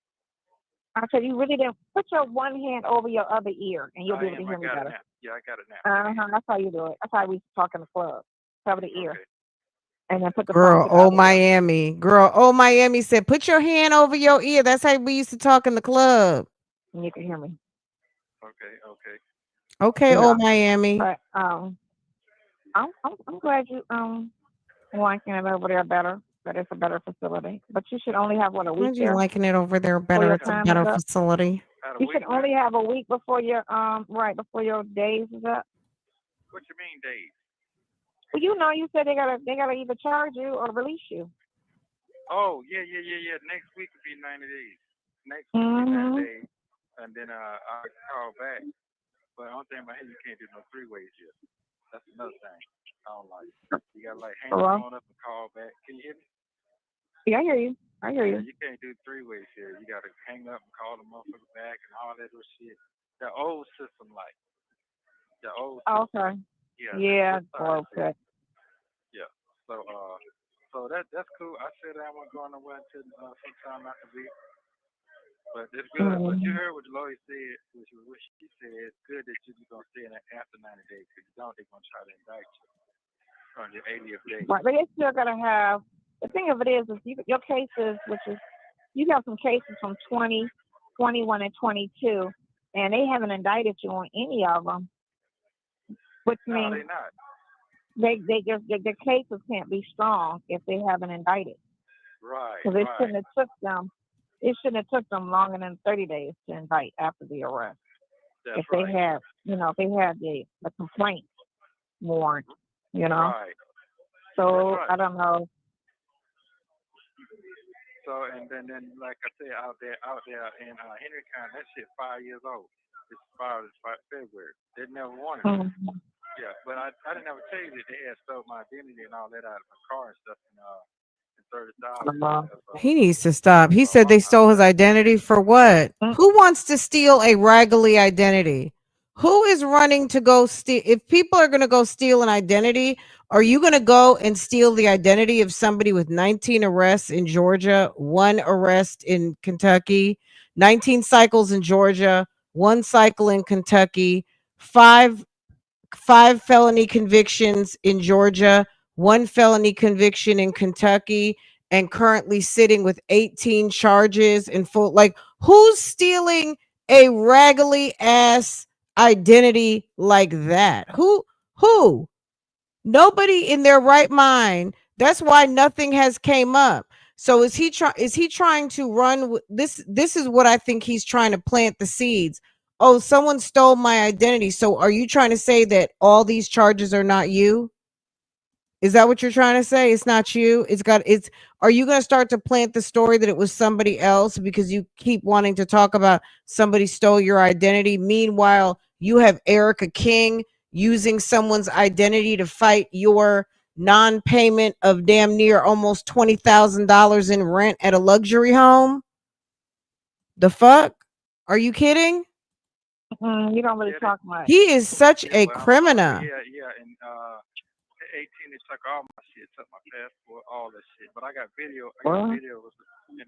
I said, you really didn't put your one hand over your other ear, and you'll be able to hear me better. Yeah, I got it now. That's how you do it. That's how we talk in the club. Cover the ear. Okay. And then put the Girl, oh ear. Miami said, put your hand over your ear. That's how we used to talk in the club. And you can hear me. Okay, yeah. Miami. But I'm glad you liking it over there better. That it's a better facility. But you should only have a week there. You liking it over there better? It's a better facility. You should only have a week before your before your days is up. What you mean days? Well, you said they gotta either charge you or release you. Oh yeah. Next week will be 90 days. Next week will be 90 days, and then I call back. But the only thing about here, you can't do no 3-ways here. That's another thing I don't like. You gotta hang the phone up and call back. Can you hear me? Yeah, I hear you. You can't do 3-ways here. You gotta hang up and call the motherfucker back and all that little shit. The old system, like. The old system. Okay. Yeah, sorry. okay. Yeah. So that's cool. I said I wasn't going nowhere until sometime after the week. But it's good. But you heard what the lawyer said, which she said it's good that you're gonna stay in there after 90 days, because you don't, they're gonna try to indict you on your 80th day. Right, but they're still gonna have. The thing of it is your cases, which is you have some cases from 20, 21, and 22, and they haven't indicted you on any of them, which No, means they not. they just their cases can't be strong if they haven't indicted. Right. Because it shouldn't have took them. It shouldn't have took them longer than 30 days to indict after the arrest. That's if right. they had, if they had the complaint warrant, Right. So right. I don't know. So and then like I said, out there in Henry County, that shit 5 years old. It's filed in February. They never wanted it. Yeah, but I didn't ever tell you that they had stole my identity and all that out of my car and stuff and $30,000. He needs to stop. He said they stole his identity for what? Who wants to steal a raggedy identity? Who is running to go steal? If people are going to go steal an identity, are you going to go and steal the identity of somebody with 19 arrests in Georgia, 1 arrest in Kentucky, 19 cycles in Georgia, 1 cycle in Kentucky, 5 felony convictions in Georgia, 1 felony conviction in Kentucky, and currently sitting with 18 charges in full? Like, who's stealing a raggedy ass identity like that? Who? Nobody in their right mind. That's why nothing has came up. So is he trying to run with this? This is what I think he's trying to plant the seeds. Oh, someone stole my identity. So are you trying to say that all these charges are not you? Is that what you're trying to say? It's not you. Are you going to start to plant the story that it was somebody else because you keep wanting to talk about somebody stole your identity? Meanwhile, you have Erica King using someone's identity to fight your non-payment of damn near almost $20,000 in rent at a luxury home. The fuck? Are you kidding? You don't really talk much. He is such a criminal. Yeah, and 18, they took all my shit, took my passport, all that shit. But I got videos and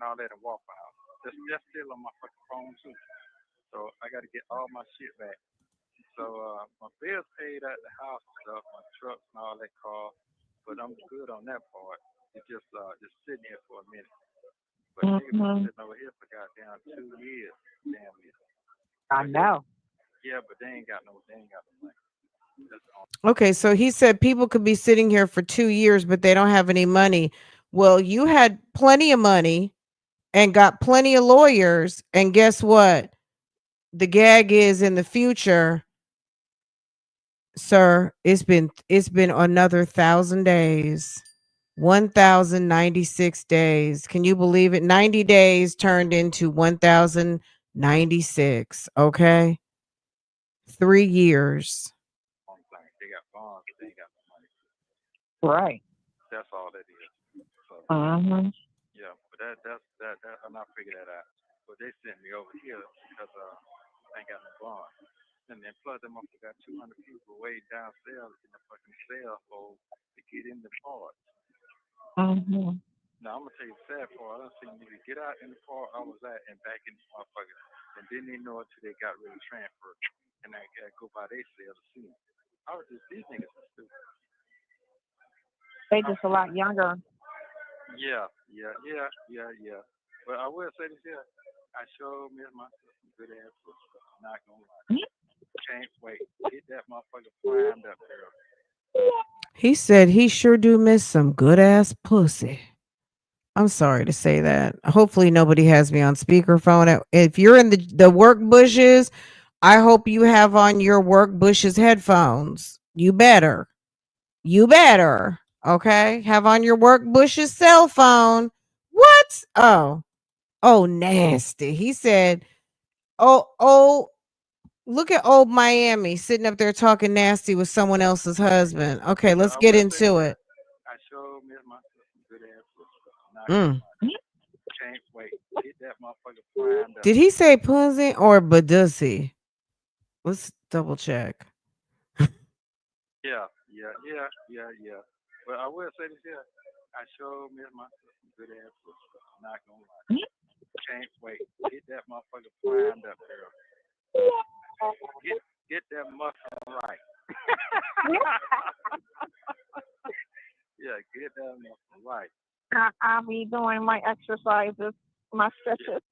all that in Waffle House. That's still on my fucking phone too. So I got to get all my shit back. So my bills paid at the house and stuff, my trucks and all that car. But I'm good on that part. It's just sitting here for a minute. But niggas been sitting over here for goddamn 2 years, damn near. I know. Yeah, but they ain't got no money. Okay, so he said people could be sitting here for 2 years, but they don't have any money. Well, you had plenty of money and got plenty of lawyers, and guess what? The gag is in the future, sir. It's been another 1,000 days, 1,096 days. Can you believe it? 90 days turned into 1,096. Okay, 3 years. They got bonds, but they ain't got no money. Right. That's all that is. So, yeah, but that's and I figured that out. But they sent me over here because I ain't got no bond. And then plus them up got 200 people way downstairs in the fucking cell hole to get in the part. Now I'm gonna tell you the sad part. I done seen you get out in the part I was at and back in the motherfucker, and didn't even know until they got really transferred, and I gotta go by their cell to see them. I was just these niggas are stupid. They just a lot younger. Yeah. But I will say this here. I sure miss my sister good ass pussy. Not gonna lie. Can't wait. Get that motherfucker primed up there. He said he sure do miss some good ass pussy. I'm sorry to say that. Hopefully nobody has me on speakerphone. If you're in the work bushes, I hope you have on your work bushes headphones. You better. Okay? Have on your work bushes cell phone. What? Oh, nasty. He said, oh, look at old Miami sitting up there talking nasty with someone else's husband. Okay, let's get into it. I sure miss my sister good ass pussy. Can't wait. Get that motherfucker primed up. Did he say pussy or badussy? Let's double check. Yeah. But I will say this here. I sure miss my sister good ass sister. Not gonna lie. Can't wait. Get that motherfucker primed up, girl. Get that muscle right. Yeah, get that muscle right. I'll be doing my exercises, my stretches.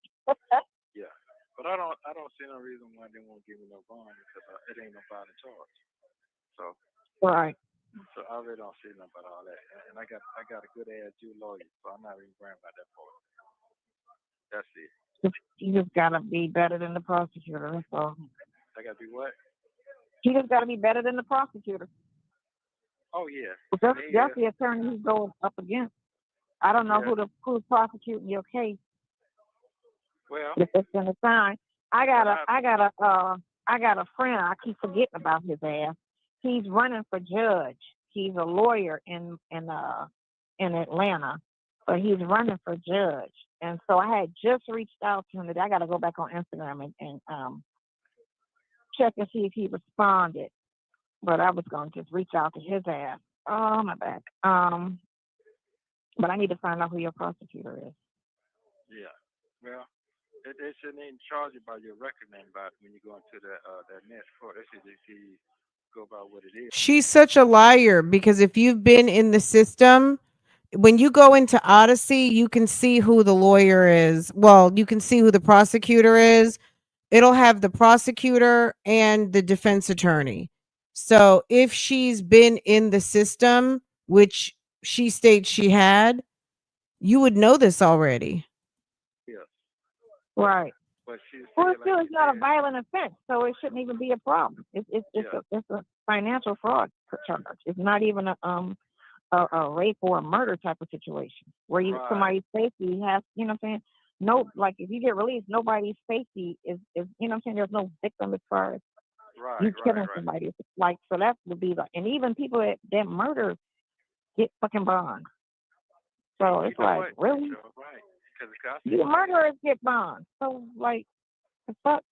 Yeah. But I don't see no reason why they won't give me no bond because it ain't no body charge. So Right. So I really don't see nothing about all that. And I got a good ass Jew lawyer, so I'm not even worrying about that part. That's it. You just gotta be better than the prosecutor. That's all. I gotta be what? You just gotta be better than the prosecutor. Oh yeah. That's the attorney who's going up against. I don't know who's prosecuting your case. Well, if it's gonna sign. I got a friend. I keep forgetting about his ass. He's running for judge. He's a lawyer in Atlanta, but he's running for judge. And so I had just reached out to him today. I got to go back on Instagram and check and see if he responded. But I was going to just reach out to his ass. Oh, my back. But I need to find out who your prosecutor is. Yeah. Well, they shouldn't even charge you by your record name when you go into that next court. They should just go by what it is. She's such a liar because if you've been in the system, when you go into Odyssey, you can see who the lawyer is. Well, you can see who the prosecutor is. It'll have the prosecutor and the defense attorney. So if she's been in the system, which she states she had, you would know this already. Yes. Right. But well, still, it's not a violent offense, so it shouldn't even be a problem. It's a financial fraud charge. It's not even a rape or a murder type of situation where somebody's safety has, you know what I'm saying? No, like if you get released, nobody's safety is you know what I'm saying? There's no victim as far as you killing somebody. It's like, so that would be like, and even people that murder get fucking bond. So it's like, really? You murderers get bond. So like, the fuck?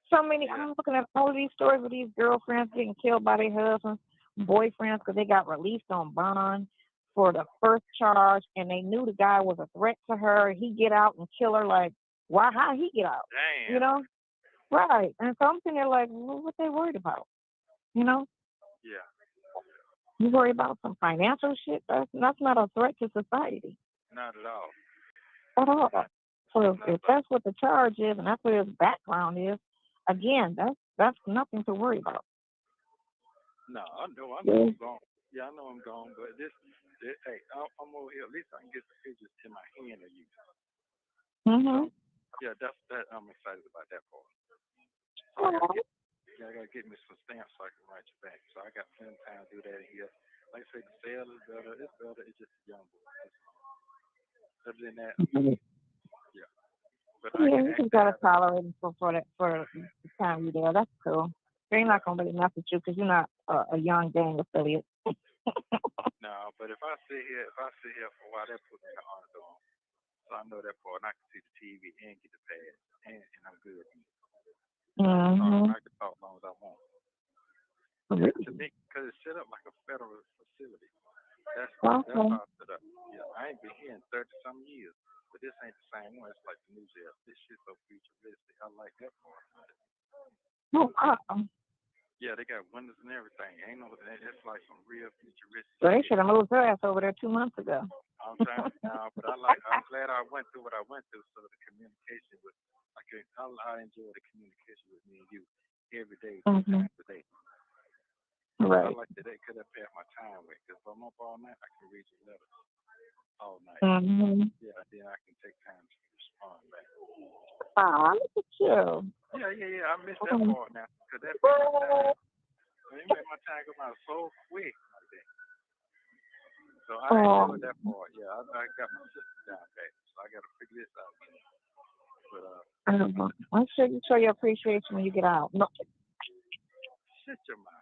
So many, I'm looking at all of these stories with these girlfriends getting killed by their husbands, boyfriends, because they got released on bond for the first charge, and they knew the guy was a threat to her. He get out and kill her. Like, why? How he get out? Damn. You know, right? And so I'm thinking, like, well, what they worried about? You know? Yeah. You worry about some financial shit? That's not a threat to society. Not at all. At all. So if that's what the charge is, and that's what his background is, again, that's nothing to worry about. No, I know I'm gone. Yeah, I know I'm gone, but hey, I'm over here. At least I can get the pictures in my hand of you. Mm-hmm. So, yeah, that. I'm excited about that part. I gotta get me some stamps so I can write you back. So I got plenty of time to do that here. Like I say, the sale is better. It's better. It's just a young boy. Other than that, yeah. But you just gotta tolerate him for the time you're there. That's cool. They're not gonna really mess with you because you're not a young gang affiliate. No, but if I sit here for a while, that puts me in the honor on. So I know that part, and I can see the TV and get the pad, and I'm good. Mm-hmm. I can talk as long as I want. Yeah, to me, because it's set up like a federal facility. That's how it's set up. Yeah, I ain't been here in 30-some years, but this ain't the same one. It's like the new jail. This shit's so futuristic. I like that part. Yeah, they got windows and everything. Ain't no, it's like some real futuristic. So they should have moved her ass over there 2 months ago. I'm trying to now, but I'm glad I went through what I went through, so the communication was, I enjoy the communication with me and you every day, 3 times a day. Right. I like that they could have passed my time with, because if I'm up all night, I can read your letters all night. Mm-hmm. Yeah, then I can take time to respond back. Ah, look at you. Yeah, I missed that part now, because that made my time. It made my time go by so quick. So I enjoyed that part. Yeah, I got my sister down back, so I got to figure this out. But I'm sure you show your appreciation when you get out. No. Shut your mouth.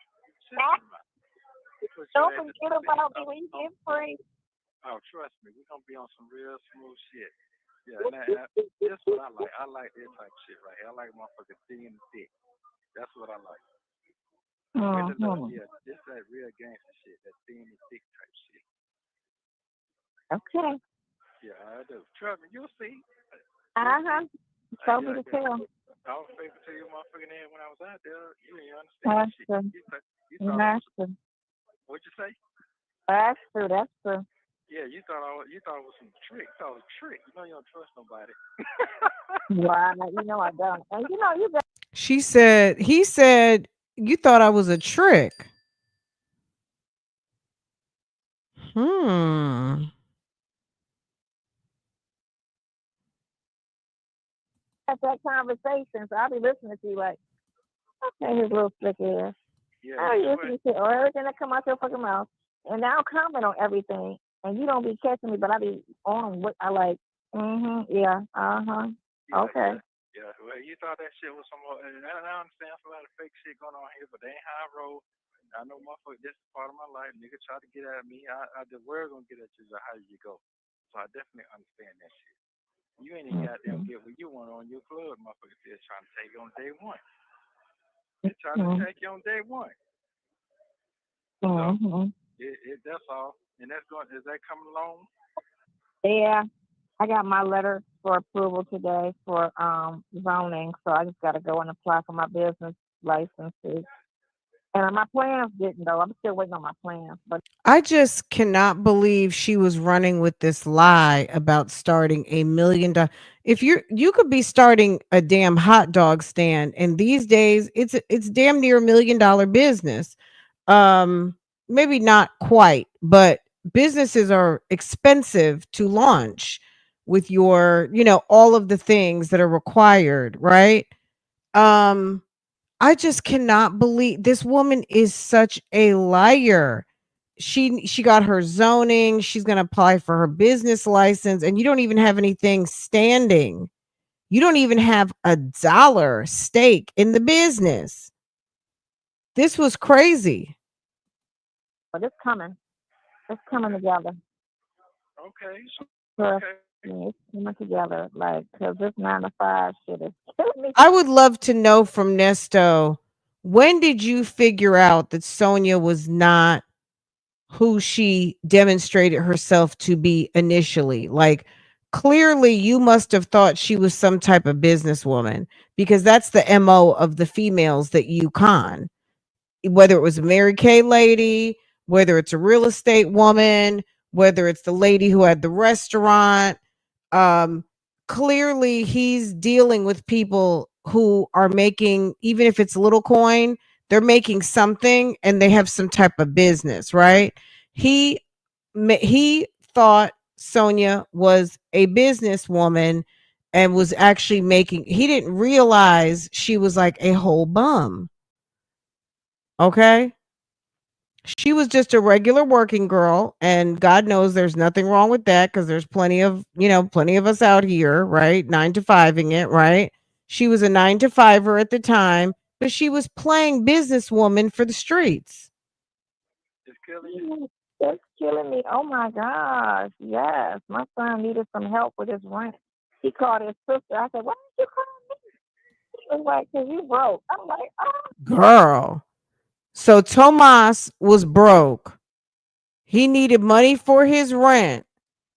Don't forget about me when you get free. Oh, trust me, we're gonna be on some real smooth shit. Yeah, and that's what I like. I like that type of shit right here. I like motherfuckers thin and thick. That's what I like. Really love, Mm-hmm. yeah, this that real gangster shit, that thin and thick type shit. Okay. Yeah, I do. Trust me, you'll see. Uh-huh. Show me I the tell. I was faithful to your motherfucking head when I was out there. You didn't understand That's shit. true. You thought I That's was, true. what'd you say? That's true. That's true. Yeah, you thought it was some trick. You thought it was a trick. You know you don't trust nobody. Right. You know I don't. And you know you got He said, you thought I was a trick. that conversation, so I'll be listening to you like, okay, his little slick ass. Yeah, I you know listen to everything that come out your fucking mouth, and I don't comment on everything, and you don't be catching me, but I be on what I like. Yeah. Okay. Yeah, well, you thought that shit was some, and I understand some lot of fake shit going on here, but they ain't how I roll. I know motherfucker, this is part of my life. Nigga try to get at me. The word gonna get at you, so how you go. So I definitely understand that shit. You ain't even goddamn get what you want on your club, motherfucker. They're trying to take you on day one. They're trying to take you on day one. So that's all. And is that coming along? Yeah. I got my letter for approval today for zoning, so I just got to go and apply for my business licenses. And my plans didn't though. I'm still waiting on my plans. But I just cannot believe she was running with this lie about starting $1 million. If you could be starting a damn hot dog stand, and these days it's damn near $1 million business. Maybe not quite, but businesses are expensive to launch with your, all of the things that are required, right? I just cannot believe this woman is such a liar. She got her zoning, she's going to apply for her business license, and you don't even have anything standing. You don't even have $1 stake in the business. This was crazy. But it's coming. It's coming together. Okay. It's coming together. Like, because this 9 to 5 shit is killing me. I would love to know from Neesto, when did you figure out that Sonia was not who she demonstrated herself to be initially? Like, clearly you must have thought she was some type of businesswoman, because that's the MO of the females that you con. Whether it was a Mary Kay lady, whether it's a real estate woman, whether it's the lady who had the restaurant, clearly he's dealing with people who are making, even if it's little coin, they're making something and they have some type of business, right? He thought Sonia was a businesswoman and was actually making, he didn't realize she was like a whole bum. Okay. She was just a regular working girl, and God knows there's nothing wrong with that, because there's plenty of us out here, right? 9 to 5ing it, right? She was a 9 to 5er at the time, but she was playing businesswoman for the streets. It's killing you. It's killing me. Oh my gosh. Yes. My son needed some help with his rent. He called his sister. I said, why did you call me? He was like, because you broke. I'm like, oh. Girl. So Tomas was broke. He needed money for his rent.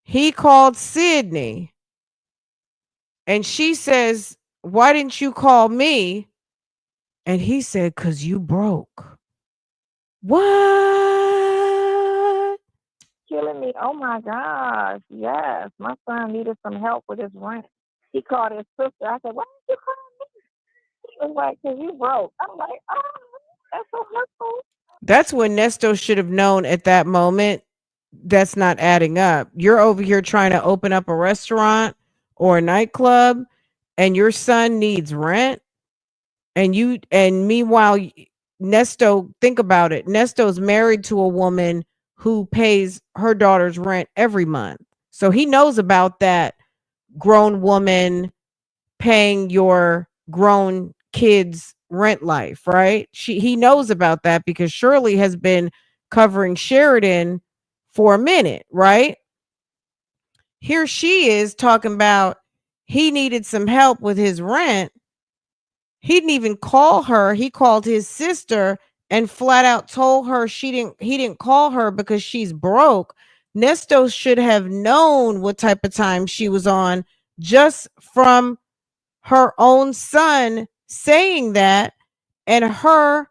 He called Sydney. And she says, why didn't you call me? And he said, because you broke. What? Killing me. Oh my gosh. Yes. My son needed some help with his rent. He called his sister. I said, why didn't you call me? He was like, because you broke. I'm like, oh, that's so hurtful. That's when Neesto should have known at that moment, that's not adding up. You're over here trying to open up a restaurant or a nightclub, and your son needs rent. And meanwhile, Neesto, think about it. Nesto's married to a woman who pays her daughter's rent every month. So he knows about that grown woman paying your grown kids rent life, right? He knows about that because Shirley has been covering Sheridan for a minute, right? Here she is talking about he needed some help with his rent. He didn't even call her. He called his sister and flat out told her he didn't call her because she's broke, Neesto should have known what type of time she was on just from her own son saying that and her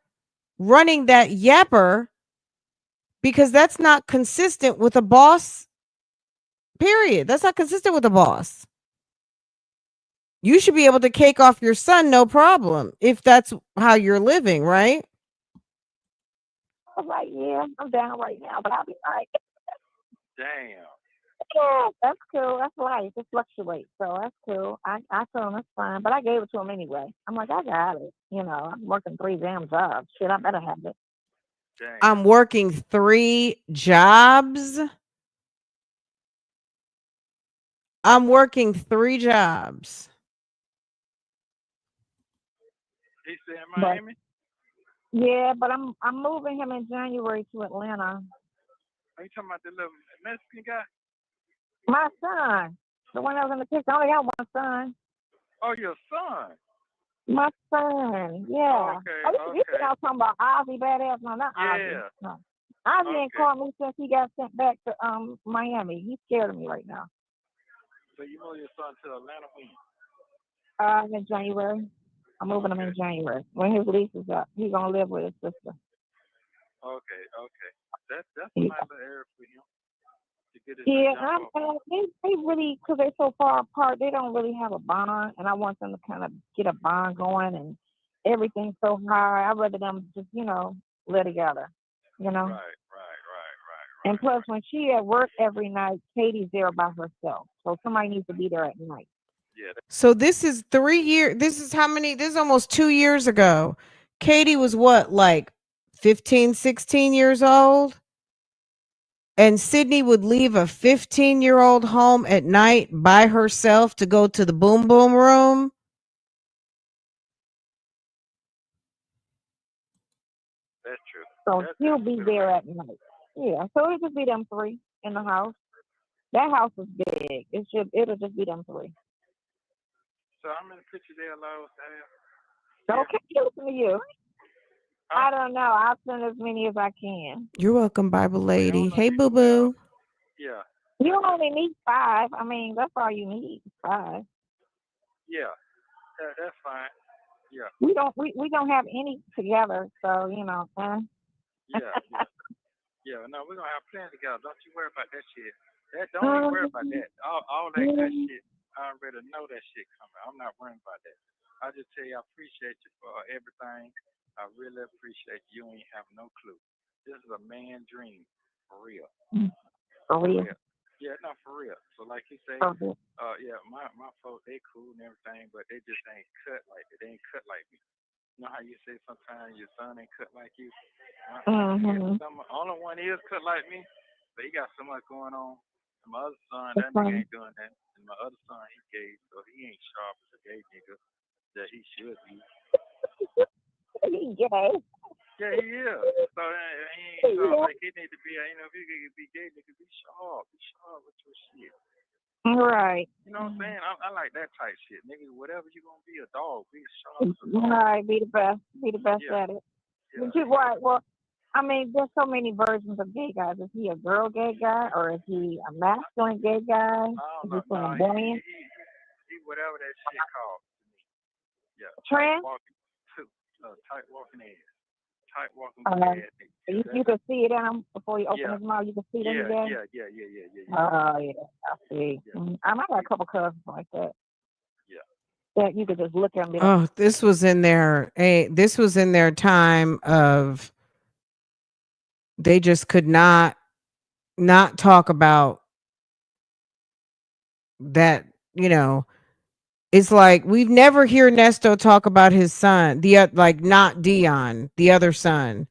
running that yapper, because that's not consistent with a boss, period. That's not consistent with a boss. You should be able to cake off your son, no problem, if that's how you're living, right? I was like, yeah, I'm down right now, but I'll be all right. Damn. Yeah, that's cool. That's life. It fluctuates, so that's cool. I told him that's fine, but I gave it to him anyway. I'm like, I got it. You know, I'm working 3 damn jobs. Shit, I better have it. Damn. I'm working 3 jobs. I'm working 3 jobs. He said in Miami? Yeah, but I'm moving him in January to Atlanta. Are you talking about the little Mexican guy? My son. The one that was in the picture. I only got one son. Oh, your son? My son, yeah. Okay, You think I was talking about Ozzy Badass? No, not Ozzy. Yeah. No. Ozzy ain't called me since he got sent back to Miami. He's scared of me right now. So you move your son to Atlanta when? In January. I'm moving him in January. When his lease is up, he's gonna live with his sister. Okay. That's a nice little area for him. Yeah, they really, because they're so far apart, they don't really have a bond, and I want them to kind of get a bond going, and everything's so high. I'd rather them just, live together, Right. And plus, when she at work every night, Katie's there by herself, so somebody needs to be there at night. Yeah. So this is 3 years. This is how many? This is almost 2 years ago. Katie was what, like 15, 16 years old? And Sydney would leave a 15-year-old home at night by herself to go to the boom boom room. That's true. So she'll be there at night. Yeah, so it'll just be them 3 in the house. That house is big. It'll just be them 3. So how many pictures they allowed to have? Okay, listen to you. I don't know. I'll send as many as I can. You're welcome, Bible lady. Hey, boo boo. Yeah. You only need 5. I mean, that's all you need. 5. Yeah. That's fine. Yeah. We don't have any together, so Yeah. No, we're gonna have plenty together. Don't you worry about that shit. Don't even worry about that. All that good shit, I already know that shit coming. I'm not worrying about that. I just tell you, I appreciate you for everything. I really appreciate you. You ain't have no clue. This is a man dream, for real. For real. Yeah, no, for real. So like you say, yeah, my folks, they cool and everything, but they just ain't cut like it. They ain't cut like me. You know how you say sometimes your son ain't cut like you? Only one is cut like me, but he got so much going on. And my other son, that nigga ain't doing that. And my other son, he gay, so he ain't sharp as a gay nigga that he should be. He gay. Yeah, he is. So he ain't sharp like he need to be. If you could be gay, nigga, be sharp. Be sharp with your shit. Right. You know what I'm saying? I like that type shit, nigga. Whatever you gonna be, a dog, be sharp. Right, be the best. Be the best at it. Yeah. Right. Well, I mean, there's so many versions of gay guys. Is he a girl gay guy, or is he a masculine gay guy? Is he flamboyant? He whatever that shit called. Yeah. Trans? Tight walking ass. Tight walking ass. You can see it in him before he opens his mouth. You can see it in his ass. Yeah. Oh, yeah. I see. Yeah. I might have a couple cousins like that. Yeah. That you could just look at them. Oh, this was in their time of, they just could not talk about that. It's like we've never hear Neesto talk about his son, not Dion, the other son.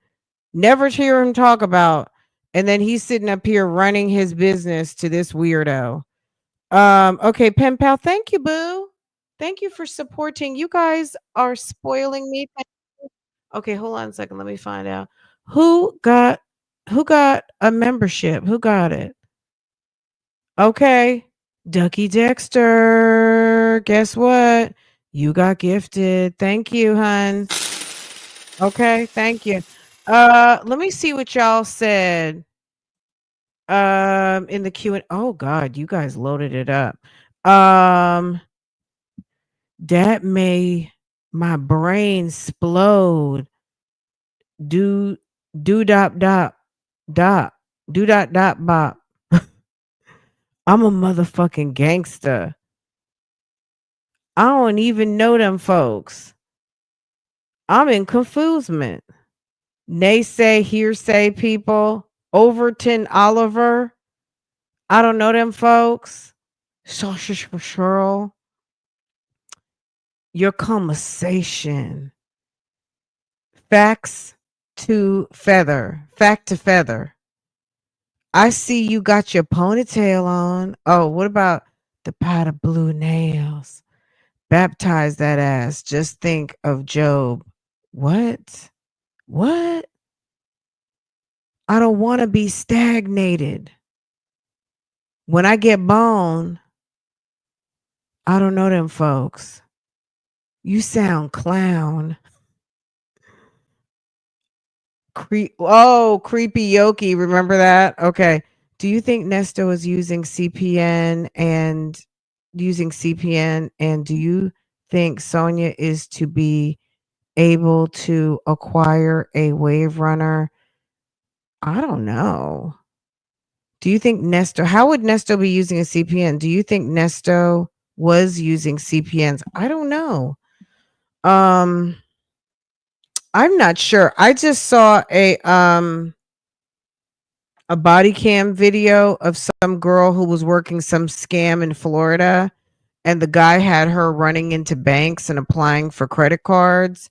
Never hear him talk about, and then he's sitting up here running his business to this weirdo. Okay, pen pal, thank you, boo. Thank you for supporting. You guys are spoiling me. Okay, hold on a second. Let me find out who got a membership. Who got it? Okay, Ducky Dexter. Guess what? You got gifted. Thank you, hun. Okay, thank you. Let me see what y'all said. In the Q&A. Oh God, you guys loaded it up. That made my brain explode. Do dot dot dot dot bop. I'm a motherfucking gangster. I don't even know them folks. I'm in confusement. Naysay, hearsay people. Overton Oliver. I don't know them folks. Cheryl. Your conversation. Facts to feather. Fact to feather. I see you got your ponytail on. Oh, what about the powder blue nails? Baptize that ass. Just think of Job. What? What? I don't want to be stagnated. When I get boned, I don't know them folks. You sound clown. Creepy Yoki. Remember that? Okay. Do you think Neesto is using CPN and do you think Sonia is to be able to acquire a wave runner? I don't know. Do you think Neesto, how would Neesto be using a CPN? Do you think Neesto was using CPNs? I don't know. I'm not sure. I just saw a body cam video of some girl who was working some scam in Florida, and the guy had her running into banks and applying for credit cards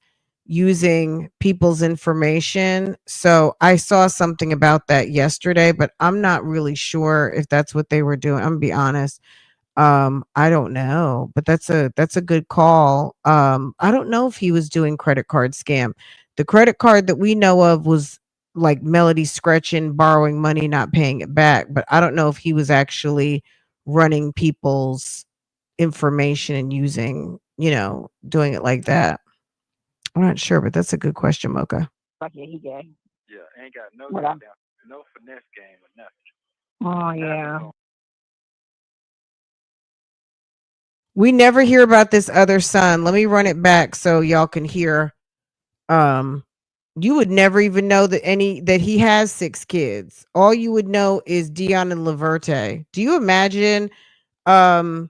using people's information. So I saw something about that yesterday, but I'm not really sure if that's what they were doing. I'm gonna be honest. I don't know, but that's a good call. I don't know if he was doing credit card scam. The credit card that we know of was like Melody Scretchen borrowing money, not paying it back. But I don't know if he was actually running people's information and using, doing it like that. I'm not sure, but that's a good question, Mocha. Like, yeah, he gay. Yeah, ain't got no What up? goddamn, no finesse game or nothing. Oh, yeah. We never hear about this other son. Let me run it back so y'all can hear. You would never even know that he has 6 kids. All you would know is Dion and Laverte. Do you imagine having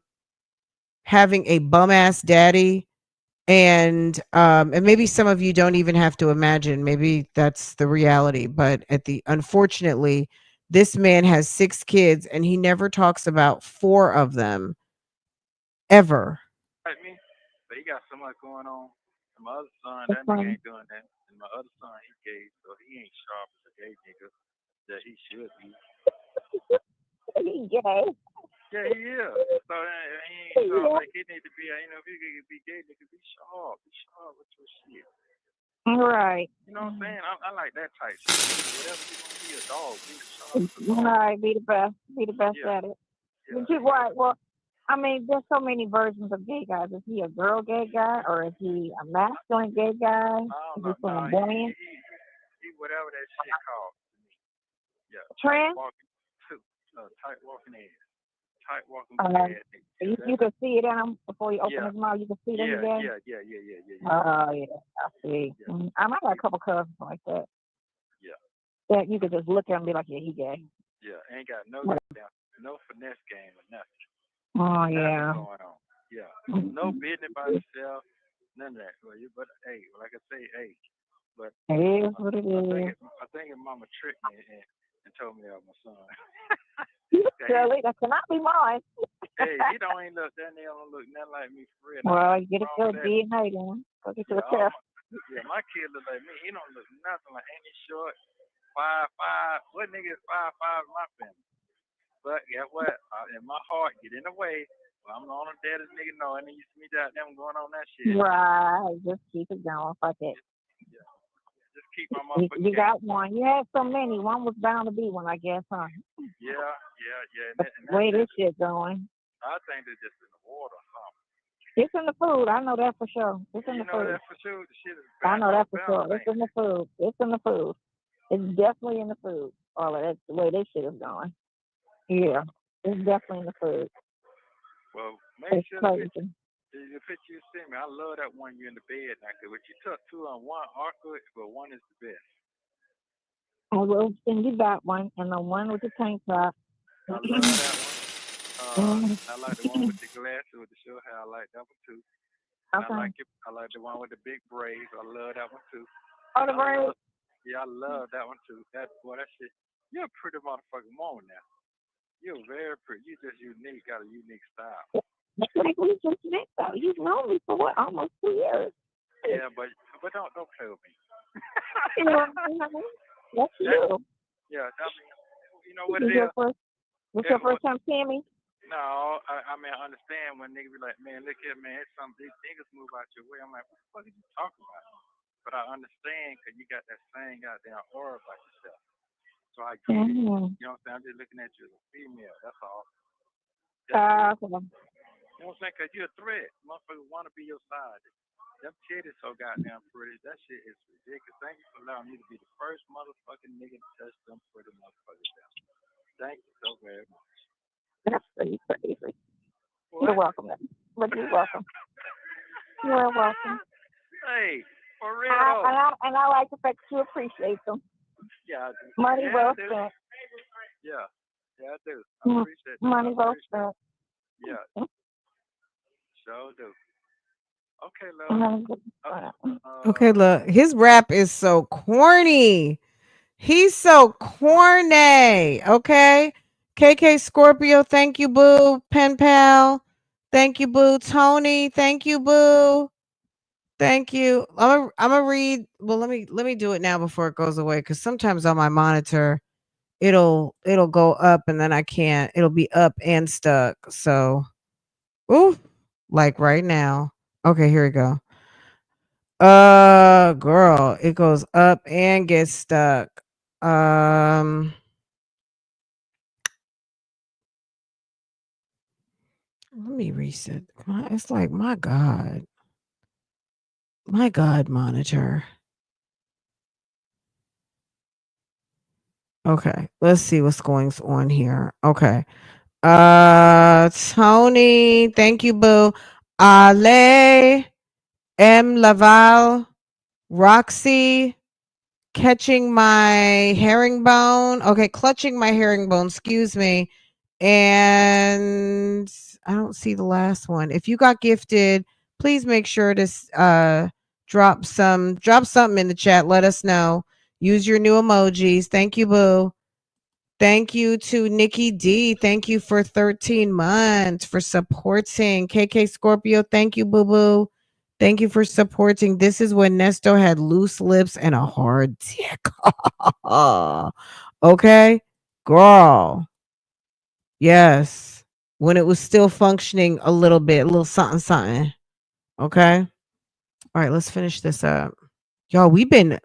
a bum ass daddy? And maybe some of you don't even have to imagine. Maybe that's the reality. But unfortunately, this man has 6 kids and he never talks about 4 of them ever. Like me, but he got so much going on. And my other son, That's that nigga funny. ain't doing that. And my other son, he gay, so he ain't sharp as a gay nigga that he should be. He gay. Yeah, he is. So he ain't sharp like he need to be. If you could be gay, nigga, be sharp. Be sharp with your shit. Right. You know what I'm saying? I like that type shit. Whatever you gonna be, a dog, be sharp as a dog. Right, be the best. Be the best at it. Yeah. Right. Well, I mean, there's so many versions of gay guys. Is he a girl gay guy, or is he a masculine gay guy? Is he flamboyant? He whatever that shit called. Yeah. Trans? Tight walking ass. Tight walking ass. You can see it in him before you open his mouth. You can see it in the game. Yeah. Oh, yeah. I see. Yeah. I got a couple cousins like that. Yeah. That you could just look at him and be like, yeah, he gay. Yeah. Ain't got no finesse game or nothing. Oh, yeah. Nothing going on. Yeah. No business by himself. None of that. But hey, like I say, hey. But it is what it is. I think his mama tricked me and told me that was my son. Shirley, that cannot be mine. Hey, he ain't look that nigga don't look nothing like me for real. Well, you get a good DNA then. Go get to the test. Yeah, my kid look like me. He don't look nothing like any short 5'5". What nigga is 5'5" in my family? But guess what? In my heart, get in the way. Well, I'm the only daddy's nigga know. And then you see me out there going on that shit. Right. Just keep it going. Fuck it. Yeah. Just keep my motherfucking You got one. You had so many. One was bound to be one, I guess, huh? Yeah. And way this shit going. I think they're just in the water or something. It's in the food. I know that for sure. It's in the You know food. that for sure. The shit is I know that for sure. balance, It's in the food. It's in the food. It's definitely in the food. All of that, the way this shit is going. Yeah, it's definitely in the food. Well, make It's sure crazy. the picture you sent me. I love that one you in the bed now. Cause what you took two on one awkward, but one is the best. I will send you that one and the one with the tank top. I love that one. I like the one with the glasses with the short hair. I like that one too. And Okay. I like the one with the big braids. I love that one too. Oh, the braids. Yeah, I love that one too. That shit. You're a pretty motherfucking woman now. You're very pretty. You just unique. Got a unique style. That's like we just met though. You've known me for what, almost 2 years. Yeah, but don't play with me. That's you. Yeah, I mean, you know what it is. This your first time seeing me? No, I mean I understand when niggas be like, man, look here, man, it's some big niggas move out your way. I'm like, what the fuck are you talking about? But I understand because you got that same goddamn aura about yourself. So I get it. You know what I'm saying? I'm just looking at you as a female. That's all. Okay. You know what I'm saying? Because you're a threat. Motherfuckers want to be your side. Them titties so goddamn pretty. That shit is ridiculous. Thank you for allowing me to be the first motherfucking nigga to touch them pretty motherfuckers down. Thank you so very much. That's pretty crazy. You're welcome. But you're welcome. You're welcome. Hey, for real and I like the fact that you appreciate them. Yeah, I do. Money well spent. Yeah, I do. I appreciate that. Money well spent. Yeah. Sure do. Okay, love. Okay, look, his rap is so corny. He's so corny. Okay. KK Scorpio, thank you, boo. Pen pal, thank you, boo. Tony, thank you, boo. Thank you. I'm gonna read. Well, let me do it now before it goes away, because sometimes on my monitor it'll go up and then I can't. It'll be up and stuck. So, ooh, like right now. Okay, here we go. Girl, it goes up and gets stuck. Let me reset. It's like, my God, monitor. Okay, let's see what's going on here. Okay. Tony, thank you, boo. Ale, M. Laval, Roxy, catching my herringbone. Okay, clutching my herringbone, excuse me. And I don't see the last one. If you got gifted, please make sure to drop something in the chat. Let us know. Use your new emojis. Thank you, boo. Thank you to Nikki D. Thank you for 13 months for supporting. KK Scorpio, thank you, boo boo. Thank you for supporting. This is when Neesto had loose lips and a hard dick. Okay, girl. Yes, when it was still functioning a little bit, a little something, something. Okay. All right, let's finish this up. Y'all, we've been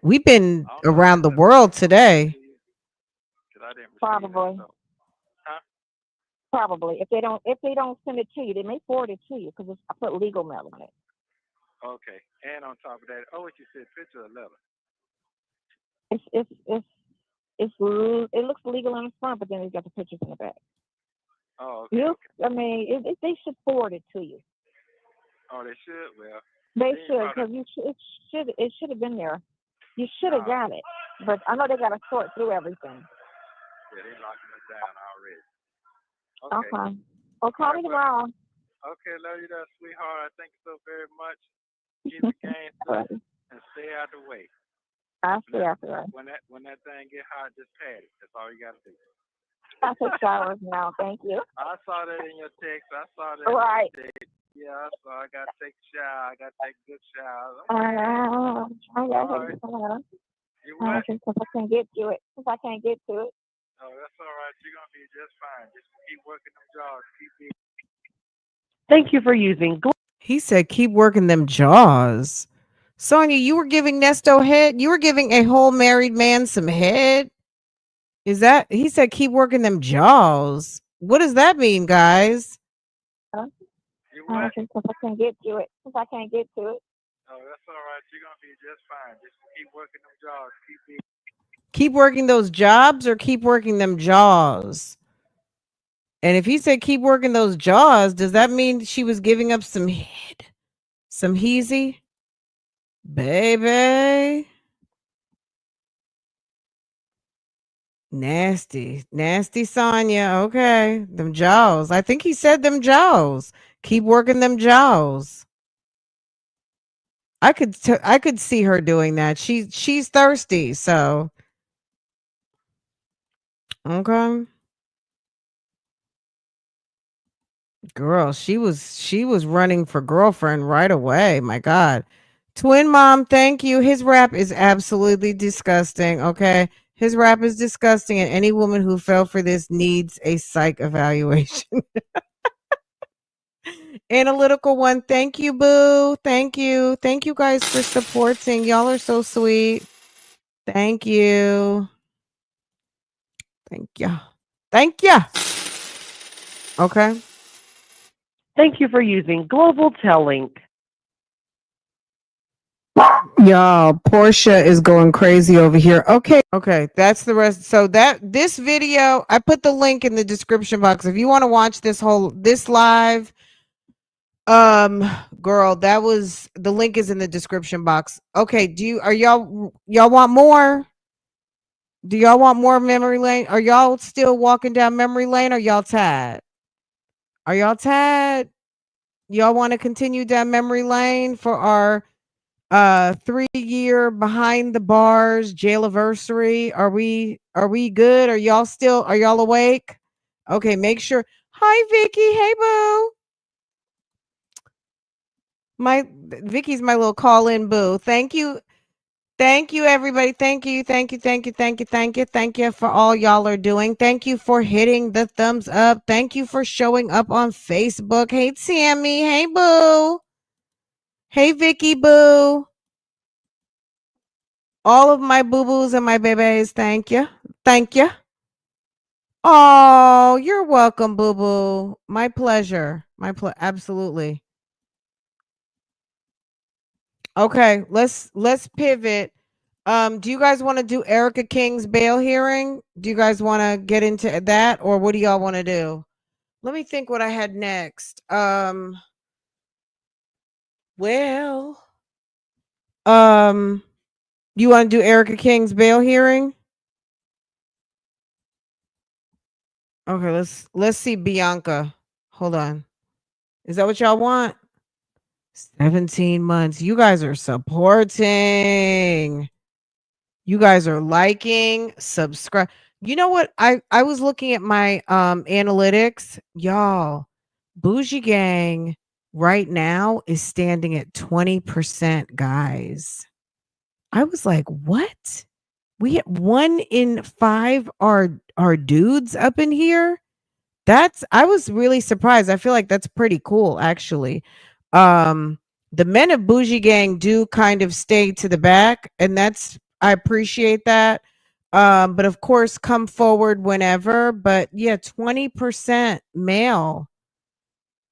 around the world today. Probably. Probably. If they don't send it to you, they may forward it to you because I put legal mail on it. Okay, and on top of that, what you said, picture 11. It looks legal on the front, but then it's got the pictures in the back. Oh, okay. I mean, they should forward it to you. Oh, they should. Well, they should, because it should have been there. You should have got it, but I know they got to sort through everything. Yeah, they're locking us down already. Okay. Well, call me tomorrow. Okay, love you, there, sweetheart. Thank you so very much. Keep the game up and stay out the way. I'll stay out the way. When that thing get hot, just pat it. That's all you got to do. I take showers now. Thank you. I saw that in your text. I saw that. Right. In your text. Yeah, I saw. I got to take a shower. I got to take a good shower. I got to take a shower. You what? Because I can't get to it. Oh, that's all right. You're going to be just fine. Just keep working them jobs. Thank you for using. He said, keep working them jaws. Sonia, you were giving Neesto head? You were giving a whole married man some head? Is that, he said, keep working them jaws. What does that mean, guys? You what? Because I can't get to it. Because I can't get to it. Oh, that's all right. You're gonna be just fine. Just keep working them jobs. Keep working those jobs or keep working them jaws? And if he said keep working those jaws, does that mean she was giving up some head? Some heezy? Baby. Nasty Sonia. Okay, them jaws. I think he said them jaws. Keep working them jaws. I could see her doing that. She's thirsty, so okay. Girl, she was running for girlfriend right away. My God. Twin mom, thank you. His rap is absolutely disgusting. Okay. His rap is disgusting, and any woman who fell for this needs a psych evaluation. Analytical one. Thank you, boo. Thank you. Thank you guys for supporting. Y'all are so sweet. Thank you. Thank you. Thank you. Okay. Thank you for using Global Tellink. Y'all, Portia is going crazy over here. Okay, that's the rest. So this video, I put the link in the description box. If you want to watch this live, girl, that was the link is in the description box. Okay, y'all want more? Do y'all want more memory lane? Are y'all still walking down memory lane? Or y'all tired? Are y'all tired? Y'all want to continue down memory lane for our 3-year behind the bars Jailversary? Are we good? Are y'all awake? Okay, make sure. Hi Vicky. Hey boo. Vicky's my little call-in boo. Thank you everybody. Thank you for all y'all are doing. Thank you for hitting the thumbs up. Thank you for showing up on Facebook. Hey Tammy. Hey boo. Hey Vicky boo. All of my boo-boos and my babies, thank you. Oh, you're welcome, boo-boo. My pleasure. Absolutely. Okay, let's pivot. Do you guys want to do Erica King's bail hearing? Do you guys want to get into that, or what do y'all want to do? Let me think what I had next. Well, you want to do Erica King's bail hearing? Okay, let's see Bianca. Hold on. Is that what y'all want? 17 months. You guys are supporting. You guys are liking, subscribe. You know what? I was looking at my analytics. Y'all, Bougie Gang right now is standing at 20%, guys. I was like, what? We had 1 in 5 are dudes up in here. I was really surprised. I feel like that's pretty cool, actually. The men of Bougie Gang do kind of stay to the back, and I appreciate that. But of course, come forward whenever. But yeah, 20% male,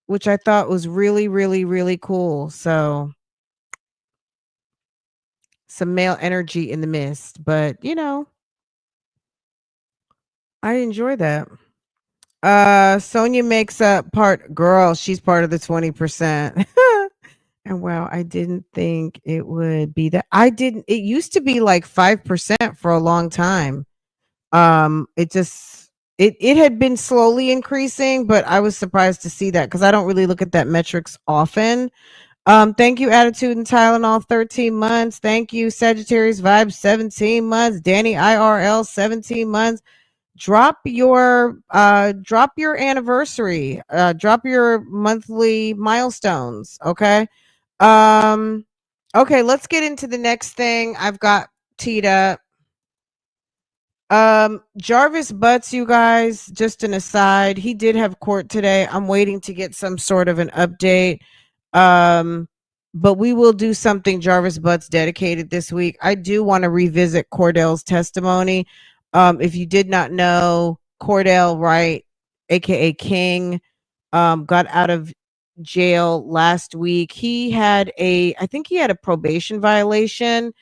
which I thought was really, really, really cool. So some male energy in the mist, but I enjoy that. Sonia makes up she's part of the 20%. And wow, I didn't think it would be that. It used to be like 5% for a long time. It had been slowly increasing, but I was surprised to see that because I don't really look at that metrics often. Thank you, Attitude and Tylenol, 13 months. Thank you, Sagittarius Vibes, 17 months. Danny IRL, 17 months. Drop your anniversary. Drop your monthly milestones. Okay. Okay, let's get into the next thing I've got teed up. Jarvis Butts, you guys, just an aside, he did have court today. I'm waiting to get some sort of an update. But we will do something Jarvis Butts dedicated this week. I do want to revisit Cordell's testimony. If you did not know, Cordell Wright, aka King, got out of jail last week. I think he had a probation violation,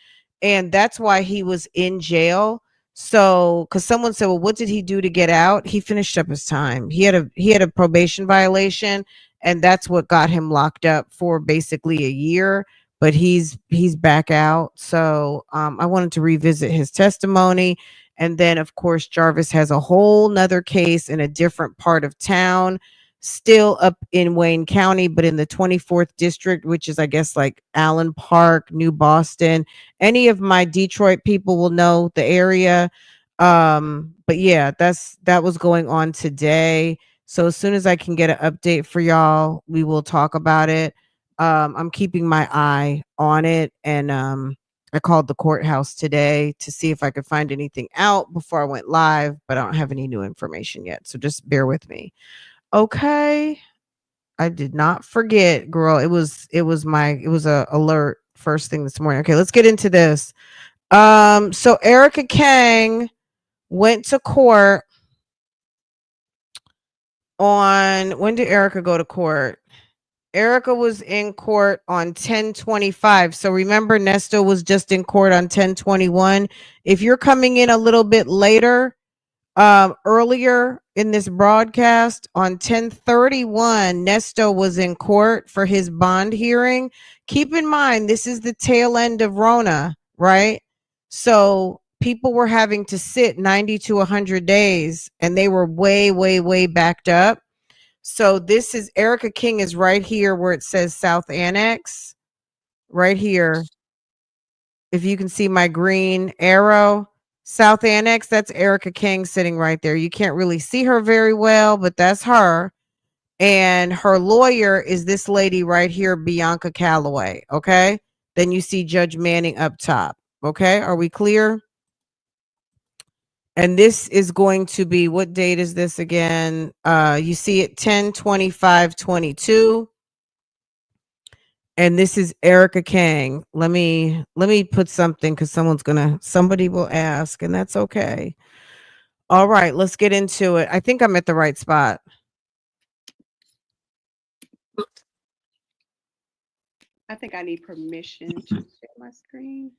and that's why he was in jail. So, because someone said, well, what did he do to get out? He finished up his time. He had a probation violation, and that's what got him locked up for basically a year. But he's back out. So I wanted to revisit his testimony. And then, of course, Jarvis has a whole nother case in a different part of town, still up in Wayne County, but in the 24th district, which is, I guess, like Allen Park, New Boston. Any of my Detroit people will know the area. But yeah, that was going on today. So as soon as I can get an update for y'all, we will talk about it. I'm keeping my eye on it, and I called the courthouse today to see if I could find anything out before I went live, but I don't have any new information yet. So just bear with me. Okay. I did not forget, girl. It was a alert first thing this morning. Okay, let's get into this. So Erica Kang went to court on, when did Erica go to court? Erica was in court on 10/25. So remember, Neesto was just in court on 10/21. If you're coming in a little bit later, earlier in this broadcast on 10/31, Neesto was in court for his bond hearing. Keep in mind, this is the tail end of Rona, right? So people were having to sit 90 to 100 days, and they were way, way, way backed up. So this is Erica King is right here where it says South Annex, right here. If you can see my green arrow, South Annex, that's Erica King sitting right there. You can't really see her very well, but that's her. And her lawyer is this lady right here, Bianca Calloway. Okay. Then you see Judge Manning up top. Okay. Are we clear? And this is going to be, what date is this again? You see it 10/25/22. And this is Erica Kang. Let me put something, because somebody will ask, and that's okay. All right, let's get into it. I think I'm at the right spot. I think I need permission to share my screen.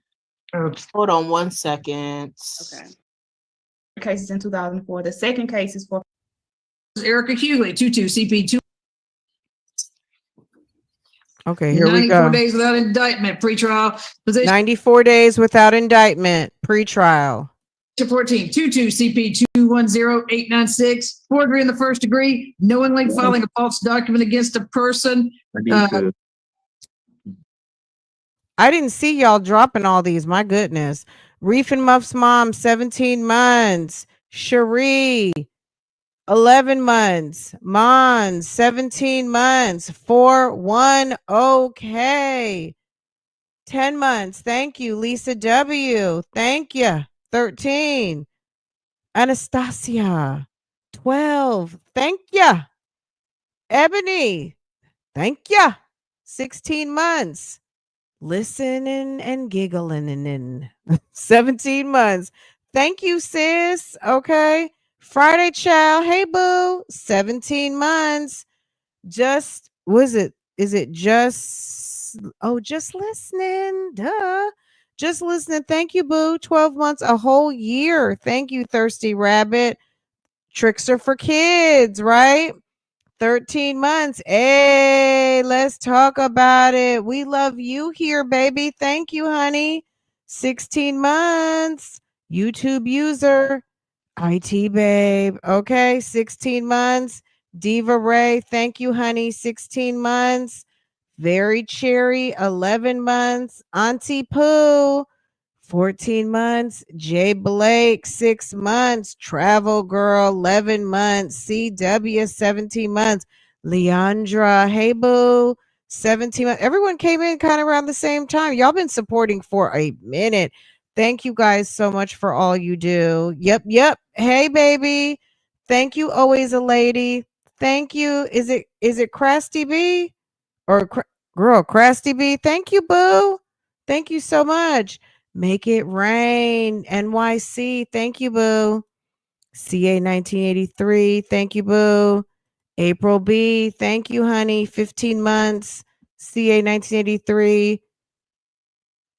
Hold on 1 second. Okay. Cases in 2004. The second case is for Erica Hughley, 22 CP 2. Okay, here we go. 94 days without indictment, pretrial position. 94 days without indictment, pretrial. 14, 22 CP 210896, forgery in the first degree, knowingly filing a false document against a person. I didn't see y'all dropping all these. My goodness. Reef and Muff's mom, 17 months. Cherie, 11 months. Mon, 17 months. 4-1. Okay. 10 months. Thank you. Lisa W. Thank you. 13. Anastasia, 12. Thank you. Ebony, thank you. 16 months. Listening and giggling and 17 months. Thank you, sis. Okay. Friday Child. Hey, boo. 17 months. Just, was it? Is it just? Oh, just listening. Duh. Just listening. Thank you, boo. 12 months. A whole year. Thank you, Thirsty Rabbit. Tricks are for kids, right? 13 months. Hey, let's talk about it. We love you here, baby. Thank you, honey. 16 months. YouTube user. IT babe. Okay, 16 months. Diva Ray. Thank you, honey. 16 months. Very Cherry. 11 months. Auntie Pooh. 14 months. Jay Blake, 6 months. Travel Girl, 11 months. CW, 17 months. Leandra, hey boo, 17 months. Everyone came in kind of around the same time. Y'all been supporting for a minute. Thank you guys so much for all you do. Yep. Hey baby. Thank you, always a lady. Thank you. Is it Crasty B? Or girl, Crasty B? Thank you, boo. Thank you so much. Make it rain. NYC. Thank you, boo. CA 1983. Thank you, boo. April B, thank you, honey. 15 months. CA 1983.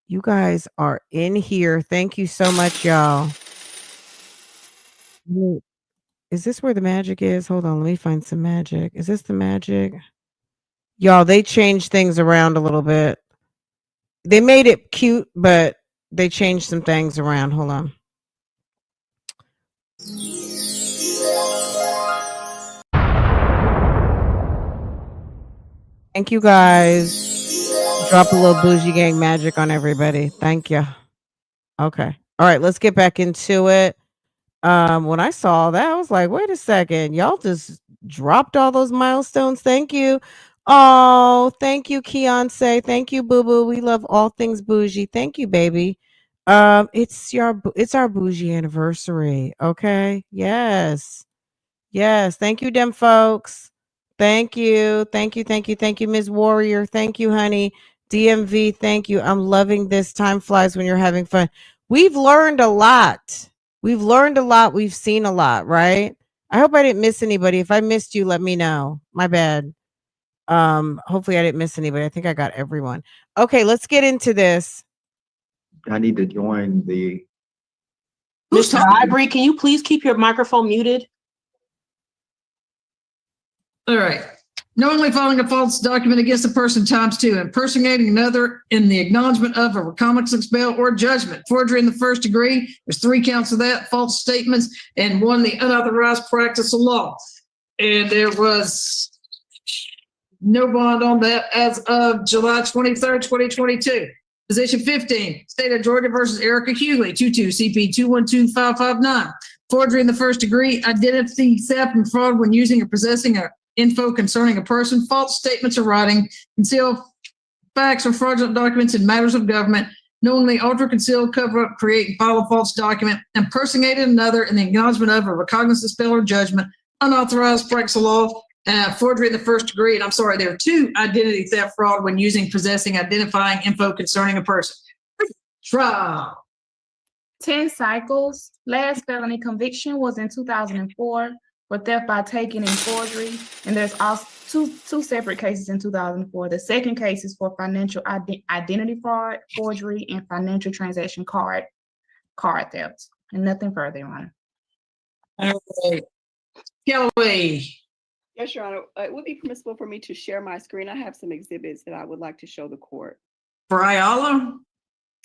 You guys are in here. Thank you so much, y'all. Is this where the magic is? Hold on, let me find some magic. Is this the magic? Y'all, they changed things around a little bit. They made it cute, but they changed some things around. Hold on. Thank you, guys. Drop a little bougie gang magic on everybody. Thank you. Okay. All right, let's get back into it. When I saw that, I was like, wait a second. Y'all just dropped all those milestones. Thank you. Oh, thank you, Keonce. Thank you, Boo Boo. We love all things bougie. Thank you, baby. It's our bougie anniversary. Okay. Yes. Yes. Thank you, them folks. Thank you. Thank you. Thank you. Thank you, Ms. Warrior. Thank you, honey. DMV, thank you. I'm loving this. Time flies when you're having fun. We've learned a lot. We've learned a lot. We've seen a lot, right? I hope I didn't miss anybody. If I missed you, let me know. My bad. Hopefully I didn't miss anybody. I think I got everyone. Okay, let's get into this. I need to join the. Mr. Ivory, can you please keep your microphone muted? All right. Knowingly filing a false document against a person ×2, impersonating another in the acknowledgement of a recognizance bail or judgment. Forgery in the first degree. There's 3 counts of that, false statements, and 1, the unauthorized practice of law. And there was no bond on that as of July 23rd, 2022. Position 15, State of Georgia versus Erica Hughley, 22 CP 212559. Forgery in the first degree, identity theft and fraud when using or possessing info concerning a person, false statements or writing, conceal facts or fraudulent documents in matters of government, knowingly alter, conceal, cover up, create, and file a false document, impersonated another in the acknowledgement of a recognizance bail or judgment, unauthorized practice of law, forgery in the first degree. And I'm sorry, there are 2, identity theft, fraud when using, possessing, identifying info concerning a person. Trial. 10 cycles. Last felony conviction was in 2004 for theft by taking and forgery. And there's also two separate cases in 2004. The second case is for financial identity fraud, forgery, and financial transaction card theft. And nothing further, Your Honor. All right. Callaway. Yes, Your Honor. It would be permissible for me to share my screen. I have some exhibits that I would like to show the court. For Ayala?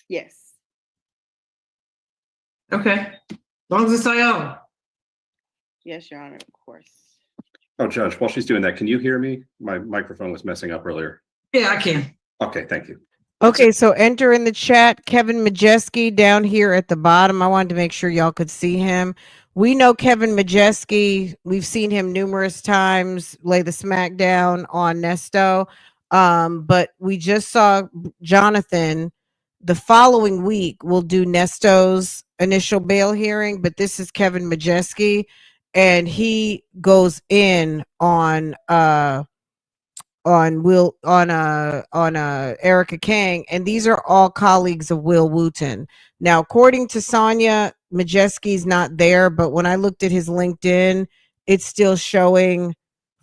Yes. Okay. As long as it's Ayala. Yes, Your Honor, of course. Oh, Judge, while she's doing that, can you hear me? My microphone was messing up earlier. Yeah, I can. Okay, thank you. Okay, so enter in the chat Kevin Majeski down here at the bottom. I wanted to make sure y'all could see him. We know Kevin Majeski. We've seen him numerous times lay the smack down on Neesto. But we just saw Jonathan. The following week, we'll do Nesto's initial bail hearing, but this is Kevin Majeski, and he goes in on Erica Kang, and these are all colleagues of Will Wooten. Now, according to Sonia, Majeski's not there, but when I looked at his LinkedIn, it's still showing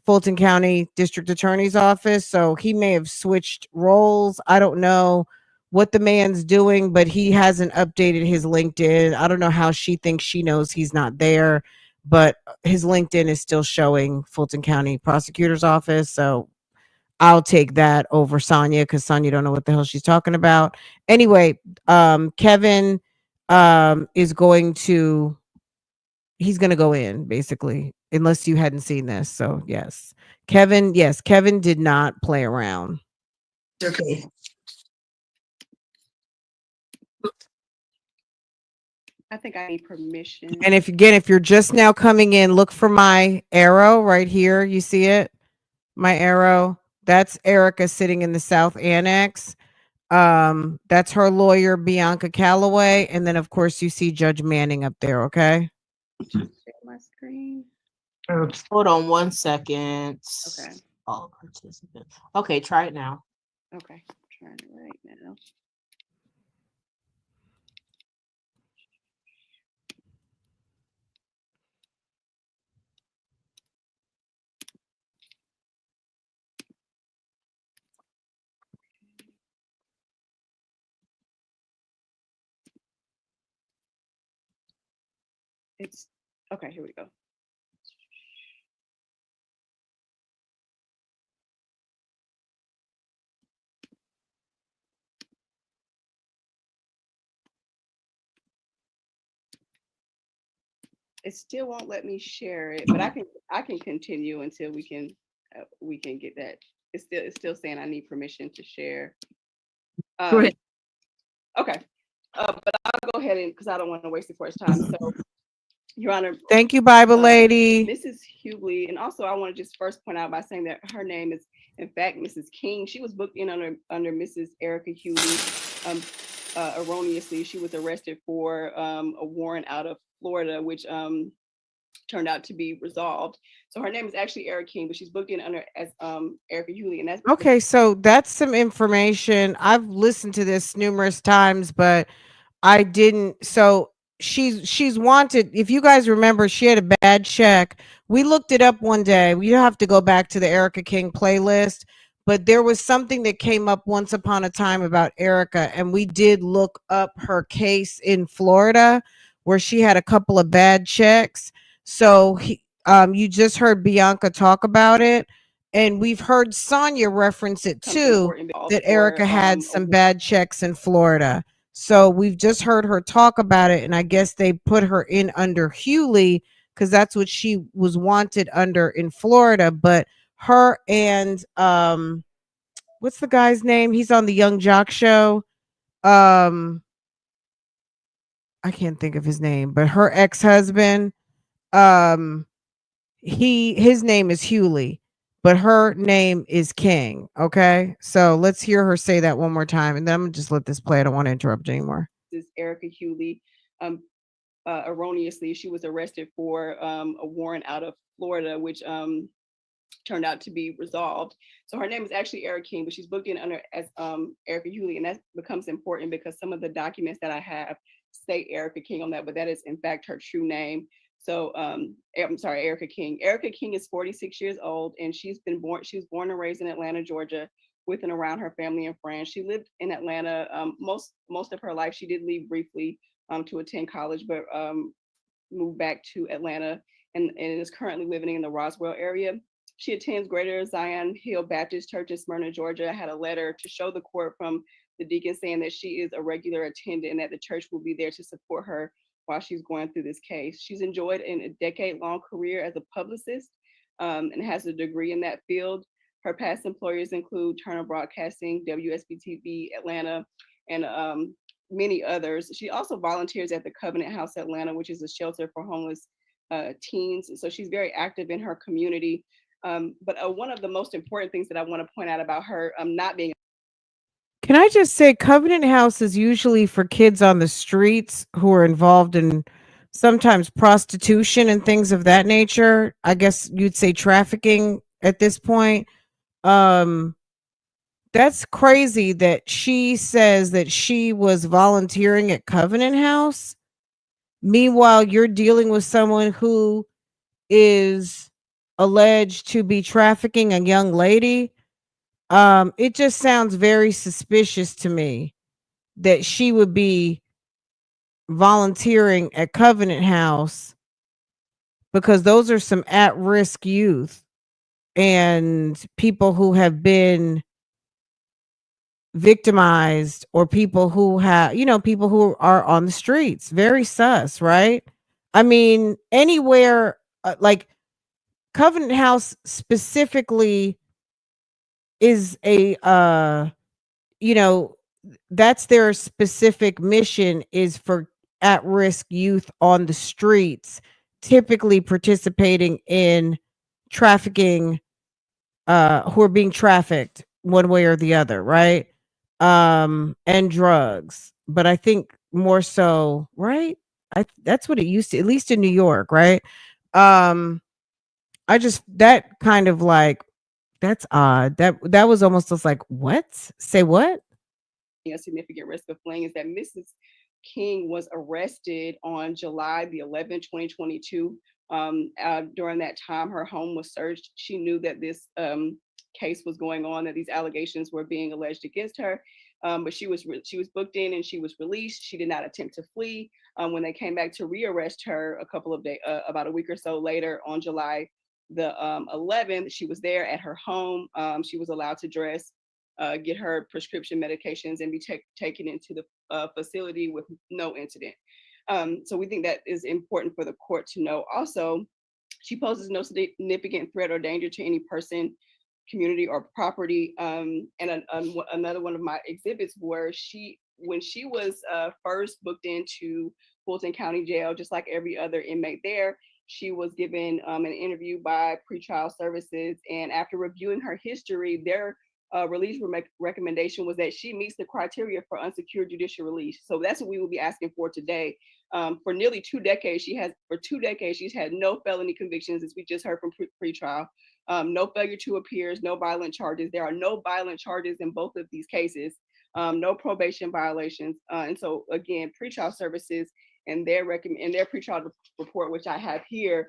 Fulton County District Attorney's Office, so he may have switched roles. I don't know what the man's doing, but he hasn't updated his LinkedIn. I don't know how she thinks she knows he's not there, but his LinkedIn is still showing Fulton County Prosecutor's Office, so I'll take that over Sonia because Sonia don't know what the hell she's talking about. Anyway, Kevin is going to go in basically, unless you hadn't seen this. So yes, Kevin did not play around. Okay. I think I need permission. And if you're just now coming in, look for my arrow right here. You see it? My arrow. That's Erica sitting in the South Annex. That's her lawyer, Bianca Calloway. And then of course you see Judge Manning up there, okay? Share my screen. Hold on 1 second. Okay. All participants. Okay, try it now. Okay, I'm trying it right now. It's okay. Here we go. It still won't let me share it, but I can continue until we can get that. It's still saying I need permission to share. Go ahead. Okay, but I'll go ahead and because I don't want to waste the court's time. So, Your Honor. Thank you, Bible lady. Mrs. Hughley, and also I want to just first point out by saying that her name is in fact Mrs. King. She was booked in under Mrs. Erica Hughley. Erroneously, she was arrested for a warrant out of Florida, which turned out to be resolved. So her name is actually Erica King, but she's booked in under as Erica Hughley, and that's Okay, so that's some information. I've listened to this numerous times, but I didn't. So she's wanted. If you guys remember, she had a bad check. We looked it up one day. We have to go back to the Erica King playlist, but there was something that came up once upon a time about Erica, and we did look up her case in Florida where she had a couple of bad checks. So you just heard Bianca talk about it, and we've heard Sonia reference it too, that Erica had some bad checks in Florida. So we've just heard her talk about it, and I guess they put her in under Hughley because that's what she was wanted under in Florida. But her and what's the guy's name? He's on the Young Jock show. I can't think of his name, but her ex-husband, his name is Hughley, but her name is King. Okay, so let's hear her say that one more time, and then I'm gonna just let this play. I don't want to interrupt anymore. This is Erica Hughley. Erroneously, she was arrested for a warrant out of Florida, which turned out to be resolved. So her name is actually Erica King, but she's booked in under as Erica Hughley, and that becomes important because some of the documents that I have say Erica King on that, but that is in fact her true name. So I'm sorry, Erica King. Erica King is 46 years old, and she was born and raised in Atlanta, Georgia, with and around her family and friends. She lived in Atlanta most of her life. She did leave briefly to attend college, but moved back to Atlanta and is currently living in the Roswell area. She attends Greater Zion Hill Baptist Church in Smyrna, Georgia. I had a letter to show the court from the deacon saying that she is a regular attendant and that the church will be there to support her while she's going through this case. She's enjoyed a decade-long career as a publicist and has a degree in that field. Her past employers include Turner Broadcasting, WSB-TV Atlanta, and many others. She also volunteers at the Covenant House Atlanta, which is a shelter for homeless teens. So she's very active in her community. But one of the most important things that I want to point out about her not being. Can I just say Covenant House is usually for kids on the streets who are involved in sometimes prostitution and things of that nature. I guess you'd say trafficking at this point. That's crazy that she says that she was volunteering at Covenant House. Meanwhile, you're dealing with someone who is alleged to be trafficking a young lady. It just sounds very suspicious to me that she would be volunteering at Covenant House because those are some at-risk youth and people who have been victimized or people who have, people who are on the streets. Very sus, right? I mean, anywhere like Covenant House specifically is a that's their specific mission, is for at-risk youth on the streets, typically participating in trafficking, who are being trafficked one way or the other, right? And drugs. But I think more so, right? That's what it used to, at least in New York, right? That kind of like, that's odd. That was almost just like, what? Say what? A significant risk of fleeing is that Mrs. King was arrested on July the 11th, 2022. During that time, her home was searched. She knew that this case was going on, that these allegations were being alleged against her. But she was booked in and she was released. She did not attempt to flee. when they came back to rearrest her a couple of days, about a week or so later on July the 11th, she was there at her home. She was allowed to dress, get her prescription medications, and be taken into the facility with no incident. So we think that is important for the court to know. Also, she poses no significant threat or danger to any person, community, or property. And another one of my exhibits were when she was first booked into Fulton County Jail, just like every other inmate there, she was given an interview by pretrial services. And after reviewing her history, their release recommendation was that she meets the criteria for unsecured judicial release. So that's what we will be asking for today. For nearly 2 decades, she's had no felony convictions, as we just heard from pretrial. No failure to appear, no violent charges. There are no violent charges in both of these cases. No probation violations. And so again, pretrial services and their pretrial report, which I have here,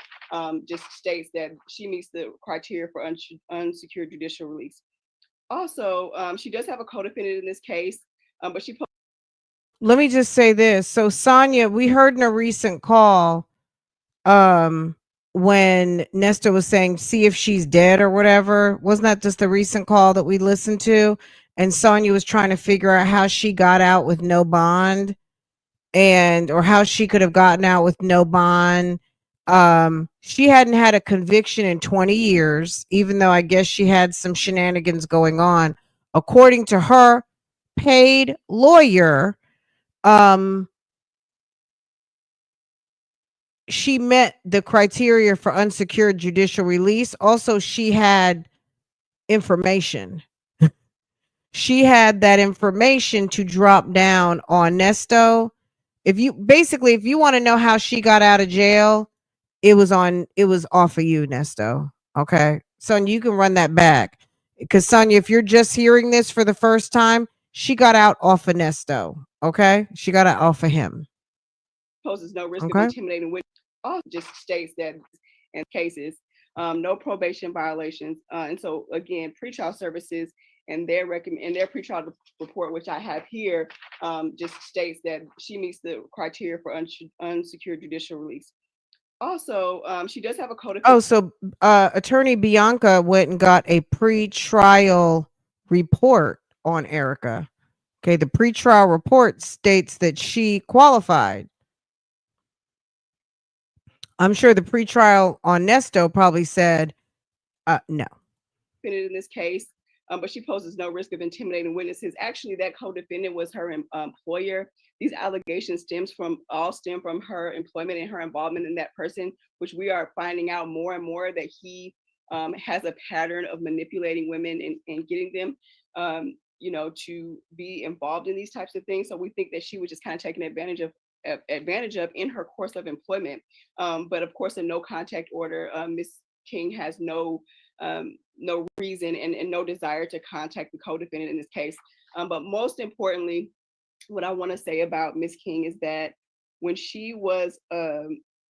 just states that she meets the criteria for unsecured judicial release. Also, she does have a co-defendant in this case, but she. Let me just say this. So Sonia, we heard in a recent call when Neesto was saying, see if she's dead or whatever. Wasn't that just the recent call that we listened to? And Sonia was trying to figure out how she got out with no bond, or how she could have gotten out with no bond. She hadn't had a conviction in 20 years, even though I guess she had some shenanigans going on. According to her paid lawyer, she met the criteria for unsecured judicial release. Also, she had information. She had that information to drop down on Neesto. If you want to know how she got out of jail, it was off of you, Neesto. Okay. Sonia, you can run that back. Because Sonia, if you're just hearing this for the first time, she got out off of Neesto. Okay. She got out off of him. Poses no risk of intimidating witness. Also just states that in cases, no probation violations. And so again, pretrial services and their pretrial report, which I have here, just states that she meets the criteria for unsecured judicial release. Also, she does have a code. Oh, so Attorney Bianca went and got a pretrial report on Erica. Okay, the pretrial report states that she qualified. I'm sure the pretrial on Neesto probably said no. In this case, but she poses no risk of intimidating witnesses. Actually, that co-defendant was her employer. These allegations stem from her employment and her involvement in that person, which we are finding out more and more that he has a pattern of manipulating women and getting them, to be involved in these types of things. So we think that she was just kind of taking advantage of in her course of employment. But of course, a no contact order, Ms. King has no reason and no desire to contact the co-defendant in this case. But most importantly, what I want to say about Ms. King is that when she was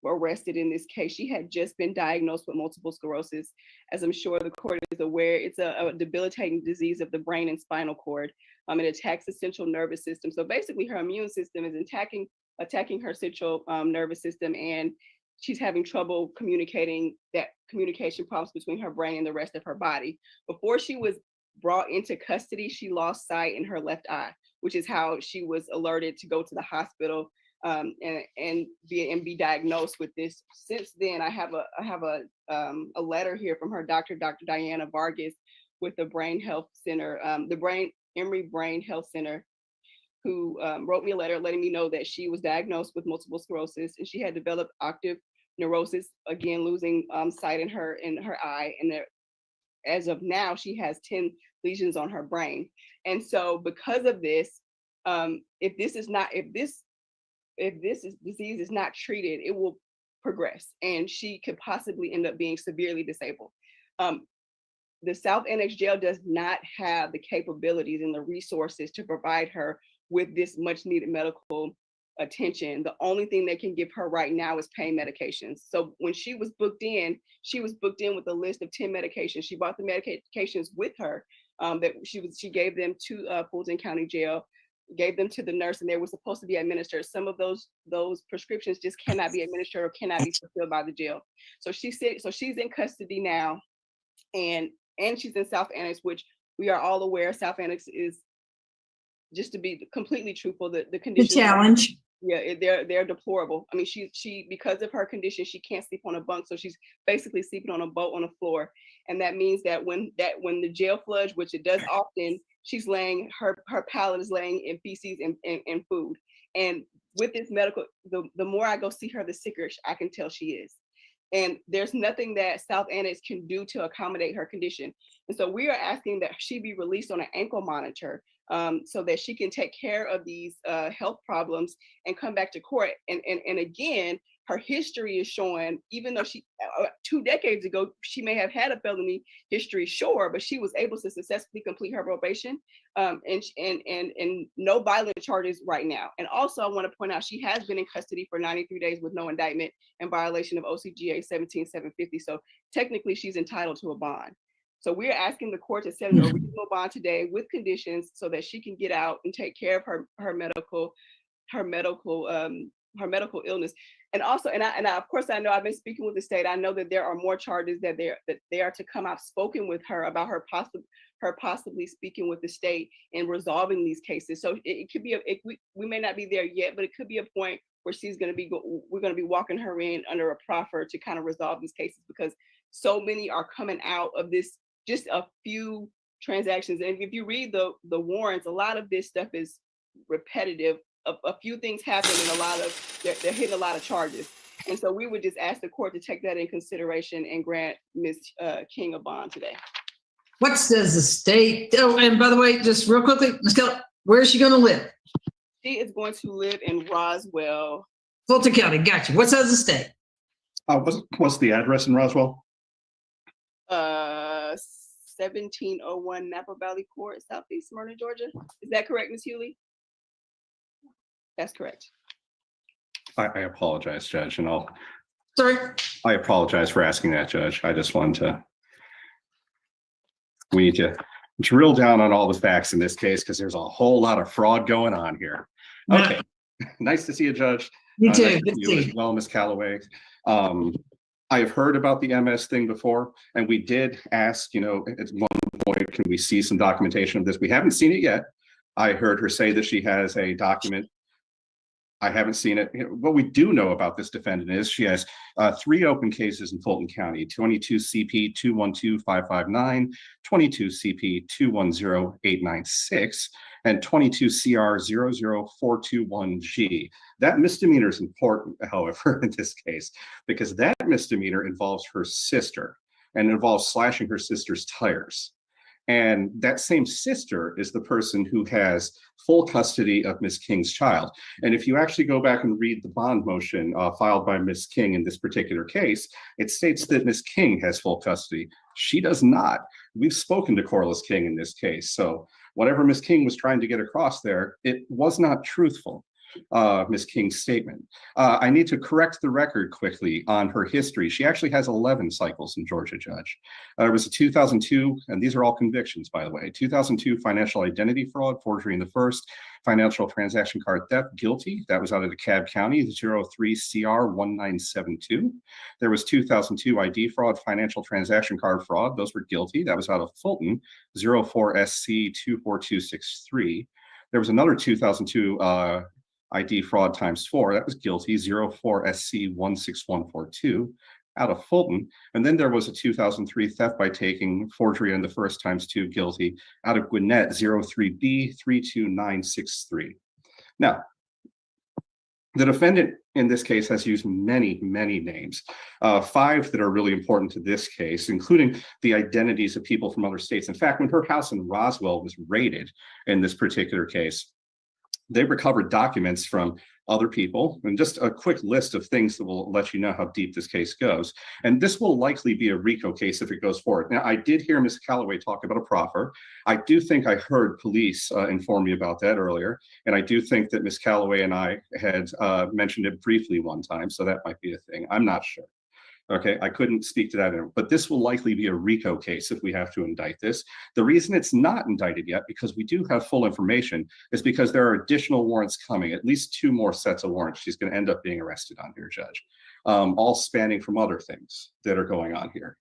arrested in this case, she had just been diagnosed with multiple sclerosis. As I'm sure the court is aware, it's a debilitating disease of the brain and spinal cord. It attacks the central nervous system. So basically her immune system is attacking her central nervous system, and she's having trouble communicating that communication problems between her brain and the rest of her body. Before she was brought into custody, she lost sight in her left eye, which is how she was alerted to go to the hospital and be diagnosed with this. Since then, I have a letter here from her doctor, Dr. Diana Vargas, with the Brain Health Center, the Emory Brain Health Center, who wrote me a letter letting me know that she was diagnosed with multiple sclerosis and she had developed optic neurosis, again losing sight in her eye, and as of now she has 10 lesions on her brain. And so because of this, if this disease is not treated, it will progress and she could possibly end up being severely disabled. The South Annex Jail does not have the capabilities and the resources to provide her with this much needed medical attention. The only thing they can give her right now is pain medications. So when she was booked in with a list of 10 medications. She brought the medications with her that she gave them to Fulton County Jail. gave them to the nurse, and they were supposed to be administered. Some of those prescriptions just cannot be administered or cannot be fulfilled by the jail. So she's in custody now, and she's in South Annex, which we are all aware South Annex is, just to be completely truthful, the conditions. The challenge. Yeah, they're deplorable. I mean, she because of her condition, she can't sleep on a bunk, so she's basically sleeping on a boat on the floor, and that means that when the jail floods, which it does often, she's laying her pallet is laying in feces and food. And with this medical, the more I go see her, the sicker I can tell she is. And there's nothing that South Annex can do to accommodate her condition. And so we are asking that she be released on an ankle monitor, so that she can take care of these health problems and come back to court. And again, her history is showing, even though she 2 decades ago, she may have had a felony history, sure, but she was able to successfully complete her probation, and no violent charges right now. And also, I want to point out, she has been in custody for 93 days with no indictment in violation of OCGA 17750. So technically, she's entitled to a bond. So we're asking the court to set a reasonable bond today with conditions so that she can get out and take care of her medical illness. And also, and I of course, I know I've been speaking with the state. I know that there are more charges that they are to come. I've spoken with her about her possibly speaking with the state and resolving these cases. So it could be we may not be there yet, but it could be a point where we're going to be walking her in under a proffer to kind of resolve these cases, because so many are coming out of this, just a few transactions. And if you read the warrants, a lot of this stuff is repetitive. A few things happen, and they're hitting a lot of charges. And so we would just ask the court to take that in consideration and grant Ms. King a bond today. What says the state? Oh, and by the way, just real quickly, Ms. Keller, where is she going to live? She is going to live in Roswell. Fulton County, gotcha. What says the state? What's the address in Roswell? 1701 Napa Valley Court, Southeast Smyrna, Georgia. Is that correct, Ms. Hewley? That's correct. I apologize, Judge, and Sorry. I apologize for asking that, Judge. I just wanted to. We need to drill down on all the facts in this case, because there's a whole lot of fraud going on here. Okay, nice to see you, Judge. You too. Nice to see you as well, Ms. Calloway. I've heard about the MS thing before, and we did ask, at one point, can we see some documentation of this? We haven't seen it yet. I heard her say that she has a document. I haven't seen it. What we do know about this defendant is she has 3 open cases in Fulton County: 22 CP 212559, 22 CP 210896, and 22 CR 00421G. That misdemeanor is important, however, in this case, because that misdemeanor involves her sister and involves slashing her sister's tires. And that same sister is the person who has full custody of Ms. King's child. And if you actually go back and read the bond motion filed by Ms. King in this particular case, it states that Ms. King has full custody. She does not. We've spoken to Corliss King in this case. So whatever Ms. King was trying to get across there, it was not truthful. Ms. King's statement. I need to correct the record quickly on her history. She actually has 11 cycles in Georgia, Judge. There was a 2002, and these are all convictions, by the way, 2002 financial identity fraud, forgery in the first, financial transaction card theft, guilty. That was out of DeKalb County, 03CR1972. There was 2002 ID fraud, financial transaction card fraud. Those were guilty. That was out of Fulton, 04SC24263. There was another 2002 ID fraud ×4, that was guilty, 04SC16142, out of Fulton. And then there was a 2003 theft by taking, forgery in the first ×2, guilty, out of Gwinnett, 03B32963. Now, the defendant in this case has used many, many names, 5 that are really important to this case, including the identities of people from other states. In fact, when her house in Roswell was raided in this particular case, they recovered documents from other people, and just a quick list of things that will let you know how deep this case goes. And this will likely be a RICO case if it goes forward. Now, I did hear Ms. Calloway talk about a proffer. I do think I heard police inform me about that earlier. And I do think that Ms. Calloway and I had mentioned it briefly one time. So that might be a thing. I'm not sure. Okay, I couldn't speak to that, but this will likely be a RICO case if we have to indict this. The reason it's not indicted yet, because we do have full information, is because there are additional warrants coming, at least 2 more sets of warrants she's going to end up being arrested on here, Judge, all spanning from other things that are going on here.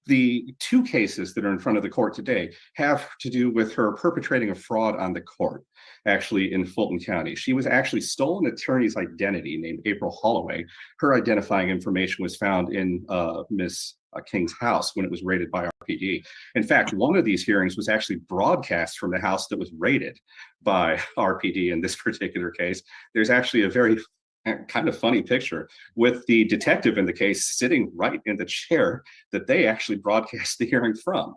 The 2 cases that are in front of the court today have to do with her perpetrating a fraud on the court, actually in Fulton County. She was actually stolen an attorney's identity named April Holloway. Her identifying information was found in Miss King's house when it was raided by RPD. In fact, one of these hearings was actually broadcast from the house that was raided by RPD in this particular case. There's actually a very kind of funny picture with the detective in the case sitting right in the chair that they actually broadcast the hearing from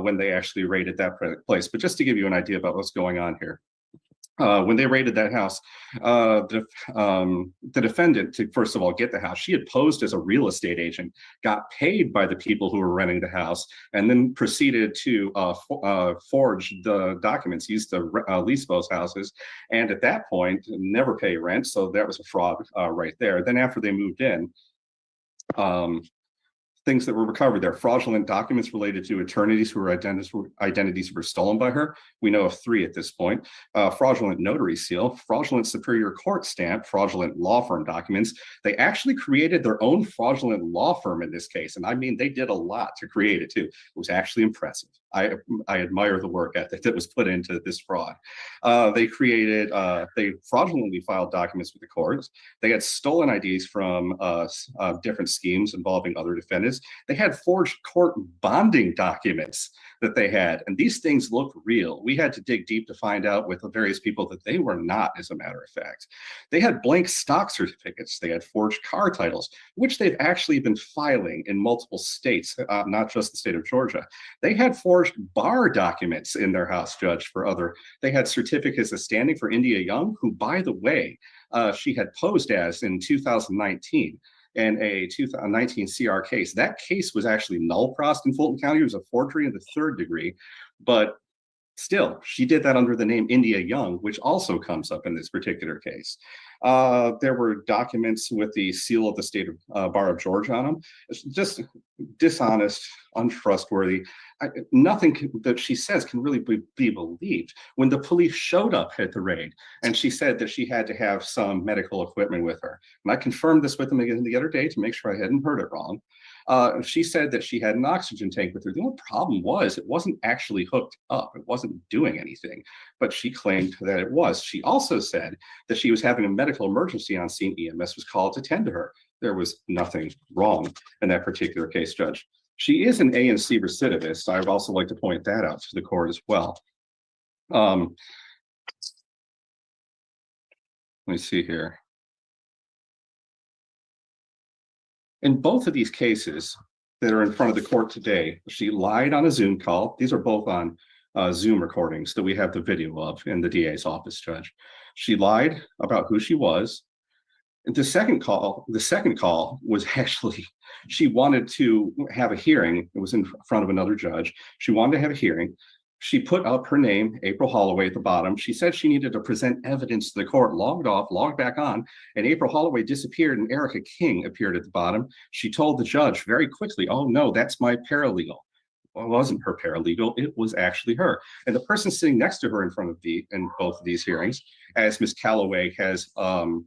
when they actually raided that place. But just to give you an idea about what's going on here. When they raided that house, the defendant, to first of all get the house, she had posed as a real estate agent, got paid by the people who were renting the house, and then proceeded to forge the documents, used to lease those houses, and at that point, never pay rent, so that was a fraud right there. Then after they moved in, things that were recovered there: fraudulent documents related to attorneys whose identities were stolen by her. We know of 3 at this point. Fraudulent notary seal, fraudulent superior court stamp, fraudulent law firm documents. They actually created their own fraudulent law firm in this case. And I mean, they did a lot to create it too. It was actually impressive. I admire the work ethic that was put into this fraud. They fraudulently filed documents with the courts. They had stolen IDs from different schemes involving other defendants. They had forged court bonding documents that they had, and these things look real. We had to dig deep to find out with the various people that they were not, as a matter of fact. They had blank stock certificates. They had forged car titles, which they've actually been filing in multiple states, not just the state of Georgia. They had forged bar documents in their house, Judge, for other. They had certificates of standing for India Young, who, by the way, she had posed as in 2019. In a 2019 CR case. That case was actually null-prossed in Fulton County. It was a forgery in the 3rd degree, but still, she did that under the name India Young, which also comes up in this particular case. There were documents with the seal of the state of Bar of Georgia on them. It's just dishonest, untrustworthy. Nothing that she says can really be believed. When the police showed up at the raid, and she said that she had to have some medical equipment with her, and I confirmed this with them again the other day to make sure I hadn't heard it wrong. She said that she had an oxygen tank with her. The only problem was it wasn't actually hooked up. It wasn't doing anything, but she claimed that it was. She also said that she was having a medical emergency on scene. EMS was called to tend to her. There was nothing wrong in that particular case, Judge. She is an A&C recidivist. I would also like to point that out to the court as well. Let me see here. In both of these cases that are in front of the court today, she lied on a Zoom call. These are both on Zoom recordings that we have the video of in the DA's office, Judge. She lied about who she was. And the second call was actually, she wanted to have a hearing. It was in front of another judge. She wanted to have a hearing. She put up her name, April Holloway, at the bottom. She said she needed to present evidence to the court, logged off, logged back on, and April Holloway disappeared and Erica King appeared at the bottom. She told the judge very quickly, "Oh no, that's my paralegal." Well, it wasn't her paralegal, it was actually her. And the person sitting next to her in both of these hearings, as Ms. Calloway has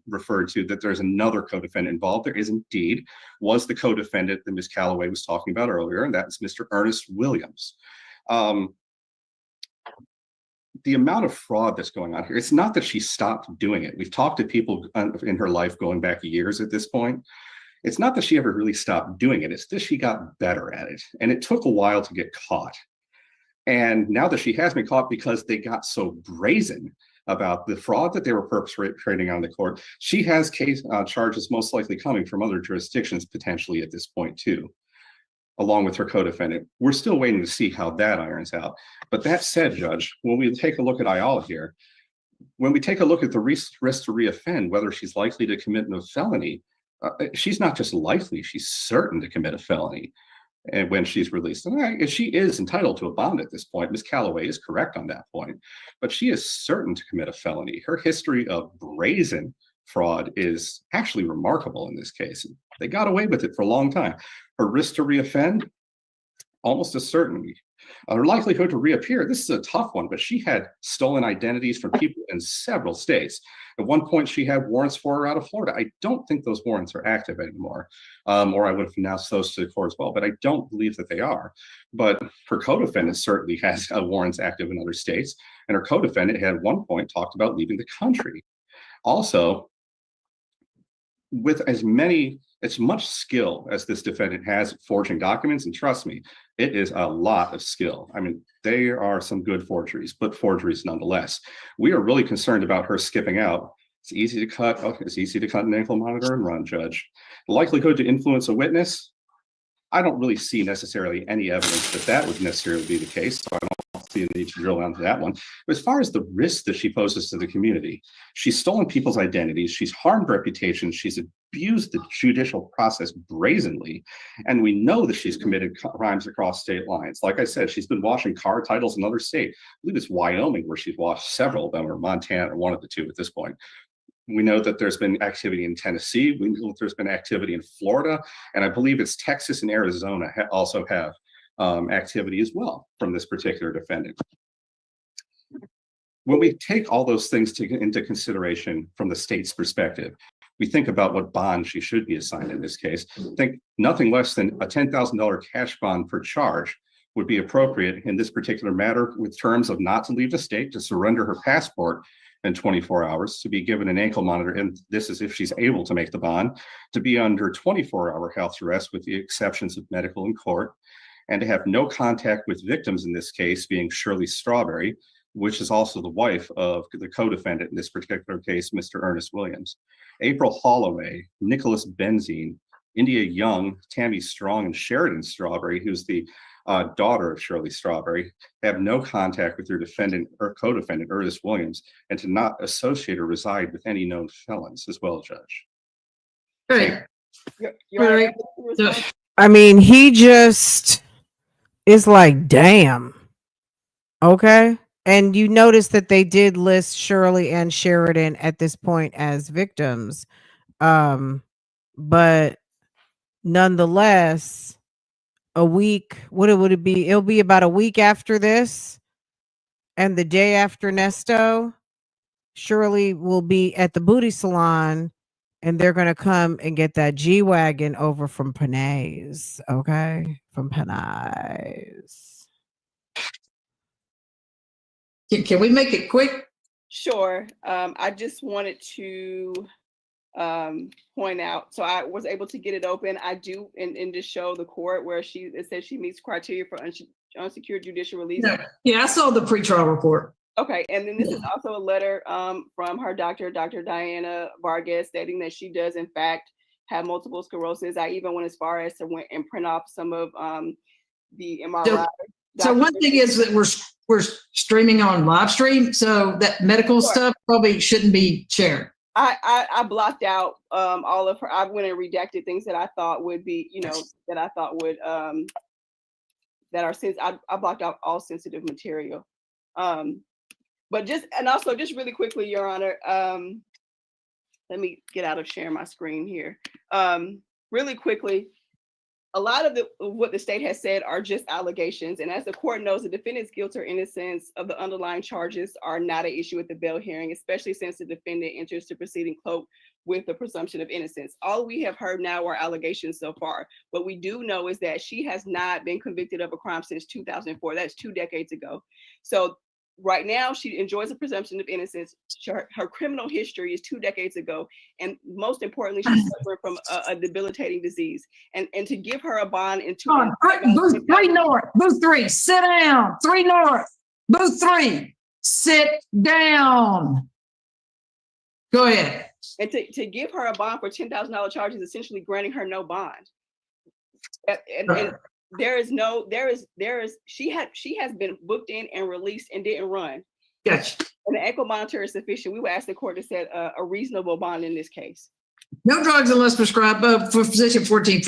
referred to, that there's another co-defendant involved. There is indeed, was the co-defendant that Ms. Calloway was talking about earlier, and that's Mr. Ernest Williams. The amount of fraud that's going on here, it's not that she stopped doing it. We've talked to people in her life going back years at this point. It's not that she ever really stopped doing it. It's that she got better at it. And it took a while to get caught. And now that she has been caught because they got so brazen about the fraud that they were perpetrating on the court, she has charges most likely coming from other jurisdictions potentially at this point too, along with her co-defendant. We're still waiting to see how that irons out. But that said, Judge, when we take a look at Ayala here, when we take a look at the risk to reoffend, whether she's likely to commit a felony, she's not just likely, she's certain to commit a felony when she's released. And she is entitled to a bond at this point. Ms. Calloway is correct on that point, but she is certain to commit a felony. Her history of brazen fraud is actually remarkable in this case. They got away with it for a long time. Her risk to reoffend, almost a certainty. Her likelihood to reappear, this is a tough one, but she had stolen identities from people in several states. At one point, she had warrants for her out of Florida. I don't think those warrants are active anymore, or I would have announced those to the court as well, but I don't believe that they are. But her co-defendant certainly has warrants active in other states, and her co-defendant had at one point talked about leaving the country. Also, with as much skill as this defendant has forging documents, and trust me, it is a lot of skill. I mean, there are some good forgeries, but forgeries nonetheless. We are really concerned about her skipping out. It's easy to cut an ankle monitor and run, Judge. The likelihood to influence a witness, I don't really see necessarily any evidence that that would necessarily be the case, so I don't see a need to drill down to that one. But as far as the risk that she poses to the community, she's stolen people's identities, she's harmed reputations, she's abused the judicial process brazenly, and we know that she's committed crimes across state lines. Like I said, she's been washing car titles in other states. I believe it's Wyoming where she's washed several of them, or Montana, or one of the two at this point. We know that there's been activity in Tennessee. We know that there's been activity in Florida, and I believe it's Texas and Arizona also have activity as well from this particular defendant. When we take all those things into consideration from the state's perspective, we think about what bond she should be assigned in this case. I think nothing less than a $10,000 cash bond per charge would be appropriate in this particular matter, with terms of not to leave the state, to surrender her passport in 24 hours, to be given an ankle monitor, and this is if she's able to make the bond, to be under 24-hour house arrest with the exceptions of medical and court, and to have no contact with victims in this case, being Shirley Strawberry, which is also the wife of the co-defendant in this particular case, Mr. Ernest Williams. April Holloway, Nicholas Benzine, India Young, Tammy Strong, and Sheridan Strawberry, who's the daughter of Shirley Strawberry, have no contact with their defendant or co-defendant, Ernest Williams, and to not associate or reside with any known felons as well, Judge. Hey. I mean, he just is like, damn. Okay. And you notice that they did list Shirley and Sheridan at this point as victims. But nonetheless, a week, what would it be? It'll be about a week after this. And the day after Neesto, Shirley will be at the booty salon, and they're going to come and get that G-Wagon over from Panay's. Okay. From Panay's. Can we make it quick? Sure. I just wanted to point out, so I was able to get it open. I do and just show the court where it says she meets criteria for unsecured judicial release. No. Yeah, I saw the pretrial report. Okay, and then this is also a letter from her doctor, Dr. Diana Vargas, stating that she does in fact have multiple sclerosis. I even went as far as to went and print off some of the MRI. So one thing is that we're streaming on live stream, so that medical stuff probably shouldn't be shared. I blocked out all of her. I went and redacted things that I thought would be, that I thought would that are I blocked out all sensitive material. But just really quickly, Your Honor, let me get out of sharing my screen here. Really quickly, a lot of what the state has said are just allegations. And as the court knows, the defendant's guilt or innocence of the underlying charges are not an issue at the bail hearing, especially since the defendant enters the proceeding cloaked with the presumption of innocence. All we have heard now are allegations so far. What we do know is that she has not been convicted of a crime since 2004. That's 2 decades ago. So right now, she enjoys a presumption of innocence. Her criminal history is 2 decades ago. And most importantly, she's suffering from a debilitating disease. And to give her a bond in Booth 3 North, Booth 3, sit down. 3 North, Booth 3, sit down. Go ahead. And to give her a bond for $10,000 charges, essentially granting her no bond. And she has been booked in and released and didn't run. Yes. And the ankle monitor is sufficient. We would ask the court to set a reasonable bond in this case. No drugs unless prescribed for physician 14,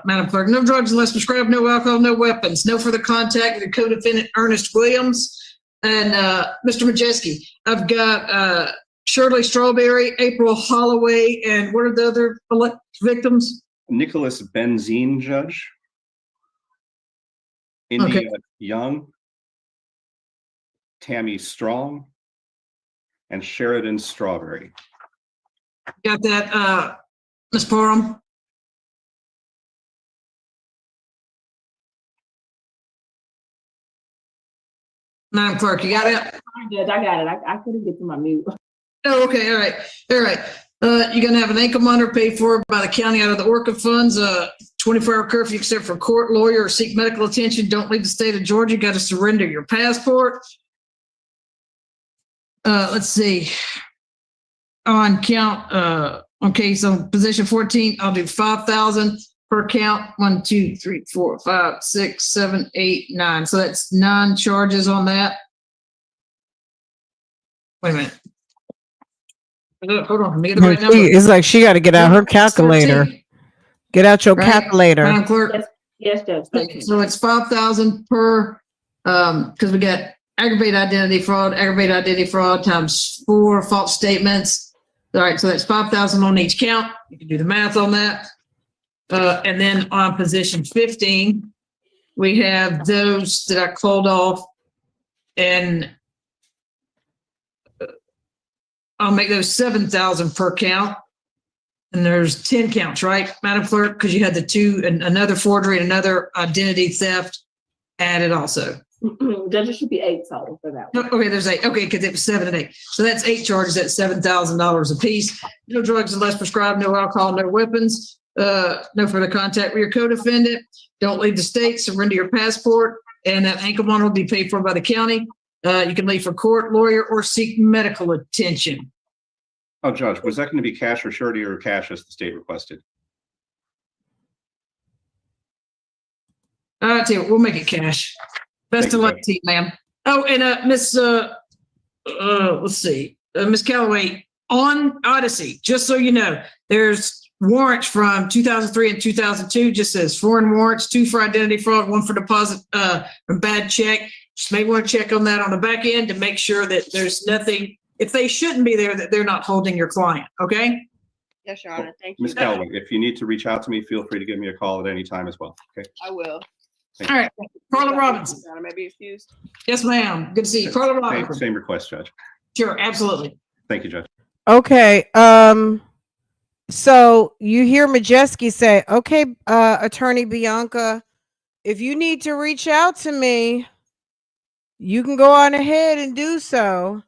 Madam Clerk. No drugs unless prescribed, no alcohol, no weapons, no further contact with the co-defendant Ernest Williams and Mr. Majeski. I've got Shirley Strawberry, April Holloway, and what are the other victims? Nicholas Benzine, Judge. India Young, Tammy Strong, and Sheridan Strawberry. Got that, Ms. Parham? Madam Clerk, you got it? Judge, I got it. I couldn't get to my mute. Oh, okay, all right. You're gonna have an ankle monitor paid for by the county out of the Orca funds, 24-hour curfew except for court, lawyer, or seek medical attention. Don't leave the state of Georgia. Got to surrender your passport. Let's see. On case on position 14, I'll do 5,000 per count. 1, 2, 3, 4, 5, 6, 7, 8, 9. So that's 9 charges on that. Wait a minute. Hold on, let me get the right number. It's like she got to get out her calculator. 13. Get out your Right? calculator. Madam Clerk. Yes, Judge. Thank you. So it's 5,000 per, because we got aggravated identity fraud times 4 false statements. All right, so that's 5,000 on each count. You can do the math on that. And then on position 15, we have those that I called off, and I'll make those 7,000 per count. And there's 10 counts, right, Madam Clerk? Because you had the 2 and another forgery and another identity theft added also. Judge, it should be 8 total for that one. Okay, there's 8. Okay, because it was 7 and 8. So that's 8 charges at $7,000 a piece. No drugs unless prescribed, no alcohol, no weapons, no further contact with your co-defendant. Don't leave the state, surrender your passport, and that ankle monitor will be paid for by the county. You can leave for court, lawyer, or seek medical attention. Oh, Judge, was that going to be cash or surety or cash as the state requested? I'll tell you what, we'll make it cash. Best of luck to you, ma'am. Oh, and Miss, let's see, Miss Calloway, on Odyssey, just so you know, there's warrants from 2003 and 2002, just says foreign warrants, 2 for identity fraud, 1 for deposit, from bad check. Just may want to check on that on the back end to make sure that there's nothing, if they shouldn't be there, that they're not holding your client, okay? Yes, Your Honor. Thank you. Ms. Calloway, if you need to reach out to me, feel free to give me a call at any time as well. Okay. I will. All right, Carla Robinson. Your Honor, may I be excused? Yes, ma'am. Good to see you. Carla Robinson. Same request, Judge. Sure, absolutely. Thank you, Judge. Okay. So you hear Majeski say, okay, Attorney Bianca, if you need to reach out to me, you can go on ahead and do so.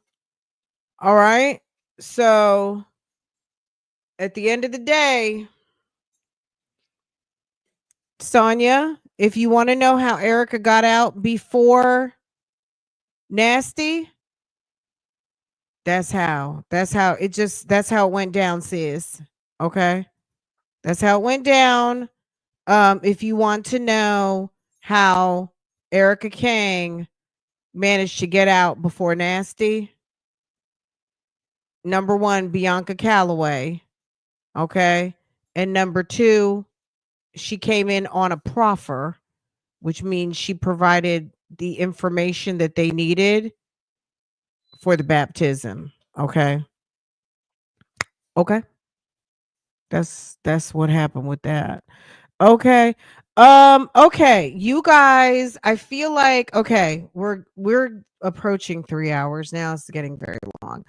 All right. So at the end of the day, Sonia, if you want to know how Erica got out before Nasty, that's how it went down, sis. Okay. That's how it went down. If you want to know how Erica Kang managed to get out before Nasty, number 1, Bianca Calloway. Okay. And number 2, she came in on a proffer, which means she provided the information that they needed for the baptism. Okay. Okay. That's what happened with that. Okay. Okay, you guys, I feel like, okay, we're approaching 3 hours now. It's getting very long.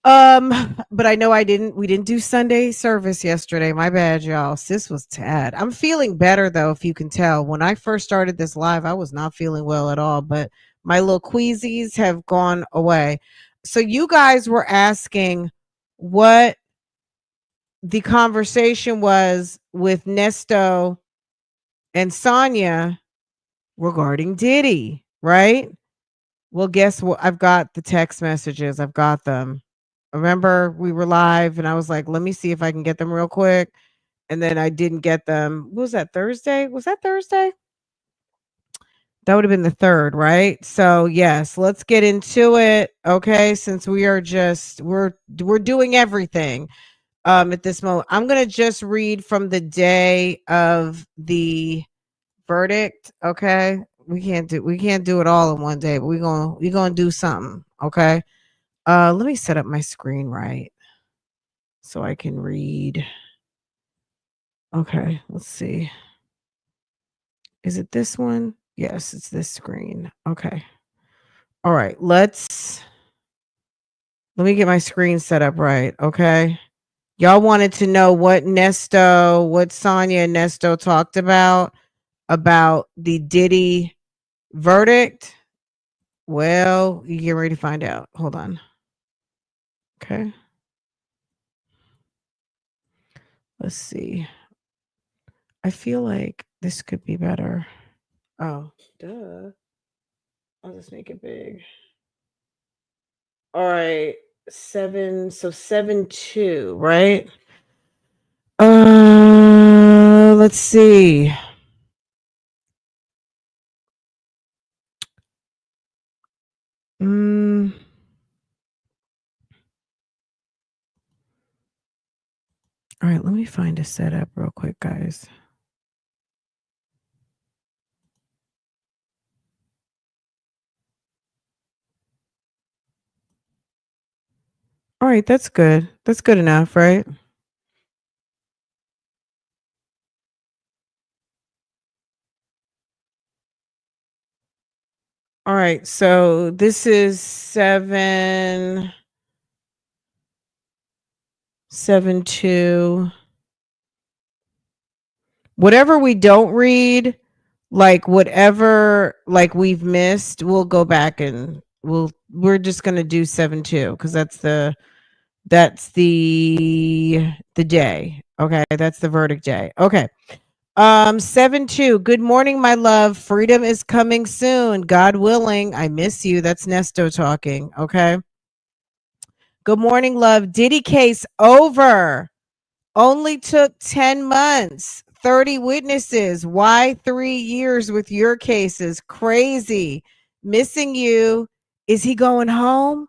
But I know we didn't do Sunday service yesterday. My bad, y'all. Sis was tad. I'm feeling better though, if you can tell. When I first started this live, I was not feeling well at all, but my little queasies have gone away. So you guys were asking what the conversation was with Neesto and Sonia regarding Diddy, right? Well, guess what? I've got the text messages. I've got them. Remember, we were live and I was like, let me see if I can get them real quick. And then I didn't get them. What was that, Thursday? Was that Thursday? That would have been the 3rd, right? So yes, let's get into it. Okay, since we are we're doing everything at this moment. I'm gonna just read from the day of the verdict. Okay. We can't do it all in one day, but we're gonna do something. Okay. Let me set up my screen right so I can read. Okay, let's see. Is it this one? Yes, it's this screen. Okay. All right, let me get my screen set up right, okay? Y'all wanted to know what Sonia and Neesto talked about the Diddy verdict. Well, you get ready to find out. Hold on. Okay. Let's see. I feel like this could be better. Oh, duh. I'll just make it big. All right. 7-2, right? Let's see. All right, let me find a setup real quick, guys. All right, that's good. That's good enough, right? All right, so this is 7-2. Whatever we don't read, like whatever like we've missed, we'll go back and we're just gonna do 7-2 because that's the day. Okay, that's the verdict day. Okay. 7-2. Good morning, my love. Freedom is coming soon. God willing. I miss you. That's Neesto talking. Okay. Good morning, love. Diddy case over. Only took 10 months. 30 witnesses. Why 3 years with your cases? Crazy. Missing you. Is he going home?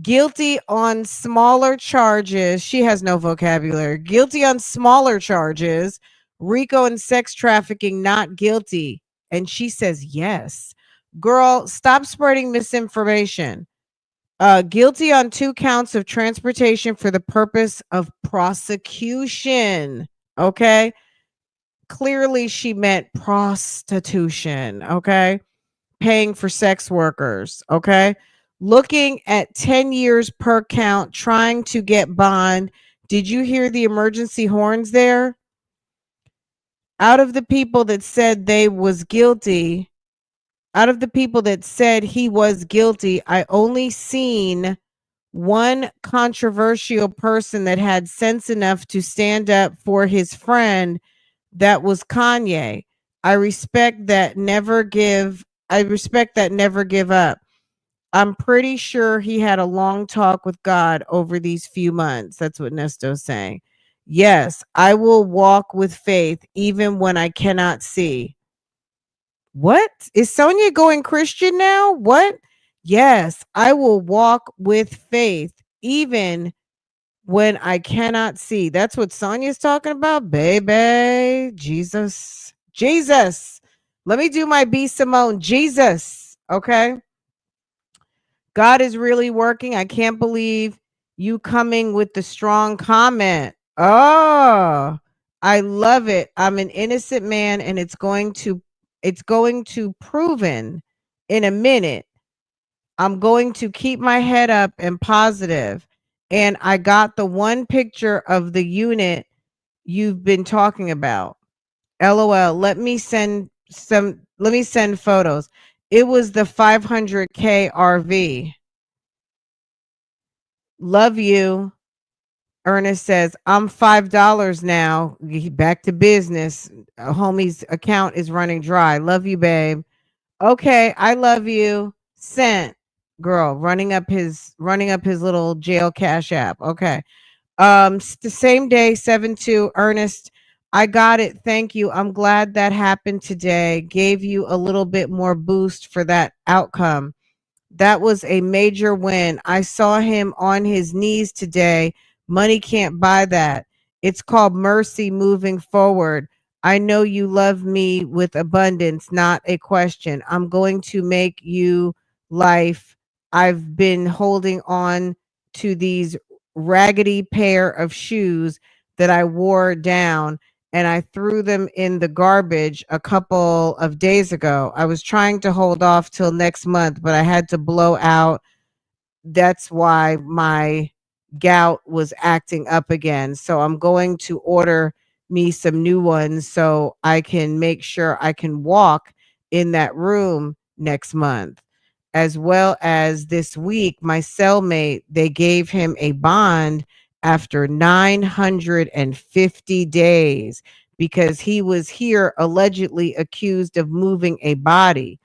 Guilty on smaller charges. She has no vocabulary. Guilty on smaller charges. RICO and sex trafficking, not guilty. And she says yes. Girl, stop spreading misinformation. Guilty on 2 counts of transportation for the purpose of prosecution. Okay. Clearly, she meant prostitution. Okay. Paying for sex workers. Okay. Looking at 10 years per count, trying to get bond. Did you hear the emergency horns there? Out of the people that said he was guilty, I only seen one controversial person that had sense enough to stand up for his friend. That was Kanye. I respect that never give up. I'm pretty sure he had a long talk with God over these few months. That's what Nesto's saying. Yes, I will walk with faith even when I cannot see. What? Is Sonia going Christian now? What? Yes, I will walk with faith even when I cannot see. That's what Sonia's talking about, baby. Jesus. Let me do my B. Simone. Jesus. Okay. God is really working. I can't believe you coming with the strong comment. Oh, I love it. I'm an innocent man and it's going to proven in a minute. I'm going to keep my head up and positive. And I got the one picture of the unit you've been talking about. LOL. Let me send photos. It was the 500K RV. Love you. Ernest says, I'm $5 now. Back to business. Homie's account is running dry. Love you, babe. Okay, I love you. Sent. Girl, running up his little jail cash app. Okay. The same day, 7-2. Ernest, I got it. Thank you. I'm glad that happened today. Gave you a little bit more boost for that outcome. That was a major win. I saw him on his knees today. Money can't buy that. It's called mercy moving forward. I know you love me with abundance, not a question. I'm going to make you life I've been holding on to these raggedy pair of shoes that I wore down, and I threw them in the garbage a couple of days ago. I was trying to hold off till next month, but I had to blow out. That's why my gout was acting up again. So I'm going to order me some new ones so I can make sure I can walk in that room next month. As well as this week, my cellmate, they gave him a bond after 950 days because he was here allegedly accused of moving a body.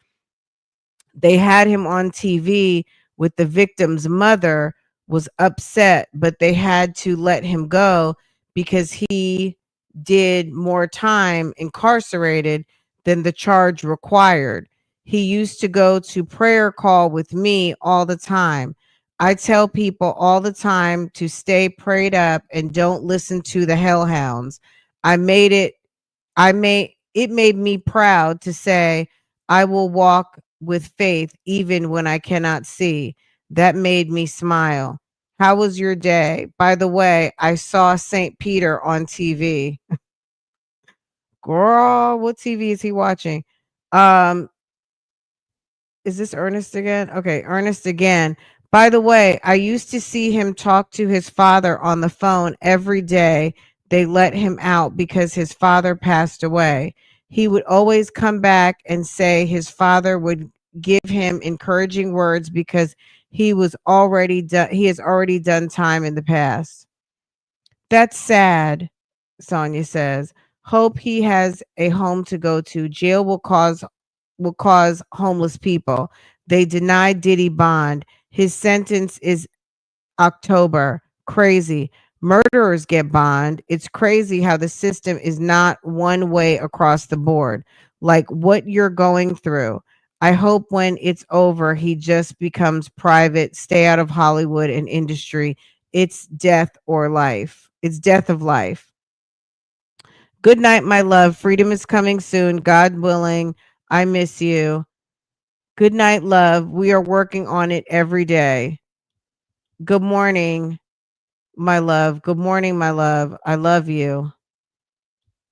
They had him on TV with the victim's mother, was upset, but they had to let him go because he did more time incarcerated than the charge required. He used to go to prayer call with me all the time. I tell people all the time to stay prayed up and don't listen to the hellhounds. I made it it made me proud to say I will walk with faith even when I cannot see. That made me smile. How was your day? By the way, I saw St. Peter on TV. Girl, what TV is he watching? Is this Ernest again? Okay, Ernest again. By the way, I used to see him talk to his father on the phone every day. They let him out because his father passed away. He would always come back and say his father would give him encouraging words because he has already done time in the past. That's sad, Sonia says. Hope he has a home to go to. Jail will cause homeless people. They denied Diddy bond. His sentence is October. Crazy. Murderers get bond. It's crazy how the system is not one way across the board. Like what you're going through. I hope when it's over, he just becomes private, stay out of Hollywood and industry. It's death or life. It's death of life. Good night, my love. Freedom is coming soon. God willing. I miss you. Good night, love. We are working on it every day. Good morning, my love. Good morning, my love. I love you.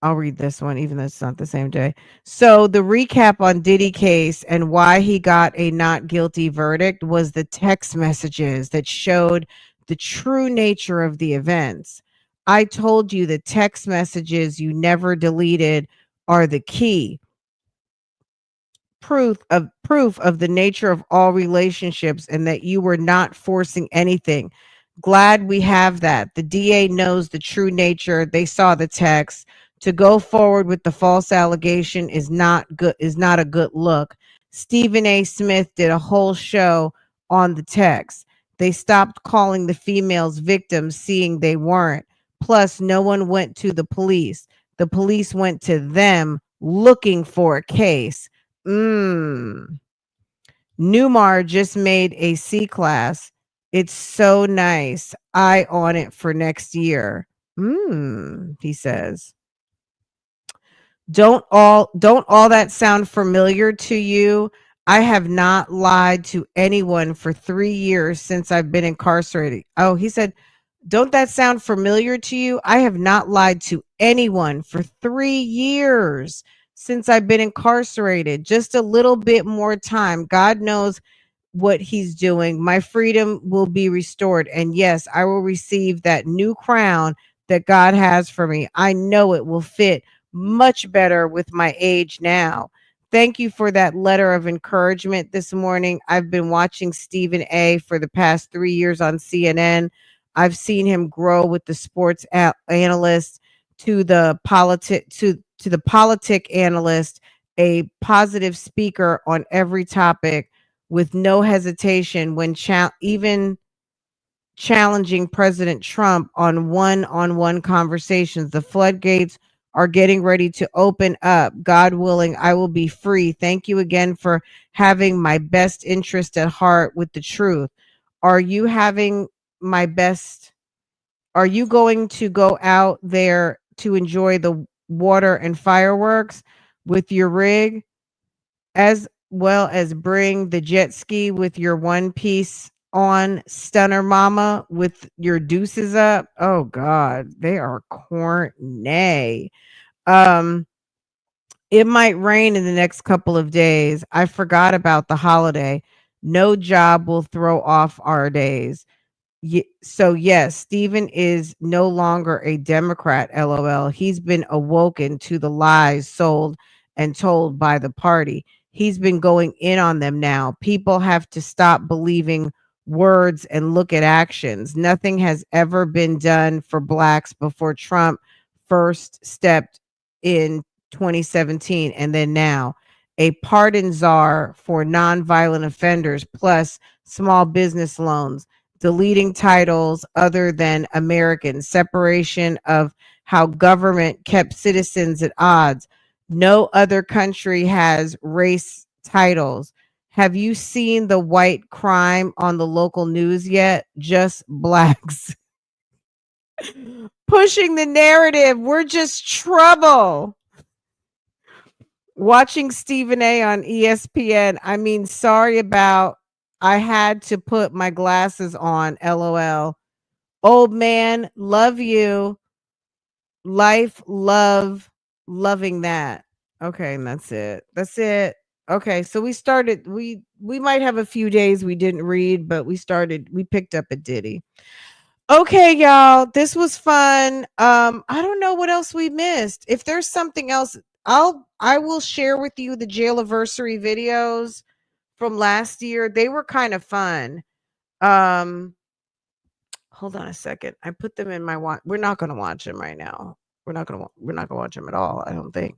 I'll read this one, even though it's not the same day. So the recap on Diddy case and why he got a not guilty verdict was the text messages that showed the true nature of the events. I told you the text messages you never deleted are the key. Proof of the nature of all relationships and that you were not forcing anything. Glad we have that. The DA knows the true nature. They saw the text. To go forward with the false allegation is not a good look. Stephen A. Smith did a whole show on the text. They stopped calling the females victims, seeing they weren't. Plus, no one went to the police. The police went to them looking for a case. Newmar just made a C class. It's so nice. Eye on it for next year. He says. Don't all that sound familiar to you? I have not lied to anyone for 3 years since I've been incarcerated. Oh, he said, don't that sound familiar to you? I have not lied to anyone for 3 years since I've been incarcerated. Just a little bit more time. God knows what he's doing. My freedom will be restored. And yes, I will receive that new crown that God has for me. I know it will fit much better with my age now. Thank you for that letter of encouragement this morning. I've been watching Stephen A. for the past 3 years on CNN. I've seen him grow with the sports analyst to the politic analyst, a positive speaker on every topic with no hesitation when even challenging President Trump on one-on-one conversations. The floodgates are getting ready to open up. God willing, I will be free. Thank you again for having my best interest at heart with the truth. Are you having my best? Are you going to go out there to enjoy the water and fireworks with your rig? As well as bring the jet ski with your one piece on stunner mama with your deuces up. Oh God, they are corny. It might rain in the next couple of days. I forgot about the holiday. No job will throw off our days. So yes, Stephen is no longer a Democrat, LOL. He's been awoken to the lies sold and told by the party. He's been going in on them now. People have to stop believing words and look at actions. Nothing has ever been done for blacks before Trump first stepped in 2017 and then now. A pardon czar for nonviolent offenders plus small business loans, deleting titles other than American, separation of how government kept citizens at odds. No other country has race titles. Have you seen the white crime on the local news yet? Just blacks. Pushing the narrative. We're just trouble. Watching Stephen A on ESPN. I mean, sorry about I had to put my glasses on. LOL. Old man, love you. Life, love, loving that. Okay, and that's it. That's it. Okay, so we started. We might have a few days we didn't read, but we picked up a Diddy. Okay, y'all, this was fun. I don't know what else we missed. If there's something else, I will share with you the Jailversary videos from last year. They were kind of fun. Hold on a second. I put them in my watch. We're not going to watch them right now. We're not going to watch them at all, I don't think.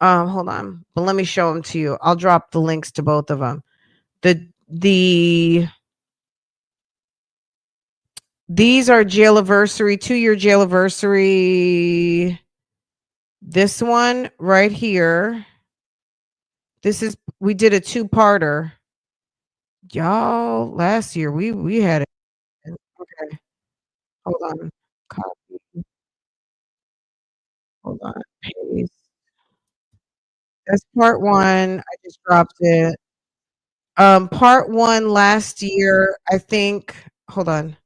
Hold on. But let me show them to you. I'll drop the links to both of them. These are Jailversary, 2-year Jailversary. This one right here. We did a 2-parter. Y'all, last year we had it. Okay. Hold on. Copy. Hold on. Paste. That's part 1. I just dropped it. Part 1 last year, I think. Hold on.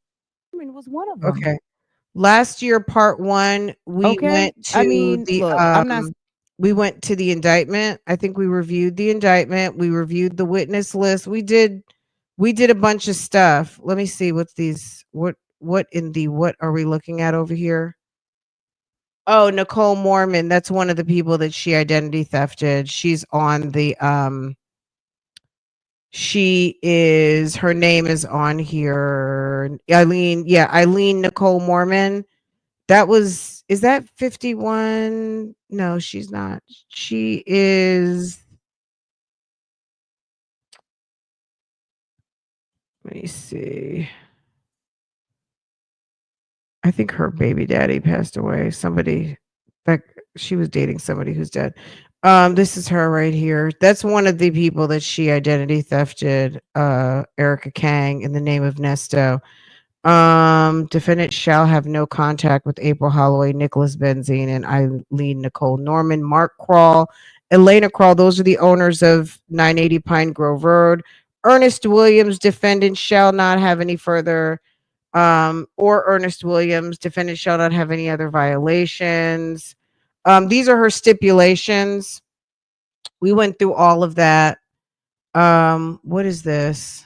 Was one of them. Okay. Last year, part 1, we went to we went to the indictment. I think we reviewed the indictment. We reviewed the witness list. We did a bunch of stuff. Let me see what's these. What are we looking at over here? Oh, Nicole Mormon. That's one of the people that she identity thefted. She's on the her name is on here. Eileen Nicole Mormon. Is that 51? No, she's not. She is. Let me see. I think her baby daddy passed away. She was dating somebody who's dead. This is her right here. That's one of the people that she identity thefted, Erica Kang, in the name of Neesto. Defendant shall have no contact with April Holloway, Nicholas Benzine, and Eileen Nicole Norman, Mark Crawl, Elena Crawl. Those are the owners of 980 Pine Grove Road. Ernest Williams, defendant shall not have any further, or Ernest Williams, defendant shall not have any other violations. These are her stipulations. We went through all of that. What is this?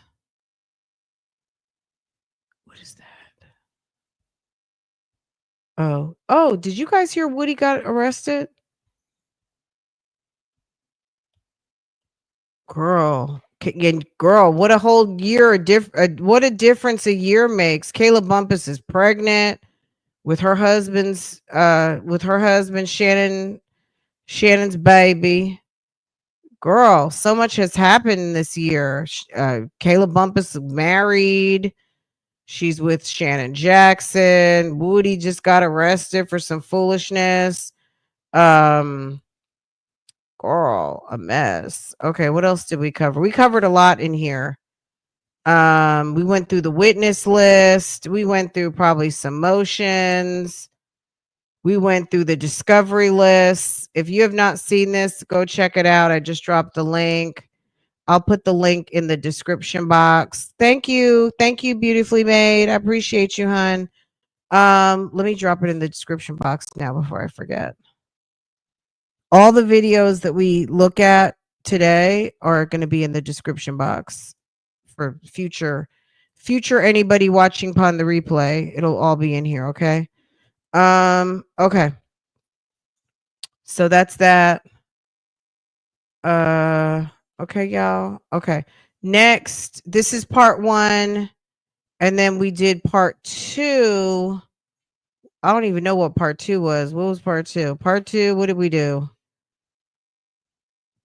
Oh, did you guys hear Woody got arrested? Girl, what a whole year what a difference a year makes. Kayla Bumpus is pregnant with her husband Shannon's baby. Girl, so much has happened this year. Kayla Bumpus is married. She's with Shannon Jackson. Woody just got arrested for some foolishness. Girl, a mess. Okay, what else did we cover? We covered a lot in here. We went through the witness list. We went through probably some motions. We went through the discovery list. If you have not seen this, go check it out. I just dropped the link. I'll put the link in the description box. Thank you. Thank you, beautifully made. I appreciate you, hon. Let me drop it in the description box now before I forget. All the videos that we look at today are going to be in the description box for future anybody watching upon the replay. It'll all be in here, okay? Okay. So that's that. Okay, y'all. Okay. Next, this is part 1, and then we did part 2. I don't even know what part 2 was. What was part 2? Part 2, what did we do?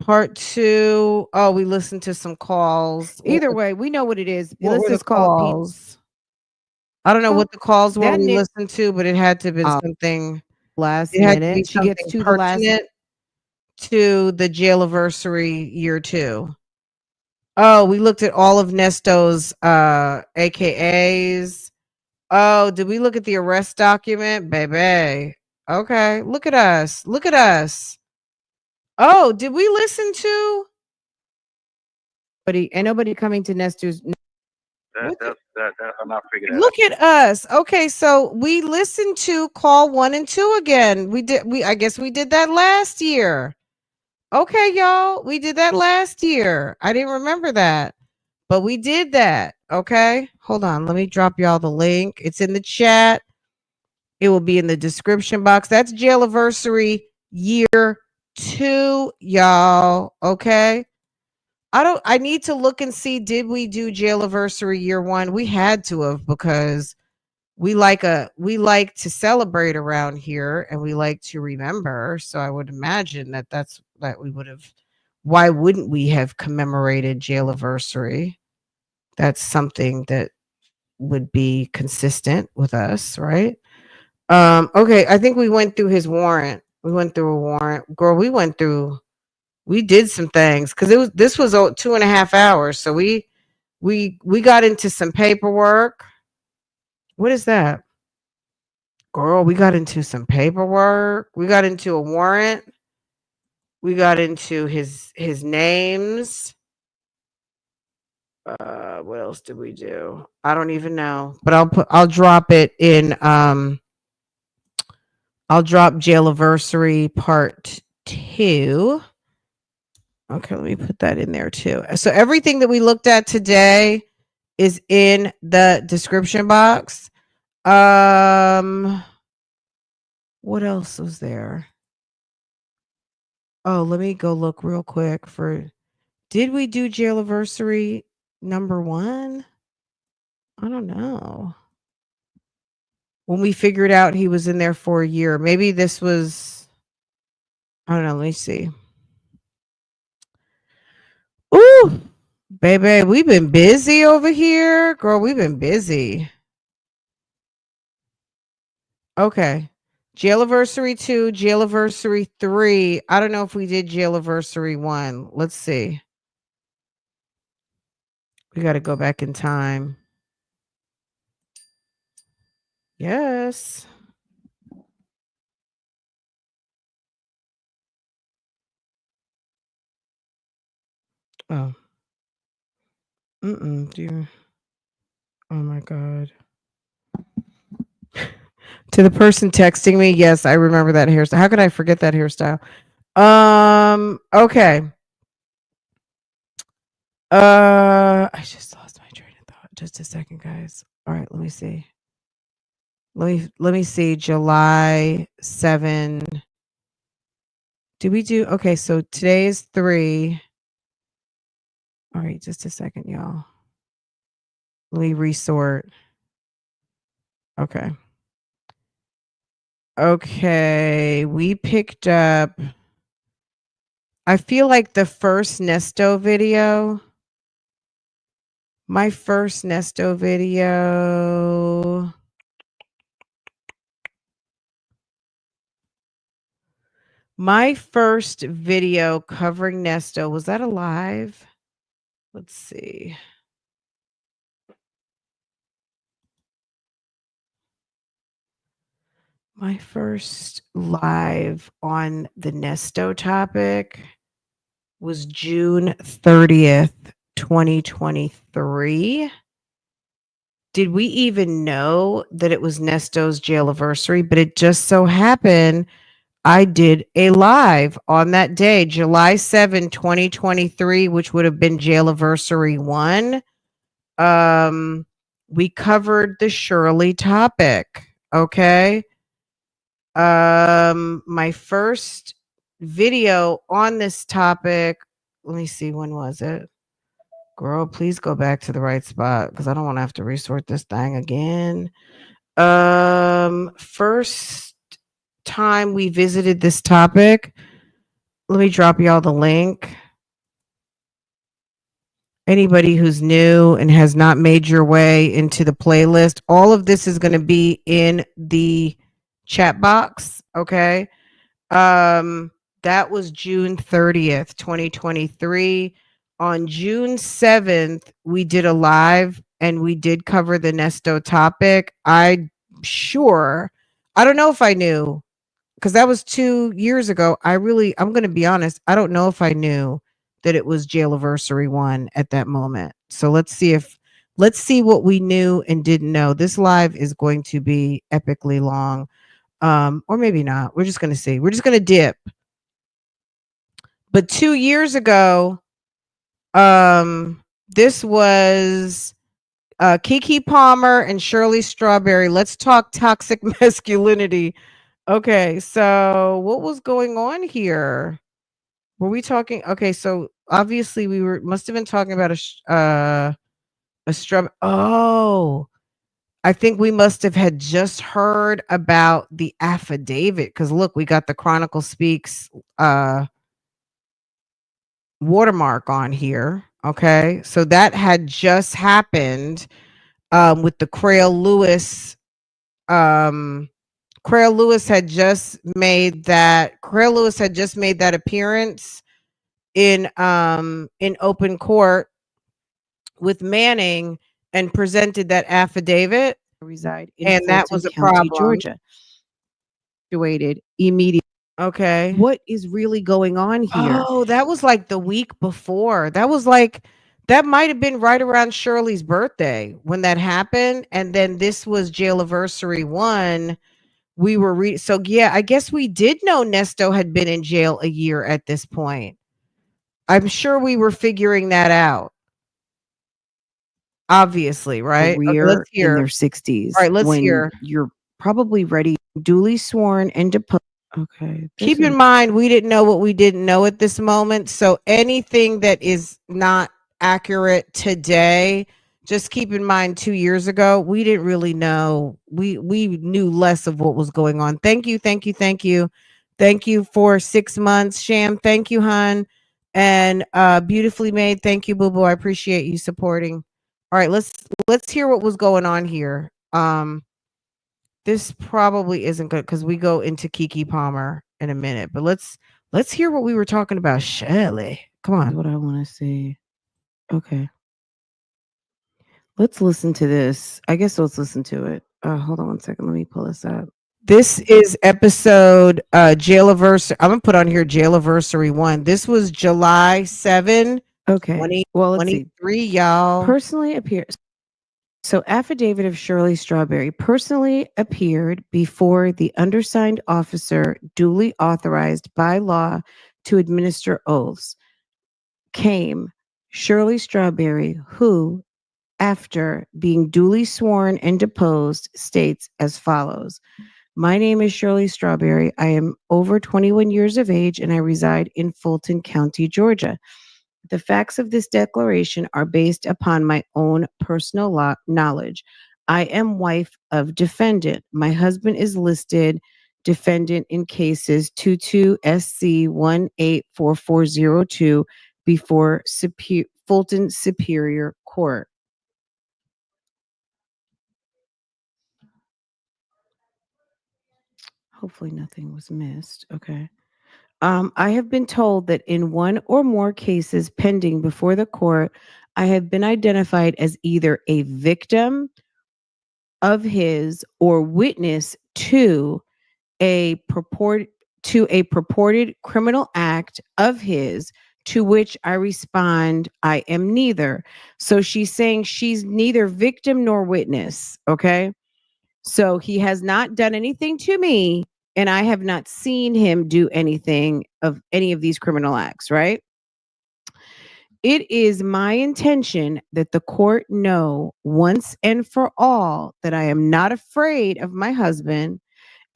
Part 2, oh, we listened to some calls. Either way, we know what it is. What were the Let's call calls? I don't know what the calls were That we ni- listened to, but it had to have been something. Last It had to be minute. She gets something to the last. pertinent to the Jailversary year 2. Oh, we looked at all of Neesto's AKAs. Oh, did we look at the arrest document? Baby. Okay, look at us. Look at us. Oh, did we listen to? Ain't nobody coming to Nestor's. That I'm not figuring that Look at us. Okay, so we listened to call 1 and 2 again. I guess we did that last year. Okay, y'all. We did that last year. I didn't remember that. But we did that. Okay. Hold on. Let me drop y'all the link. It's in the chat. It will be in the description box. That's Jailversary year 2, y'all. Okay. I need to look and see, did we do Jailversary year 1? We had to have, because we like to celebrate around here, and we like to remember. So I would imagine that we would have. Why wouldn't we have commemorated Jailversary? That's something that would be consistent with us, right? Okay, I think we went through his warrant. We went through a warrant. Girl, we did some things, because this was 2.5 hours. So we got into some paperwork. What is that? Girl, we got into some paperwork. We got into a warrant. We got into his names. What else did we do? I don't even know. But I'll drop it in I'll drop Jailversary part 2. Okay, let me put that in there too. So everything that we looked at today is in the description box. What else was there? Oh, let me go look real quick for. Did we do Jailversary number 1? I don't know. When we figured out he was in there for a year, maybe this was. I don't know. Let me see. Ooh, baby, we've been busy over here. Girl, we've been busy. Okay. Jailversary 2, Jailversary 3. I don't know if we did Jailversary 1. Let's see. We got to go back in time. Yes. Oh. Dear. Oh my God. To the person texting me, yes, I remember that hairstyle. How could I forget that hairstyle? Okay. I just lost my train of thought. Just a second, guys. All right, let me see. Let me see. July 7. Did we do? Okay, so today is 3. All right, just a second, y'all. Let me resort. Okay. Okay, we picked up. I feel like the first Neesto video. My first Neesto video. My first video covering Neesto, was that alive? Let's see. My first live on the Neesto topic was June 30th, 2023. Did we even know that it was Neesto's Jailversary? But it just so happened I did a live on that day, July 7, 2023, which would have been Jailversary 1. We covered the Shirley topic. Okay. My first video on this topic, let me see, when was it? Girl, please go back to the right spot because I don't want to have to resort this thing again. First time we visited this topic, let me drop y'all the link. Anybody who's new and has not made your way into the playlist, all of this is going to be in the chat box. Okay. That was June 30th, 2023. On June 7th, we did a live and we did cover the Neesto topic. I'm don't know if I knew, because that was 2 years ago. I'm going to be honest. I don't know if I knew that it was Jailversary 1 at that moment. So let's see what we knew and didn't know. This live is going to be epically long. Or maybe not. We're just going to see. We're just going to dip. But 2 years ago, this was Keke Palmer and Shirley Strawberry. Let's talk toxic masculinity. Okay, so what was going on here? Were we talking? Okay, so obviously must have been talking about a Oh, I think we must have had just heard about the affidavit, because look, we got the Chronicle Speaks watermark on here. Okay, so that had just happened with the Cray Lewis. Cray Lewis had just made that appearance in open court with Manning and presented that affidavit. Reside in And that Fulton was a County, problem. Georgia. Graduated immediately. Okay. What is really going on here? Oh, that was like the week before. That might have been right around Shirley's birthday when that happened. And then this was Jailversary 1. We were so yeah, I guess we did know Neesto had been in jail a year at this point. I'm sure we were figuring that out. Obviously, right? Okay, Career let's hear. in their 60s. All right, let's when hear. You're probably ready, duly sworn and deposed. Okay. Keep in mind, we didn't know what we didn't know at this moment. So anything that is not accurate today, just keep in mind 2 years ago, we didn't really know. We knew less of what was going on. Thank you. Thank you for 6 months, Sham. Thank you, hon. And beautifully made. Thank you, Boo Boo. I appreciate you supporting. All right, let's hear what was going on here. This probably isn't good because we go into Keke Palmer in a minute, but let's hear what we were talking about. Shirley, come on. What I want to see. Okay. Let's listen to this. I guess let's listen to it. Hold on one second. Let me pull this up. This is episode Jailversary. I'm gonna put on here Jailversary 1. This was July 7. Okay. Well, let's see. 2023, y'all. Personally appears. So, affidavit of Shirley Strawberry personally appeared before the undersigned officer duly authorized by law to administer oaths. Came Shirley Strawberry, who, after being duly sworn and deposed, states as follows. My name is Shirley Strawberry. I am over 21 years of age and I reside in Fulton County, Georgia. The facts of this declaration are based upon my own personal knowledge. I am wife of defendant. My husband is listed defendant in cases 22 SC 184402 before Fulton Superior Court. Hopefully nothing was missed. Okay. I have been told that in one or more cases pending before the court, I have been identified as either a victim of his or witness to a purported criminal act of his To which I respond, I am neither. So she's saying she's neither victim nor witness. Okay. So he has not done anything to me, and I have not seen him do anything of any of these criminal acts, right? It is my intention that the court know once and for all that I am not afraid of my husband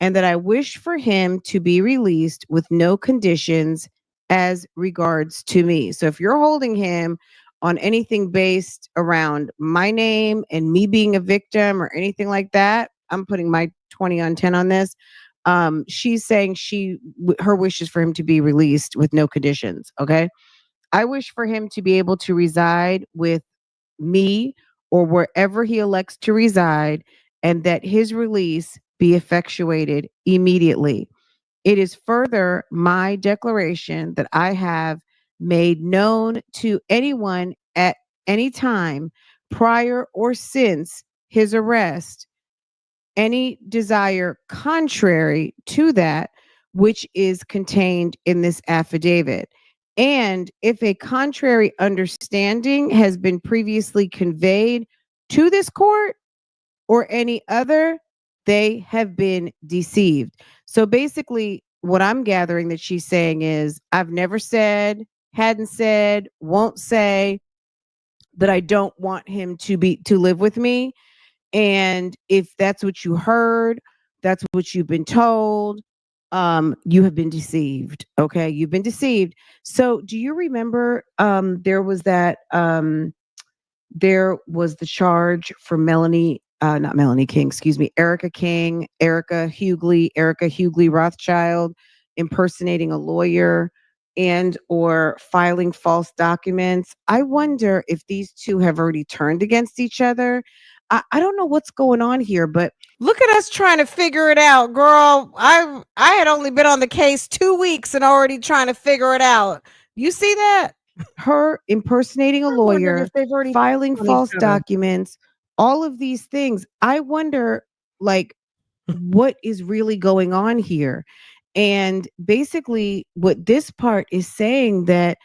and that I wish for him to be released with no conditions as regards to me. So if you're holding him on anything based around my name and me being a victim or anything like that, I'm putting my 20 on 10 on this. She's saying her wish is for him to be released with no conditions. Okay. I wish for him to be able to reside with me or wherever he elects to reside, and that his release be effectuated immediately. It is further my declaration that I have made known to anyone at any time prior or since his arrest any desire contrary to that which is contained in this affidavit. And if a contrary understanding has been previously conveyed to this court or any other, they have been deceived. So basically, what I'm gathering that she's saying is, I've never said, hadn't said, won't say that I don't want him to live with me. And if that's what you heard, that's what you've been told, you have been deceived. Okay. You've been deceived. So do you remember there was the charge for not Melanie King, excuse me, Erica Hughley Rothschild impersonating a lawyer and or filing false documents. I wonder if these two have already turned against each other. I don't know what's going on here, but Look at us trying to figure it out, girl. I had only been on the case 2 weeks and already trying to figure it out. You see that? her impersonating a I wondered lawyer, if they've already filing on each false other. documents, all of these things. I wonder, like, what is really going on here? And basically, what this part is saying that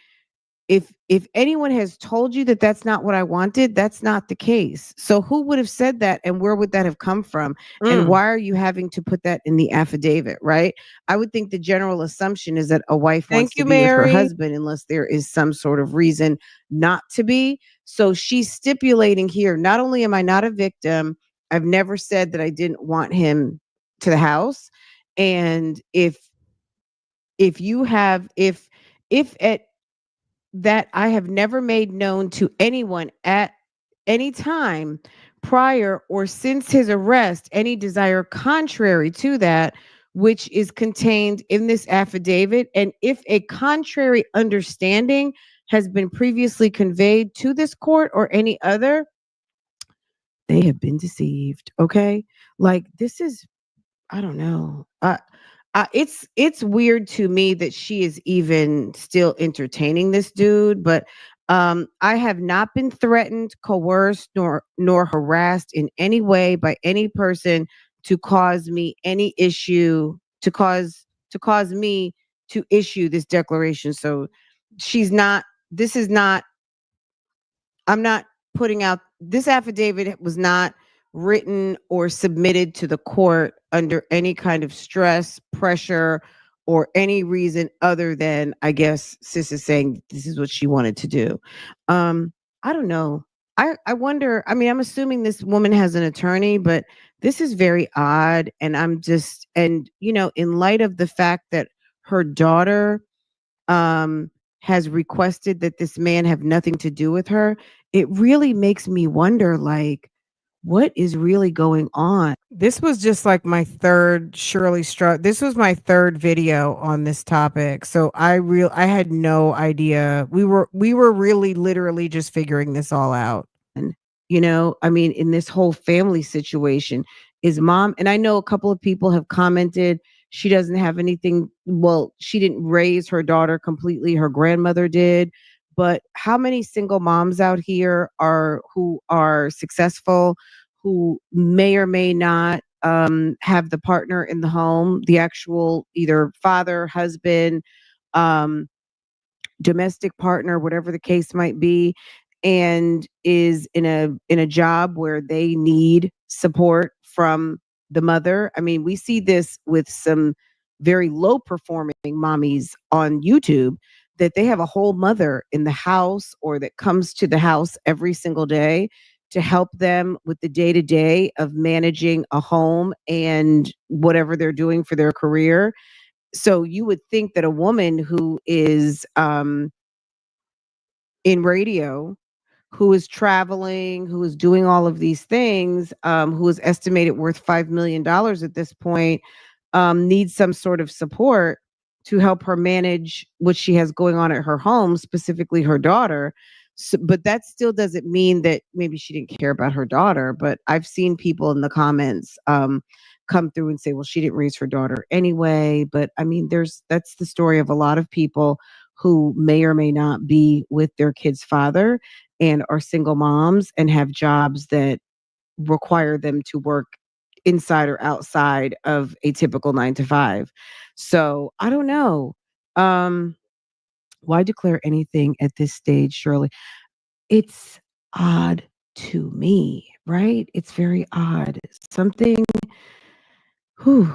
if anyone has told you that that's not what I wanted, that's not the case. So who would have said that, and where would that have come from? And why are you having to put that in the affidavit, right? I would think the general assumption is that a wife wants to be with her husband unless there is some sort of reason not to be. So she's stipulating here, not only am I not a victim, I've never said that I didn't want him to the house. And if at that I have never made known to anyone at any time prior or since his arrest any desire contrary to that which is contained in this affidavit, and if a contrary understanding has been previously conveyed to this court or any other, they have been deceived. Okay, like this is, I don't know. It's weird to me that she is even still entertaining this dude, but I have not been threatened, coerced, nor harassed in any way by any person to cause me any issue, to cause me to issue this declaration. So this is not, I'm not putting out, this affidavit was not written or submitted to the court under any kind of stress, pressure, or any reason other than, I guess, sis is saying this is what she wanted to do. I don't know. I wonder, I mean, I'm assuming this woman has an attorney, but this is very odd. And in light of the fact that her daughter has requested that this man have nothing to do with her, it really makes me wonder, like, what is really going on? This was just like my third this was my third video on this topic. So I had no idea. We were really literally just figuring this all out. And I mean, in this whole family situation, is mom, and I know a couple of people have commented she doesn't have anything, well, she didn't raise her daughter completely, her grandmother did. But how many single moms out here who are successful, who may or may not have the partner in the home, the actual either father, husband, domestic partner, whatever the case might be, and is in a job where they need support from the mother. I mean, we see this with some very low performing mommies on YouTube, that they have a whole mother in the house or that comes to the house every single day to help them with the day to day of managing a home and whatever they're doing for their career. So you would think that a woman who is in radio, who is traveling, who is doing all of these things, who is estimated worth $5 million at this point, needs some sort of support to help her manage what she has going on at her home, specifically her daughter. So, but that still doesn't mean that maybe she didn't care about her daughter. But I've seen people in the comments come through and say, well, she didn't raise her daughter anyway. But I mean, that's the story of a lot of people who may or may not be with their kid's father and are single moms and have jobs that require them to work inside or outside of a typical 9 to 5. So I don't know. Why declare anything at this stage, Shirley? It's odd to me, right? It's very odd. Something. We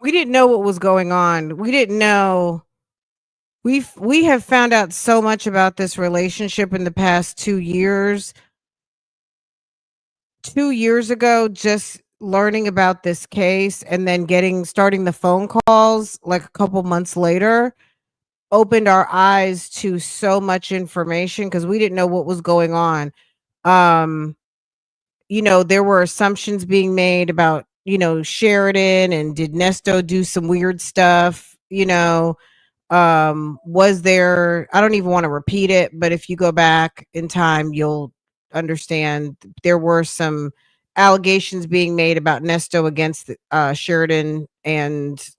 didn't know what was going on. We didn't know. We have found out so much about this relationship in the past 2 years. 2 years ago, just learning about this case and then starting the phone calls like a couple months later opened our eyes to so much information because we didn't know what was going on. There were assumptions being made about, Sheridan, and did Neesto do some weird stuff? Was there, I don't even want to repeat it, but if you go back in time, you'll understand there were some allegations being made about Neesto against Sheridan and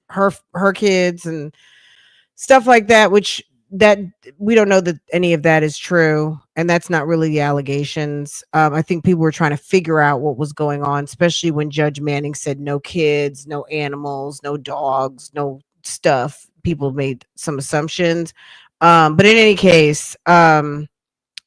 her kids and stuff like that, which that we don't know that any of that is true, and that's not really the allegations. I think people were trying to figure out what was going on, especially when Judge Manning said no kids, no animals, no dogs, no stuff. People made some assumptions, but in any case,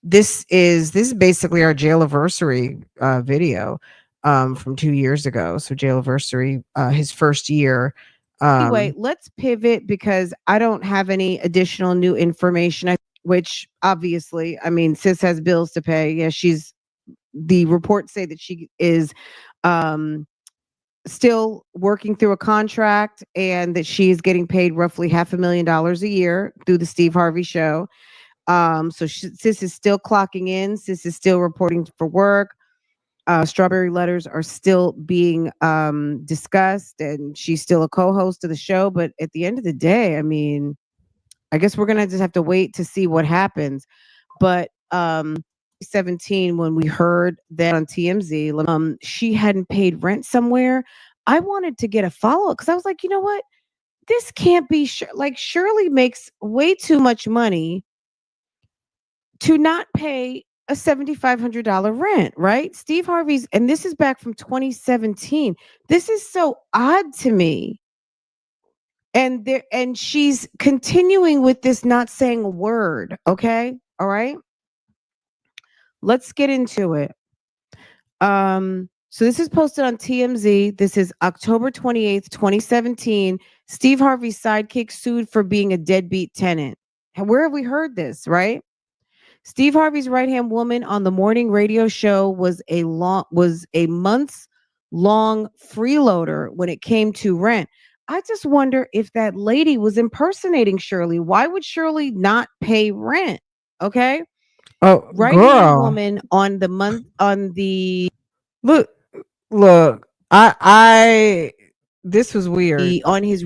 this is basically our Jailversary video from 2 years ago. So Jailversary, his first year. Anyway, let's pivot because I don't have any additional new information. Which obviously, I mean, sis has bills to pay. Yeah, the reports say that she is still working through a contract and that she is getting paid roughly $500,000 a year through the Steve Harvey show. So sis is still clocking in. Sis is still reporting for work. Strawberry letters are still being discussed, and she's still a co-host of the show. But at the end of the day, I mean, I guess we're gonna just have to wait to see what happens. But 17, when we heard that on TMZ, she hadn't paid rent somewhere. I wanted to get a follow-up because I was like, you know what? This can't be like Shirley makes way too much money to not pay a $7,500 rent, right? Steve Harvey's, and this is back from 2017. This is so odd to me. And she's continuing with this, not saying a word. Okay. All right. Let's get into it. So this is posted on TMZ. This is October 28th, 2017. Steve Harvey's sidekick sued for being a deadbeat tenant. Where have we heard this, right? Steve Harvey's right-hand woman on the morning radio show was a months-long freeloader when it came to rent. I just wonder if that lady was impersonating Shirley. Why would Shirley not pay rent? Okay. Oh, right-hand woman on the look. This was weird. On his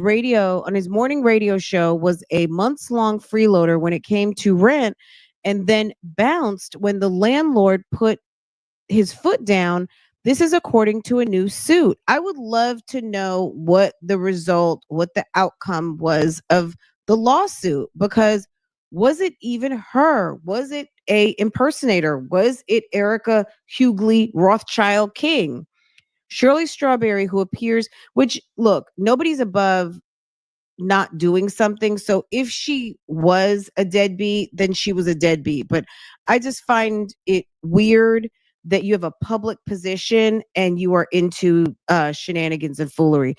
morning radio show was a months-long freeloader when it came to rent, and then bounced when the landlord put his foot down. This is according to a new suit. I would love to know what the outcome was of the lawsuit, because was it even her? Was it a impersonator? Was it Erica Hughley Rothschild King? Shirley Strawberry, who appears, which look, nobody's above not doing something. So if she was a deadbeat, then she was a deadbeat. But I just find it weird that you have a public position and you are into shenanigans and foolery.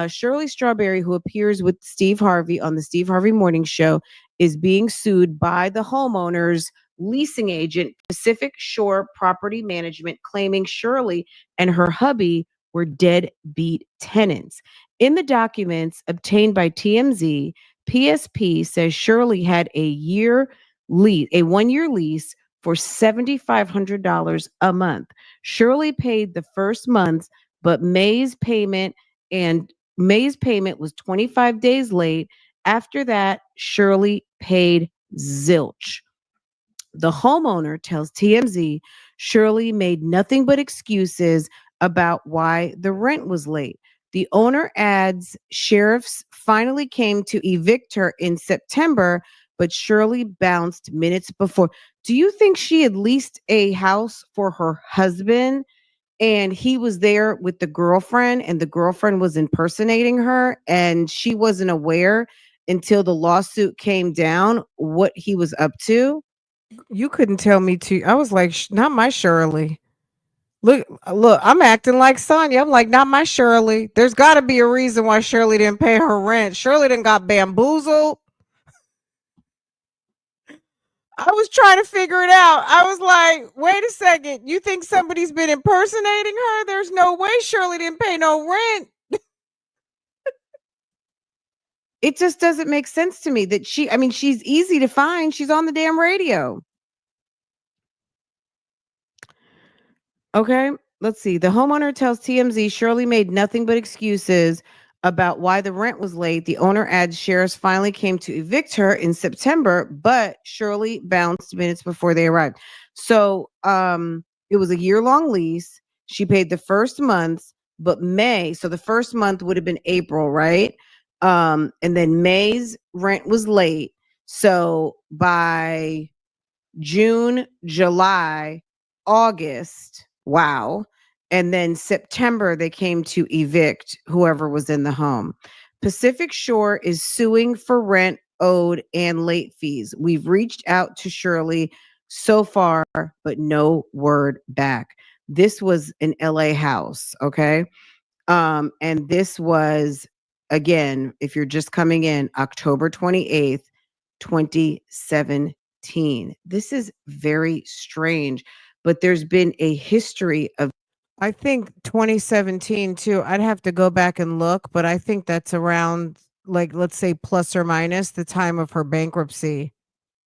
Shirley Strawberry, who appears with Steve Harvey on the Steve Harvey Morning Show, is being sued by the homeowner's leasing agent, Pacific Shore Property Management, claiming Shirley and her hubby were deadbeat tenants. In the documents obtained by TMZ, PSP says Shirley had a 1-year lease for $7,500 a month. Shirley paid the first month, but May's payment was 25 days late. After that, Shirley paid zilch. The homeowner tells TMZ Shirley made nothing but excuses about why the rent was late. The owner adds sheriffs finally came to evict her in September, but Shirley bounced minutes before. Do you think she had leased a house for her husband and he was there with the girlfriend and the girlfriend was impersonating her and she wasn't aware until the lawsuit came down what he was up to? You couldn't tell me to. I was like, not my Shirley. Look, I'm acting like Sonia. I'm like, not my Shirley. There's got to be a reason why Shirley didn't pay her rent. Shirley didn't got bamboozled. I was trying to figure it out. I was like, wait a second. You think somebody's been impersonating her? There's no way Shirley didn't pay no rent. It just doesn't make sense to me that she's easy to find. She's on the damn radio. Okay, let's see. The homeowner tells TMZ Shirley made nothing but excuses about why the rent was late. The owner adds sheriffs finally came to evict her in September, but Shirley bounced minutes before they arrived. So it was a year-long lease. She paid the first month, but so the first month would have been April, right? And then May's rent was late. So by June, July, August, wow. And then September, they came to evict whoever was in the home. Pacific Shore is suing for rent owed and late fees. We've reached out to Shirley so far, but no word back. This was an LA house, okay? And this was, again, if you're just coming in, October 28th, 2017. This is very strange, but there's been a history of, I think 2017 too. I'd have to go back and look, but I think that's around, like, let's say plus or minus the time of her bankruptcy.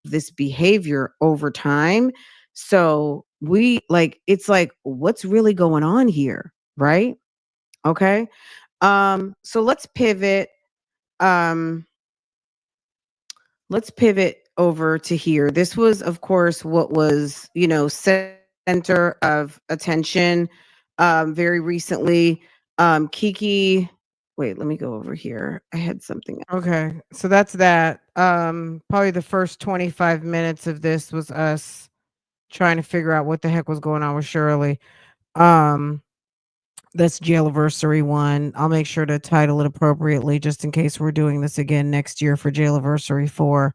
this behavior over time. So it's like, what's really going on here? Right? Okay. So let's pivot. Let's pivot over to here. This was, of course, what was, center of attention very recently. Kiki, wait, let me go over here. I had something. Okay. So that's that. Probably the first 25 minutes of this was us trying to figure out what the heck was going on with Shirley. That's Jailversary 1. I'll make sure to title it appropriately just in case we're doing this again next year for Jailversary 4.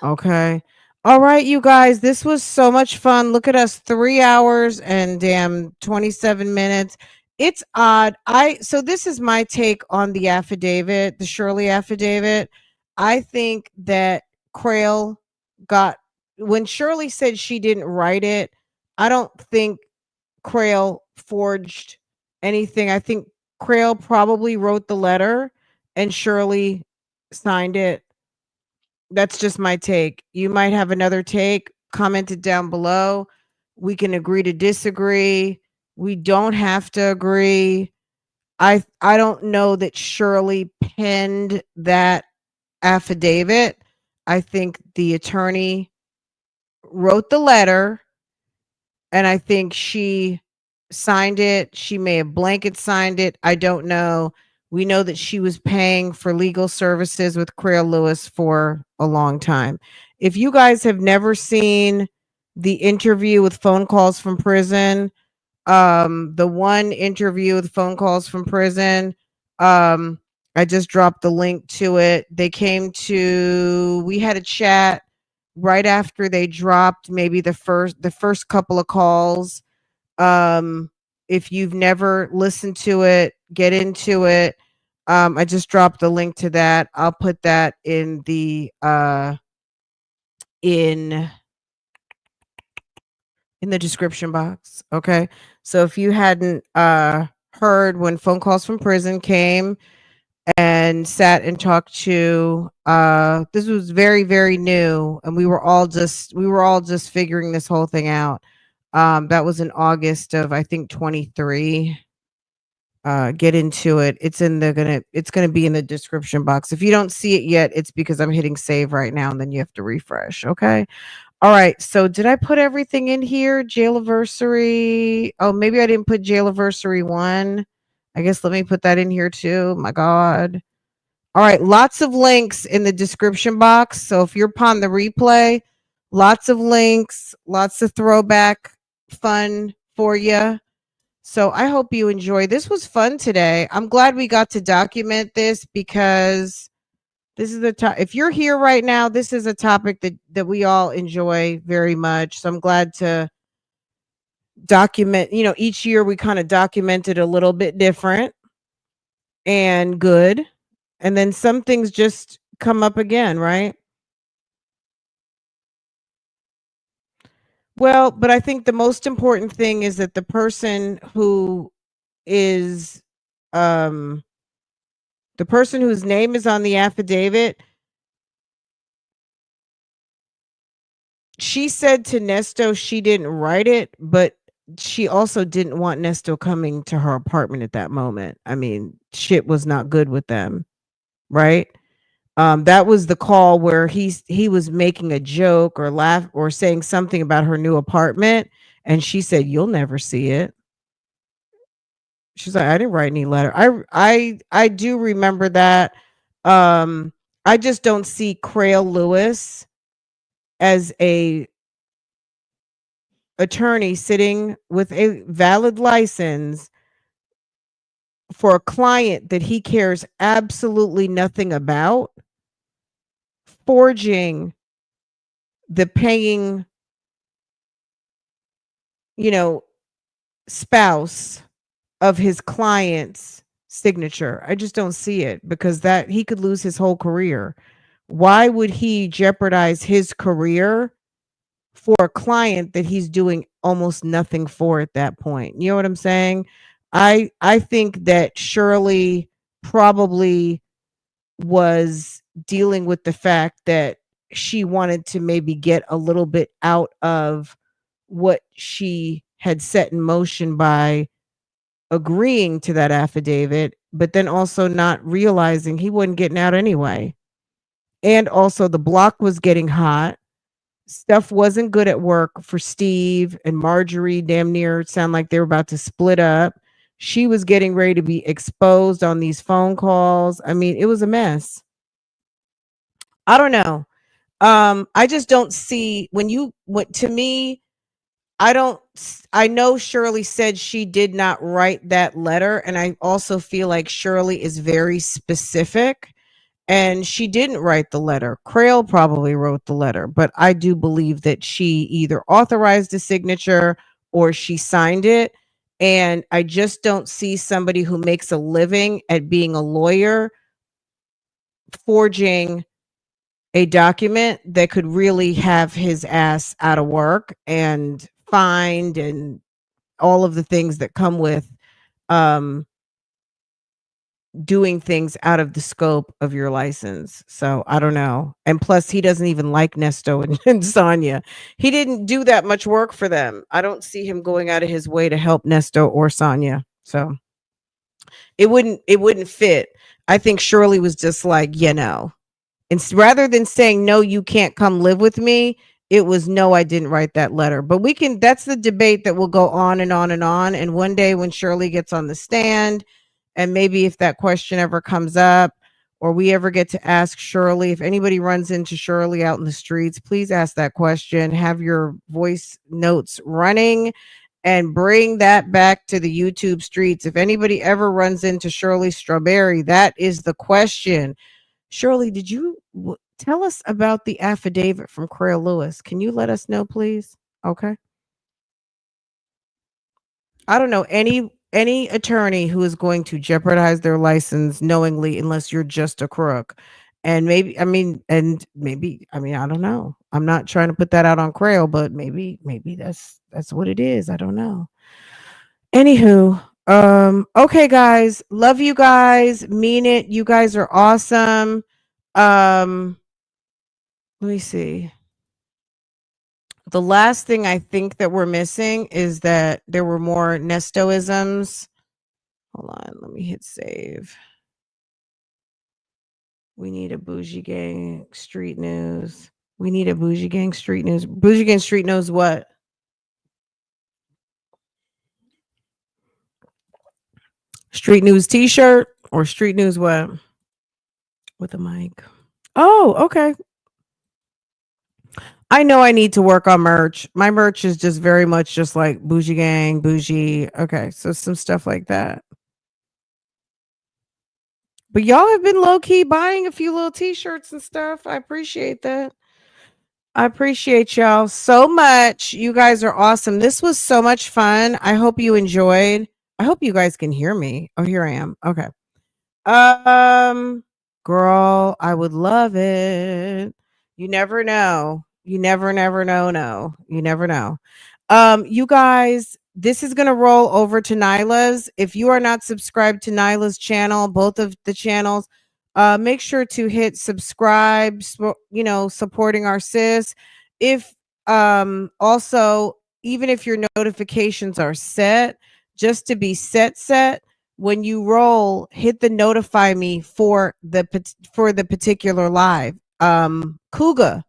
Okay. All right, you guys, this was so much fun. Look at us, 3 hours and damn 27 minutes. It's odd. So this is my take on the affidavit, the Shirley affidavit. I think that when Shirley said she didn't write it, I don't think Cray forged anything. I think Cray probably wrote the letter and Shirley signed it. That's just my take. You might have another take. Comment it down below. We can agree to disagree. We don't have to agree. I don't know that Shirley penned that affidavit. I think the attorney wrote the letter and I think she signed it. She may have blanket signed it. I don't know. We know that she was paying for legal services with Cray Lewis for a long time. If you guys have never seen the interview with phone calls from prison, the one interview with phone calls from prison, I just dropped the link to it. We had a chat right after they dropped maybe the first couple of calls. If you've never listened to it, get into it. I just dropped the link to that. I'll put that in the in the description box. Okay. So if you hadn't heard when Phone Calls from Prison came and sat and talked to this was very, very new, and we were all just figuring this whole thing out. That was in August of, I think, 23. Get into it. It's gonna be in the description box. If you don't see it yet, it's because I'm hitting save right now, and then you have to refresh. Okay. All right. So did I put everything in here? Jailversary. Oh, maybe I didn't put Jailversary 1. I guess let me put that in here too. My God. All right. Lots of links in the description box. So if you're upon the replay, lots of links, lots of throwback fun for you. So I hope you enjoy. This was fun today. I'm glad we got to document this because this is if you're here right now, this is a topic that we all enjoy very much. So I'm glad to document, each year we kind of documented a little bit different and good. And then some things just come up again, right? Well, but I think the most important thing is that the person who is the person whose name is on the affidavit, she said to Neesto she didn't write it, but she also didn't want Neesto coming to her apartment at that moment. I mean, shit was not good with them, right? That was the call where he was making a joke or laugh or saying something about her new apartment, and she said, "You'll never see it." She's like, "I didn't write any letter." I do remember that. I just don't see Cray Lewis as a attorney sitting with a valid license for a client that he cares absolutely nothing about, forging the paying, spouse of his client's signature. I just don't see it because that he could lose his whole career. Why would he jeopardize his career for a client that he's doing almost nothing for at that point? You know what I'm saying? I think that Shirley probably was dealing with the fact that she wanted to maybe get a little bit out of what she had set in motion by agreeing to that affidavit, but then also not realizing he wasn't getting out anyway. And also the block was getting hot. Stuff wasn't good at work for Steve and Marjorie. Damn near sound like they were about to split up. She was getting ready to be exposed on these phone calls. I mean, it was a mess. I don't know. I just don't see to me, I know Shirley said she did not write that letter. And I also feel like Shirley is very specific and she didn't write the letter. Crail probably wrote the letter, but I do believe that she either authorized a signature or she signed it. And I just don't see somebody who makes a living at being a lawyer forging a document that could really have his ass out of work and fined and all of the things that come with doing things out of the scope of your license. So I don't know. And plus he doesn't even like Neesto and Sonia. He didn't do that much work for them. I don't see him going out of his way to help Neesto or Sonia. So it wouldn't fit. I think Shirley was just like, and rather than saying, no, you can't come live with me, it was, no, I didn't write that letter. But that's the debate that will go on and on and on. And one day when Shirley gets on the stand, and maybe if that question ever comes up, or we ever get to ask Shirley, if anybody runs into Shirley out in the streets, please ask that question. Have your voice notes running and bring that back to the YouTube streets. If anybody ever runs into Shirley Strawberry, that is the question. Shirley, did you tell us about the affidavit from Cray Lewis? Can you let us know, please? Okay. I don't know any attorney who is going to jeopardize their license knowingly unless you're just a crook. And maybe, I don't know. I'm not trying to put that out on Crail, but maybe that's what it is. I don't know. Anywho, okay, guys, love you guys, mean it. You guys are awesome. Let me see. The last thing I think that we're missing is that there were more Neestoisms. Hold on, let me hit save. We need a Bougie Gang Street News. We need a Bougie Gang Street News. Bougie Gang Street News what? Street News t-shirt or Street News what? With a mic. Oh, okay. I know I need to work on merch. My merch is just very much just like Bougie Gang, Bougie. Okay, so some stuff like that. But y'all have been low-key buying a few little t-shirts and stuff. I appreciate that. I appreciate y'all so much. You guys are awesome. This was so much fun. I hope you enjoyed. I hope you guys can hear me. Oh, here I am. Okay. Girl, I would love it. You never know. You never know. No. You never know. You guys, this is going to roll over to Nyla's. If you are not subscribed to Nyla's channel, both of the channels, make sure to hit subscribe, supporting our sis. If also, even if your notifications are set, just to be set, when you roll, hit the notify me for the particular live. Kuga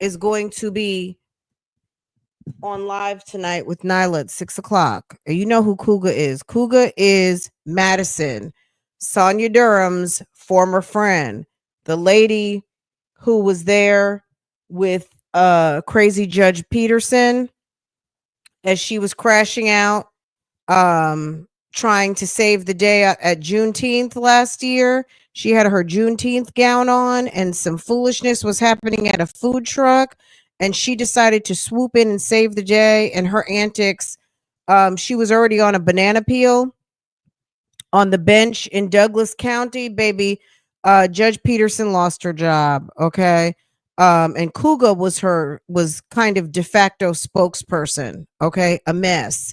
is going to be on live tonight with Nyla at 6:00. You know who Kuga is. Kuga is Madison, Sonia Durham's former friend, the lady who was there with crazy Judge Peterson as she was crashing out, trying to save the day at Juneteenth last year. She had her Juneteenth gown on and some foolishness was happening at a food truck. And she decided to swoop in and save the day. And her antics, she was already on a banana peel on the bench in Douglas County, baby. Judge Peterson lost her job. Okay. And Kuga was kind of de facto spokesperson. Okay. A mess.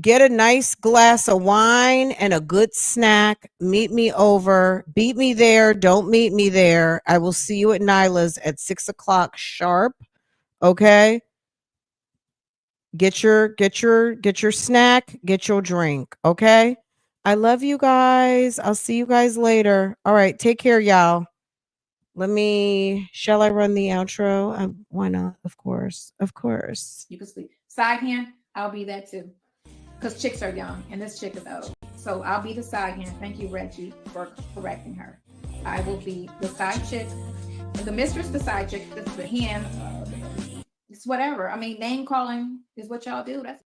Get a nice glass of wine and a good snack. Meet me over. Beat me there. Don't meet me there. I will see you at Nyla's at 6:00 sharp. Okay. Get your snack. Get your drink. Okay. I love you guys. I'll see you guys later. All right. Take care, y'all. Shall I run the outro? Why not? Of course. You can sleep. Side hand, I'll be that too. Because chicks are young and this chick is old. So I'll be the side hand. Thank you, Reggie, for correcting her. I will be the side chick. The mistress, the side chick, the hand. It's whatever. I mean, name calling is what y'all do. That's